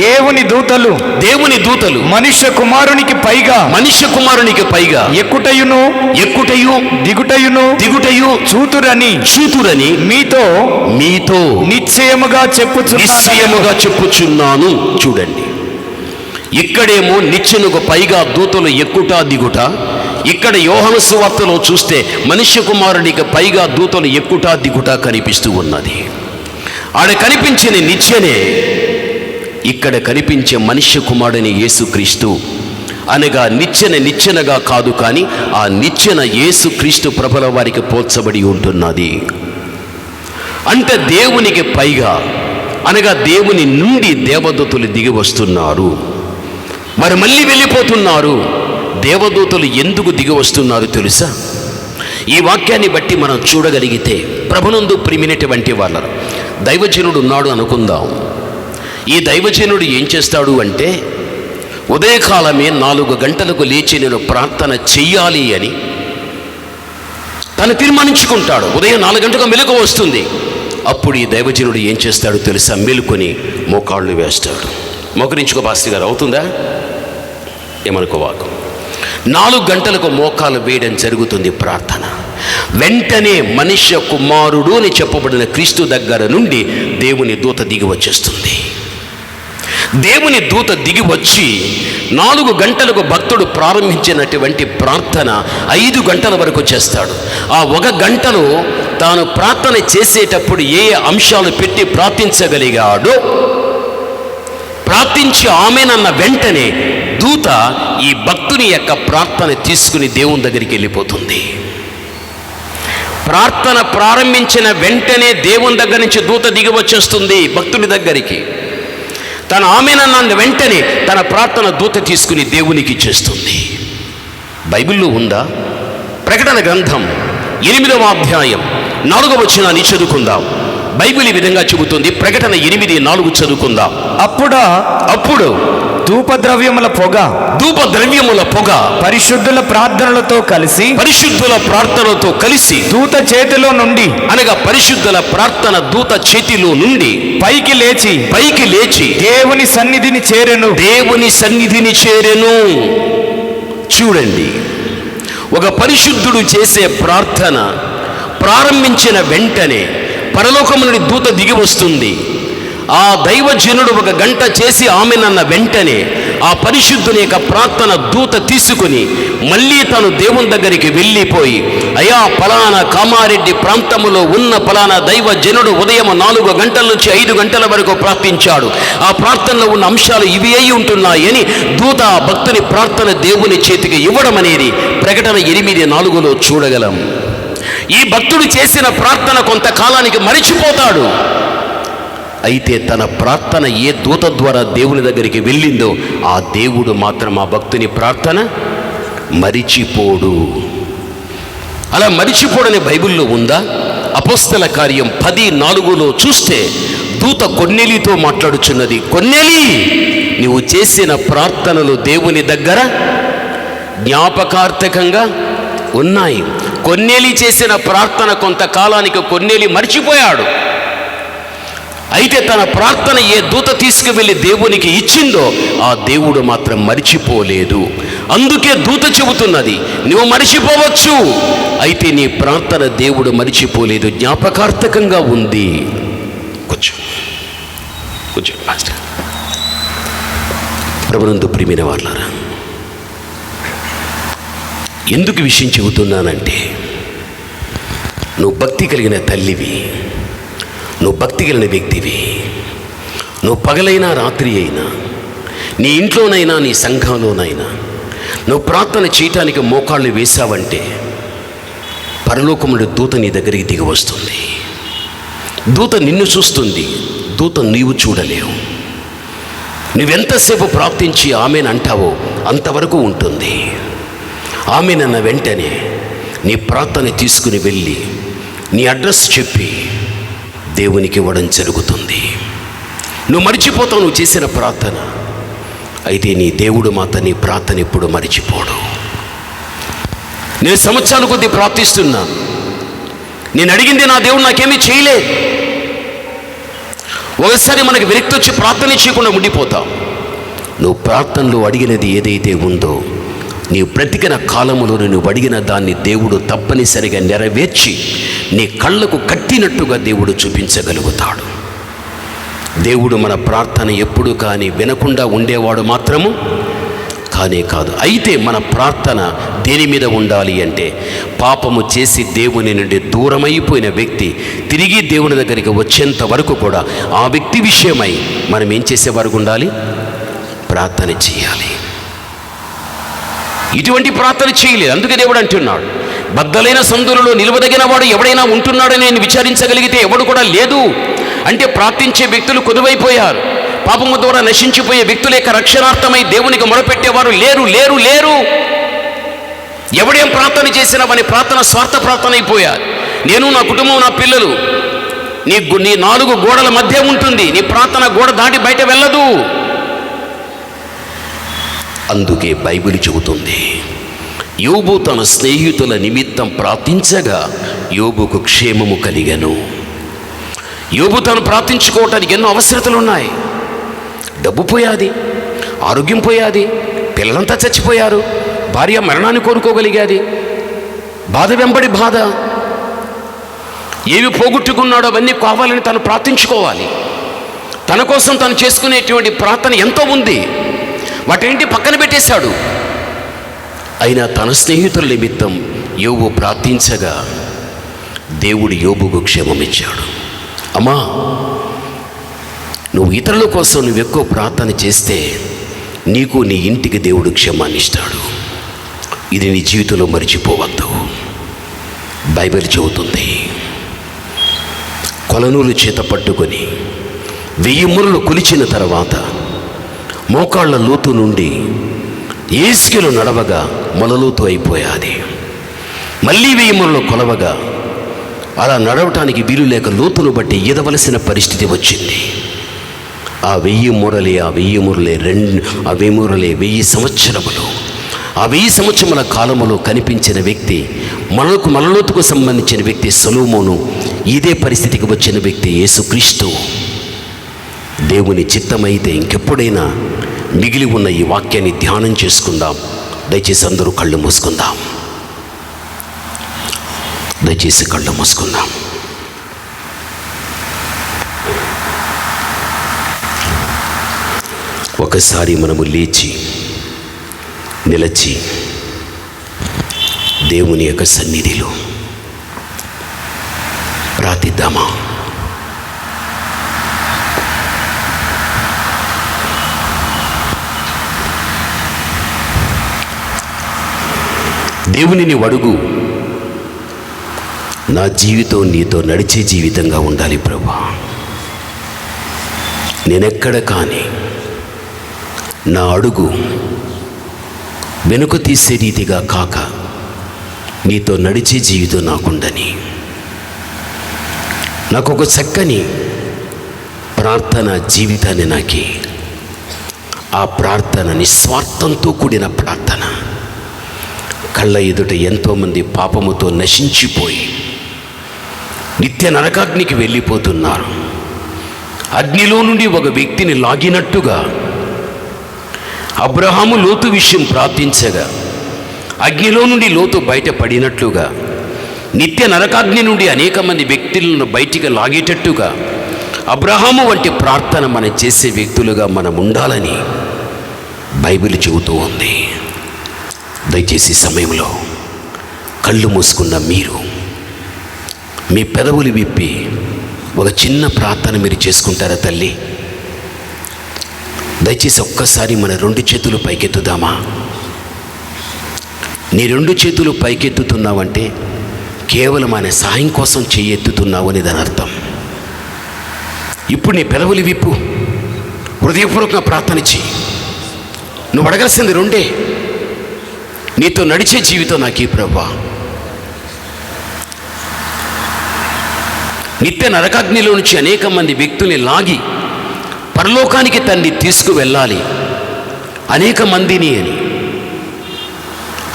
దేవుని దూతలు మనుష్య కుమారునికి పైగా ఎక్కుటయు దిగుటయు చూతురని మీతో నిశ్చయముగా
చెప్పుచున్నాను. చూడండి, ఇక్కడేమో నిచ్చెనకు పైగా దూతలు ఎక్కుట దిగుట. ఇక్కడ యోహాను సువార్తలో చూస్తే మనుష్య కుమారునికి పైగా దూతలు ఎక్కుట దిగుట కనిపిస్తూ ఉన్నది. ఆడ కనిపించిన నిచ్చెనే ఇక్కడ కనిపించే మనుష్య కుమారుని యేసుక్రీస్తు. అనగా నిచ్చెనగా కాదు, కానీ ఆ నిచ్చెన యేసుక్రీస్తు ప్రభుల వారికి పోల్చబడి ఉంటున్నది. అంటే దేవునికి పైగా, అనగా దేవుని నుండి దేవదూతలు దిగి వస్తున్నారు. మరి మళ్ళీ వెళ్ళిపోతున్నారు. దేవదూతలు ఎందుకు దిగి వస్తున్నారు తెలుసా? ఈ వాక్యాన్ని బట్టి మనం చూడగలిగితే, ప్రభునందు ప్రియమైనటువంటి వాళ్ళ దైవజనుడు ఉన్నాడు అనుకుందాం. ఈ దైవజనుడు ఏం చేస్తాడు అంటే, ఉదయకాలమే 4 గంటలకు లేచి నేను ప్రార్థన చెయ్యాలి అని తను తీర్మానించుకుంటాడు. ఉదయం 4 గంటలకు మెలకువ వస్తుంది. అప్పుడు ఈ దైవజనుడు ఏం చేస్తాడు తెలుసా? మేలుకొని మోకాళ్ళు వేస్తాడు. మోకరించుకో పాస్టర్ గారు, అవుతుందా? ఏమనుకోవాకు. 4 గంటలకు మోకాలు వేయడం జరుగుతుంది ప్రార్థన. వెంటనే మనుష్య కుమారుడు అని చెప్పబడిన క్రీస్తు దగ్గర నుండి దేవుని దూత దిగి వచ్చేస్తుంది. దేవుని దూత దిగి వచ్చి 4 గంటలకు భక్తుడు ప్రారంభించినటువంటి ప్రార్థన 5 గంటల వరకు చేస్తాడు. ఆ 1 గంటలో తాను ప్రార్థన చేసేటప్పుడు ఏ అంశాలు పెట్టి ప్రార్థించగలిగాడో ప్రార్థించి ఆమెనన్న వెంటనే దూత ఈ భక్తుని యొక్క ప్రార్థన తీసుకుని దేవుని దగ్గరికి వెళ్ళిపోతుంది. ప్రార్థన ప్రారంభించిన వెంటనే దేవుని దగ్గర నుంచి దూత దిగి వచ్చేస్తుంది భక్తుని దగ్గరికి. తన ఆమెనన్న వెంటనే తన ప్రార్థన దూత తీసుకుని దేవునికి ఇచ్చేస్తుంది. బైబిల్లో ఉందా? ప్రకటన గ్రంథం 8వ అధ్యాయం 4వ వచనాన్ని చదువుకుందాం. బైబిల్ ఈ విధంగా చెబుతుంది. ప్రకటన 8:4 చదువుకుందాం. అప్పుడు
ధూపద్రవ్యముల పొగ పరిశుద్ధుల ప్రార్థనలతో కలిసి దూత చేతిలో నుండి,
అనగా పరిశుద్ధుల ప్రార్థన దూత చేతిలో నుండి
పైకి లేచి దేవుని సన్నిధిని చేరెను.
చూడండి, ఒక పరిశుద్ధుడు చేసే ప్రార్థన ప్రారంభించిన వెంటనే పరలోకము నుండి దూత దిగి వస్తుంది. ఆ దైవజనుడు 1 గంట చేసి ఆమెనన్న వెంటనే ఆ పరిశుద్ధుని యొక్క ప్రార్థన దూత తీసుకుని మళ్ళీ తను దేవుని దగ్గరికి వెళ్ళిపోయి, అయ్యా పలానా కామారెడ్డి ప్రాంతములో ఉన్న పలానా దైవజనుడు ఉదయం 4 గంటల నుంచి 5 గంటల వరకు ప్రార్థించాడు. ఆ ప్రార్థనలో ఉన్న అంశాలు ఇవి అయి ఉంటున్నాయని దూత ఆ భక్తుని ప్రార్థన దేవుని చేతికి ఇవ్వడం అనేది ప్రకటన 8:4లో చూడగలం. ఈ భక్తుడు చేసిన ప్రార్థన కొంతకాలానికి మరిచిపోతాడు. అయితే తన ప్రార్థన ఏ దూత ద్వారా దేవుని దగ్గరికి వెళ్ళిందో ఆ దేవుడు మాత్రం ఆ భక్తుని ప్రార్థన మరిచిపోడు. అలా మరిచిపోడని బైబిల్లో ఉందా? అపోస్తల కార్యం 10:4 చూస్తే దూత కొర్నేలితో మాట్లాడుచున్నది. కొర్నేలి, నీవు చేసిన ప్రార్థనలు దేవుని దగ్గర జ్ఞాపకార్థకంగా ఉన్నాయి. కొర్నేలి చేసిన ప్రార్థన కొంతకాలానికి కొర్నేలి మర్చిపోయాడు. అయితే తన ప్రార్థన ఏ దూత తీసుకువెళ్ళి దేవునికి ఇచ్చిందో ఆ దేవుడు మాత్రం మరిచిపోలేదు. అందుకే దూత చెబుతున్నది, నువ్వు మరిచిపోవచ్చు, అయితే నీ ప్రార్థన దేవుడు మరిచిపోలేదు, జ్ఞాపకార్థకంగా ఉంది. కూర్చో మాస్టర్. ప్రభునందు ప్రియమైన వాళ్ళారా, ఎందుకు విషయం చెబుతున్నానంటే, నువ్వు భక్తి కలిగిన తల్లివి, నువ్వు భక్తి కలిగిన వ్యక్తివి. నువ్వు పగలైనా రాత్రి అయినా, నీ ఇంట్లోనైనా నీ సంఘంలోనైనా నువ్వు ప్రార్థన చేయటానికి మోకాళ్ళు వేశావంటే పరలోకముడు దూత నీ దగ్గరికి దిగి వస్తుంది. దూత నిన్ను చూస్తుంది, దూత నీవు చూడలేవు. నువ్వెంతసేపు ప్రార్థించి ఆమెను అంటావో అంతవరకు ఉంటుంది. ఆమెనన్న వెంటనే నీ ప్రార్థన తీసుకుని వెళ్ళి నీ అడ్రస్ చెప్పి దేవునికి ఇవ్వడం జరుగుతుంది. నువ్వు మర్చిపోతావు నువ్వు చేసిన ప్రార్థన. అయితే నీ దేవుడు మాత్రం నీ ప్రార్థన ఎప్పుడు మర్చిపోడు. నేను సంవత్సరాల కొద్దీ ప్రార్థిస్తున్నాను, నేను అడిగింది నా దేవుడు నాకేమీ చేయలే. ఒకసారి మనకి విరక్తి వచ్చి ప్రార్థన చేయకుండా ఉండిపోతాం. నువ్వు ప్రార్థనలో అడిగినది ఏదైతే ఉందో, నీవు బ్రతికిన కాలములో నువ్వు అడిగిన దాన్ని దేవుడు తప్పనిసరిగా నెరవేర్చి నీ కళ్ళకు కట్టినట్టుగా దేవుడు చూపించగలుగుతాడు. దేవుడు మన ప్రార్థన ఎప్పుడు కానీ వినకుండా ఉండేవాడు మాత్రము కానే కాదు. అయితే మన ప్రార్థన దేని మీద ఉండాలి అంటే, పాపము చేసి దేవుని నుండి దూరమైపోయిన వ్యక్తి తిరిగి దేవుని దగ్గరికి వచ్చేంత వరకు కూడా ఆ వ్యక్తి విషయమై మనం ఏం చేసేవారు ఉండాలి? ప్రార్థన చేయాలి. ఇటువంటి ప్రార్థన చేయలేదు. అందుకే దేవుడు అంటున్నాడు, బద్దలైన సందులలో నిలవదగిన వాడు ఎవడైనా ఉంటున్నాడని నేను విచారించగలిగితే ఎవడు కూడా లేదు. అంటే ప్రార్థించే వ్యక్తులు కొదువైపోయారు. పాపము ద్వారా నశించిపోయే వ్యక్తుల యొక్క రక్షణార్థమై దేవునికి మొరపెట్టేవారు లేరు లేరు లేరు ఎవడేం ప్రార్థన చేసినా వాని ప్రార్థన స్వార్థ ప్రార్థన అయిపోయారు. నేను, నా కుటుంబం, నా పిల్లలు, నీ 4 గోడల మధ్య ఉంటుంది. నీ ప్రార్థన గోడ దాటి బయట వెళ్ళదు. అందుకే బైబిల్ చెబుతుంది, యోబు తన స్నేహితుల నిమిత్తం ప్రార్థించగా యోబుకు క్షేమము కలిగెను. యోబు తను ప్రార్థించుకోవటానికి ఎన్నో అవసరతలు ఉన్నాయి. డబ్బు పోయాది, ఆరోగ్యం పోయాది, పిల్లలంతా చచ్చిపోయారు, భార్య మరణాన్ని కోరుకోగలిగాది, బాధ వెంబడి బాధ, ఏవి పోగొట్టుకున్నాడో అవన్నీ కావాలని తను ప్రార్థించుకోవాలి. తన కోసం తను చేసుకునేటువంటి ప్రార్థన ఎంతో ఉంది. వాటేంటి పక్కన పెట్టేశాడు. అయినా తన స్నేహితుల నిమిత్తం యోబు ప్రార్థించగా దేవుడు యోబుకు క్షేమం ఇచ్చాడు. అమ్మా, నువ్వు ఇతరుల కోసం నువ్వు ఎక్కువ ప్రార్థన చేస్తే నీకు నీ ఇంటికి దేవుడు క్షేమాన్ని ఇస్తాడు. ఇది నీ జీవితంలో మరిచిపోవద్దు. బైబిల్ చెబుతుంది, కొలనూలు చేత పట్టుకొని 1000 మురలు కొలిచిన తర్వాత మోకాళ్ళ లోతు నుండి ఏస్కెలు నడవగా మొలలోతు అయిపోయాది. మళ్ళీ 1000 మురలు కొలవగా అలా నడవటానికి వీలు లేక లోతును బట్టి ఈదవలసిన పరిస్థితి వచ్చింది. ఆ 1000 మురలే 1000 సంవత్సరములు, ఆ 1000 సంవత్సరముల కాలములో కనిపించిన వ్యక్తి, మనలోతుకు సంబంధించిన వ్యక్తి సొలొమోను. ఇదే పరిస్థితికి వచ్చిన వ్యక్తి యేసుక్రీస్తు. దేవుని చిత్తమైతే ఇంకెప్పుడైనా మిగిలి ఉన్న ఈ వాక్యాన్ని ధ్యానం చేసుకుందాం. దయచేసి అందరూ కళ్ళు మూసుకుందాం. దయచేసి కళ్ళు మూసుకుందాం. ఒకసారి మనము లేచి నిలచి దేవుని యొక్క సన్నిధిలో ప్రార్థిద్దామా? దేవుని నీవు అడుగు, నా జీవితం నీతో నడిచే జీవితంగా ఉండాలి ప్రభువా. నేనెక్కడ కానీ నా అడుగు వెనుక తీసే రీతిగా కాక నీతో నడిచే జీవితం నాకుండని, నాకు ఒక చక్కని ప్రార్థన జీవితాన్ని నాకి, ఆ ప్రార్థన నిస్వార్థంతో కూడిన ప్రార్థన. కళ్ళ ఎదుట ఎంతోమంది పాపముతో నశించిపోయి నిత్య నరకాగ్నికి వెళ్ళిపోతున్నారు. అగ్నిలో నుండి ఒక వ్యక్తిని లాగినట్టుగా అబ్రహాము లోతు విషయం ప్రార్థించగా అగ్నిలో నుండి లోతు బయటపడినట్లుగా నిత్య నరకాగ్ని నుండి అనేక మంది వ్యక్తులను బయటికి లాగేటట్టుగా అబ్రహాము వంటి ప్రార్థన మనం చేసే వ్యక్తులుగా మనం ఉండాలని బైబిల్ చెబుతూ ఉంది. దయచేసి సమయంలో కళ్ళు మూసుకున్న మీరు మీ పెదవులు విప్పి ఒక చిన్న ప్రార్థన మీరు చేసుకుంటారా తల్లి? దయచేసి ఒక్కసారి మన 2 చేతులు పైకెత్తుదామా? నీ 2 చేతులు పైకెత్తుతున్నావంటే కేవలం ఆయన సహాయం కోసం చెయ్యెత్తుతున్నావు అని దాని అర్థం. ఇప్పుడు నీ పెదవులు విప్పు, హృదయపూర్వకంగా ప్రార్థన చెయ్యి. నువ్వు అడగాల్సింది 2. నీతో నడిచే జీవితం నాకు ప్రభువా. నిత్య నరకాగ్నిలో నుంచి అనేక మంది వ్యక్తుల్ని లాగి పరలోకానికి తండ్రి తీసుకువెళ్ళాలి అనేక మందిని అని.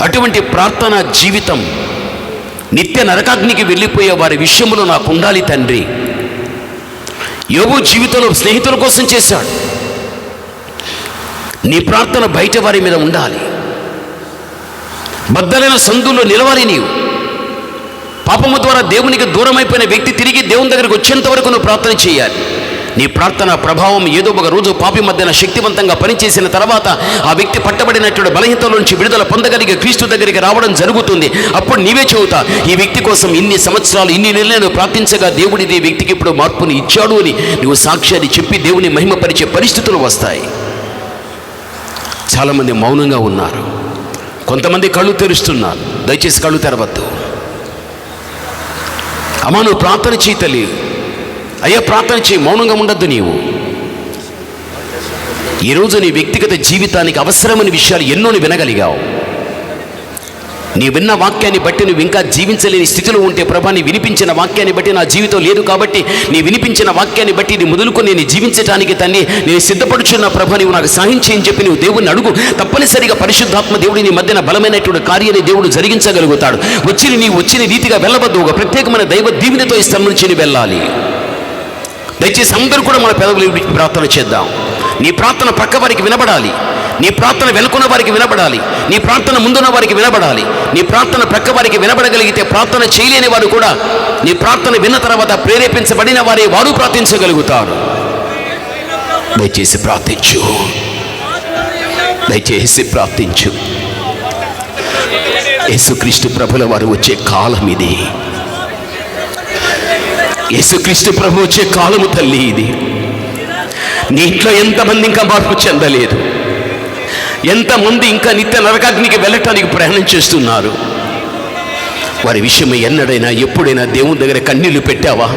అటువంటి ప్రార్థన జీవితం నిత్య నరకాగ్నికి వెళ్ళిపోయే వారి విషయంలో నాకు ఉండాలి తండ్రి. యోబు జీవితంలో స్నేహితుల కోసం చేశాడు. నీ ప్రార్థన బయట వారి మీద ఉండాలి. బద్దలైన సందుల్లో నిలవాలి. నీవు పాపము ద్వారా దేవునికి దూరమైపోయిన వ్యక్తి తిరిగి దేవుని దగ్గరికి వచ్చేంత వరకు నువ్వు ప్రార్థన చేయాలి. నీ ప్రార్థన ప్రభావం ఏదో ఒక రోజు పాపి మధ్యన శక్తివంతంగా పనిచేసిన తర్వాత ఆ వ్యక్తి పట్టబడినటువంటి బలహీనతల నుంచి విడుదల పొందగలిగే క్రీస్తు దగ్గరికి రావడం జరుగుతుంది. అప్పుడు నీవే చెబుతా, ఈ వ్యక్తి కోసం ఇన్ని సంవత్సరాలు ఇన్ని నెలలు ప్రార్థించగా దేవుడిది ఈ వ్యక్తికి ఇప్పుడు మార్పుని ఇచ్చాడు అని నువ్వు సాక్ష్యాన్ని చెప్పి దేవుని మహిమపరిచే పరిస్థితులు వస్తాయి. చాలామంది మౌనంగా ఉన్నారు, కొంతమంది కళ్ళు తెరుస్తున్నారు. దయచేసి కళ్ళు తెరవద్దు. అమ్మా నువ్వు ప్రార్థన చేయి తల్లి, అయ్యా ప్రార్థన చేయి, మౌనంగా ఉండద్దు. నీవు ఈరోజు నీ వ్యక్తిగత జీవితానికి అవసరమైన విషయాలు ఎన్నో వినగలిగావు. నీ విన్న వాక్యాన్ని బట్టి నువ్వు ఇంకా జీవించలేని స్థితిలో ఉంటే, ప్రభా నీ వినిపించిన వాక్యాన్ని బట్టి నా జీవితం లేదు కాబట్టి నీ వినిపించిన వాక్యాన్ని బట్టి నీ మొదలుకొని నేను జీవించడానికి తండ్రి నేను సిద్ధపడుచున్న ప్రభా నీవు నాకు సహాయం చేయని చెప్పి నువ్వు దేవుడిని అడుగు. తప్పనిసరిగా పరిశుద్ధాత్మ దేవుడి నీ మధ్యన బలమైనటువంటి కార్యాన్ని దేవుడు జరిగించగలుగుతాడు. నీవు వచ్చిన రీతిగా వెళ్ళవద్దు. ఒక ప్రత్యేకమైన దైవ దీవెనతో ఈ స్థలం నుంచి వెళ్ళాలి. దయచేసి అందరూ కూడా మన పెదవులు ప్రార్థన చేద్దాం. నీ ప్రార్థన పక్క వారికి వినబడాలి. నీ ప్రార్థన వెనుకున్న వారికి వినబడాలి. నీ ప్రార్థన ముందున్న వారికి వినబడాలి. నీ ప్రార్థన ప్రక్క వారికి వినబడగలిగితే ప్రార్థన చేయలేని వారు కూడా నీ ప్రార్థన విన్న తర్వాత ప్రేరేపించబడిన వారే వారు ప్రార్థించగలుగుతారు. దయచేసి ప్రార్థించు, దయచేసి ప్రార్థించు. యేసుక్రీస్తు ప్రభుల వారు వచ్చే కాలం ఇది. యేసుక్రీస్తు ప్రభు వచ్చే కాలము తల్లి ఇది. నీ ఇంట్లో ఎంతమంది ఇంకా మార్పు చెందలేదు? ఎంతమంది ఇంకా నిత్య నరకాగ్నికి వెళ్ళటానికి ప్రయాణం చేస్తున్నారు? వారి విషయమై ఎన్నడైనా ఎప్పుడైనా దేవుని దగ్గర కన్నీళ్లు పెట్టావా?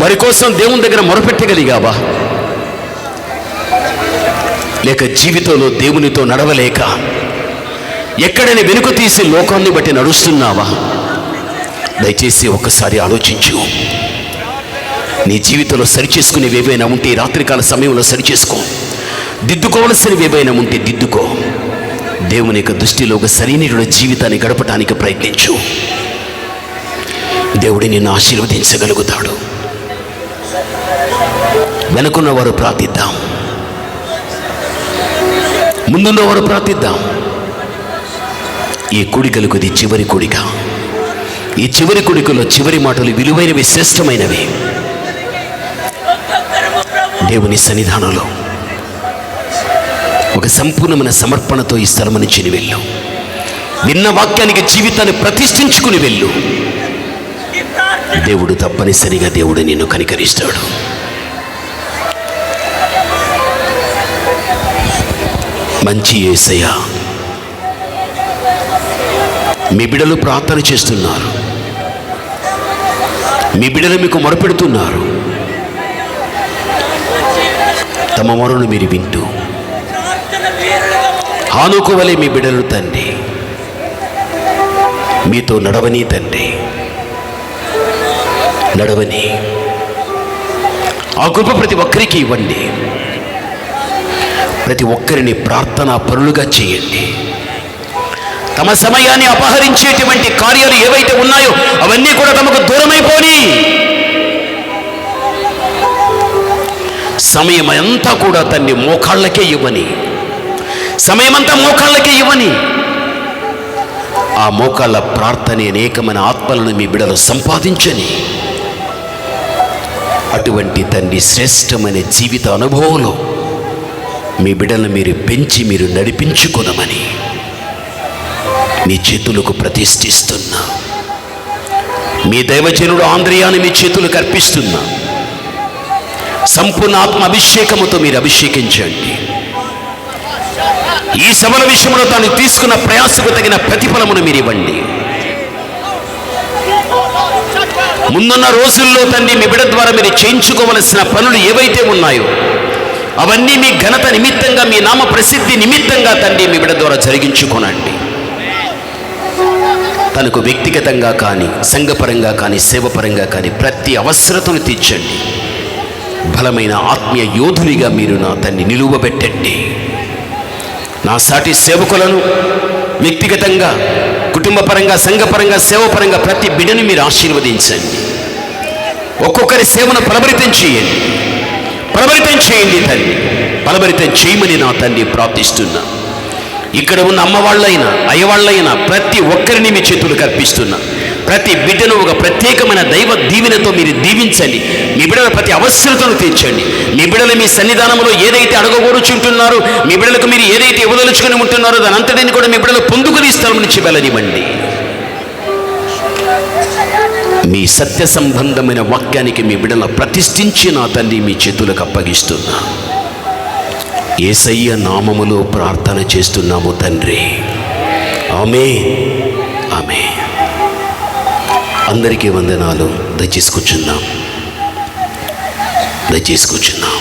వారి కోసం దేవుని దగ్గర మొరపెట్టగలిగావా? లేక జీవితంలో దేవునితో నడవలేక ఎక్కడైనా వెనుక తీసి లోకాన్ని బట్టి నడుస్తున్నావా? దయచేసి ఒక్కసారి ఆలోచించు. నీ జీవితంలో సరిచేసుకునేవి ఏవైనా ఉంటే రాత్రికాల సమయంలో సరిచేసుకో. దిద్దుకోవలసినవి ఏవైనా ఉంటే దిద్దుకో. దేవుని యొక్క దృష్టిలో ఒక సరైన జీవితాన్ని గడపడానికి ప్రయత్నించు. దేవుడి నిన్ను ఆశీర్వదించగలుగుతాడు. వెనుకున్నవారు ప్రార్థిద్దాం, ముందున్నవారు ప్రార్థిద్దాం. ఈ కూడికలకు ఇది చివరి కూడిక. ఈ చివరి కూడికలో చివరి మాటలు విలువైనవి, శ్రేష్టమైనవి. దేవుని సన్నిధానంలో ఒక సంపూర్ణమైన సమర్పణతో ఈ స్థలం నుంచి వెళ్ళు. విన్న వాక్యానికి జీవితాన్ని ప్రతిష్ఠించుకుని వెళ్ళు. దేవుడు తప్పనిసరిగా దేవుడు నిన్ను కనికరిస్తాడు. మంచి యేసయ్య, మీ బిడ్డలు ప్రార్థన చేస్తున్నారు. మీ బిడ్డలు మీకు మొరపెడుతున్నారు. తమ మొరను మీరు వింటూ హానోకు వలె మీ బిడ్డలు తండ్రి మీతో నడవని తండ్రి, నడవని. ఆ కృప ప్రతి ఒక్కరికి ఇవ్వండి. ప్రతి ఒక్కరిని ప్రార్థనా పరులుగా చేయండి. తమ సమయాన్ని అపహరించేటువంటి కార్యాలు ఏవైతే ఉన్నాయో అవన్నీ కూడా తమకు దూరమైపోని. సమయం అంతా కూడా తన్ని మోకాళ్ళకే ఇవ్వని, సమయమంతా మోకాళ్ళకే ఇవ్వని. ఆ మోకాళ్ళ ప్రార్థన అనేకమైన ఆత్మలను మీ బిడలు సంపాదించని. అటువంటి తండ్రి శ్రేష్టమైన జీవిత అనుభవంలో మీ బిడ్డలను మీరు పెంచి మీరు నడిపించుకొనమని మీ చేతులకు ప్రతిష్ఠిస్తున్నా. మీ దైవజనుడు ఆంద్రియాని మీ చేతులకు అర్పిస్తున్నా. సంపూర్ణ ఆత్మ అభిషేకముతో మీరు అభిషేకించండి. ఈ సభల విషయంలో తాను తీసుకున్న ప్రయాసకు తగిన ప్రతిఫలమును మీరు ఇవ్వండి. ముందున్న రోజుల్లో తండ్రి మీ బిడ్డ ద్వారా మీరు చేయించుకోవలసిన పనులు ఏవైతే ఉన్నాయో అవన్నీ మీ ఘనత నిమిత్తంగా, మీ నామ ప్రసిద్ధి నిమిత్తంగా తండ్రి మీ బిడ్డ ద్వారా జరిగించుకోనండి. తనకు వ్యక్తిగతంగా కానీ, సంఘపరంగా కానీ, సేవపరంగా కానీ ప్రతి అవసరతను తీర్చండి. బలమైన ఆత్మీయ యోధునిగా మీరు నా తండ్రి నిలువబెట్టండి. నా సాటి సేవకులను వ్యక్తిగతంగా, కుటుంబపరంగా, సంఘపరంగా, సేవపరంగా ప్రతి బిడ్డను మీరు ఆశీర్వదించండి. ఒక్కొక్కరి సేవను ఫలభరితం చేయండి, ఫలభరితం చేయండి తండ్రి, ఫలభరితం చేయమని నా తండ్రి ప్రార్థిస్తున్నా. ఇక్కడ ఉన్న అమ్మవాళ్ళైనా అయ్యవాళ్ళైనా ప్రతి ఒక్కరిని మీ చేతులకు అర్పిస్తున్నా. ప్రతి బిడ్డను ఒక ప్రత్యేకమైన దైవ దీవెనతో మీరు దీవించండి. మీ బిడ్డల ప్రతి అవసరతను తీర్చండి. మీ బిడ్డలు మీ సన్నిధానంలో ఏదైతే అడగగోరుచుంటున్నారో, మీ బిడ్డలకు మీరు ఏదైతే ఇవ్వదలుచుకొని ఉంటున్నారో దాని అంతటిని కూడా మీ బిడ్డలు పొందుకుని స్థలం నుంచి వెళ్ళనివ్వండి. మీ సత్య సంబంధమైన వాక్యానికి మీ బిడ్డల ప్రతిష్ఠించి నా తండ్రి మీ చేతులకు అప్పగిస్తున్నా. యేసయ్య నామములో ప్రార్థన చేస్తున్నాము తండ్రి. ఆమేన్, ఆమేన్. అందరికీ వందనాలు. దయచేసి కూర్చుందాం, దయచేసి కూర్చుందాం.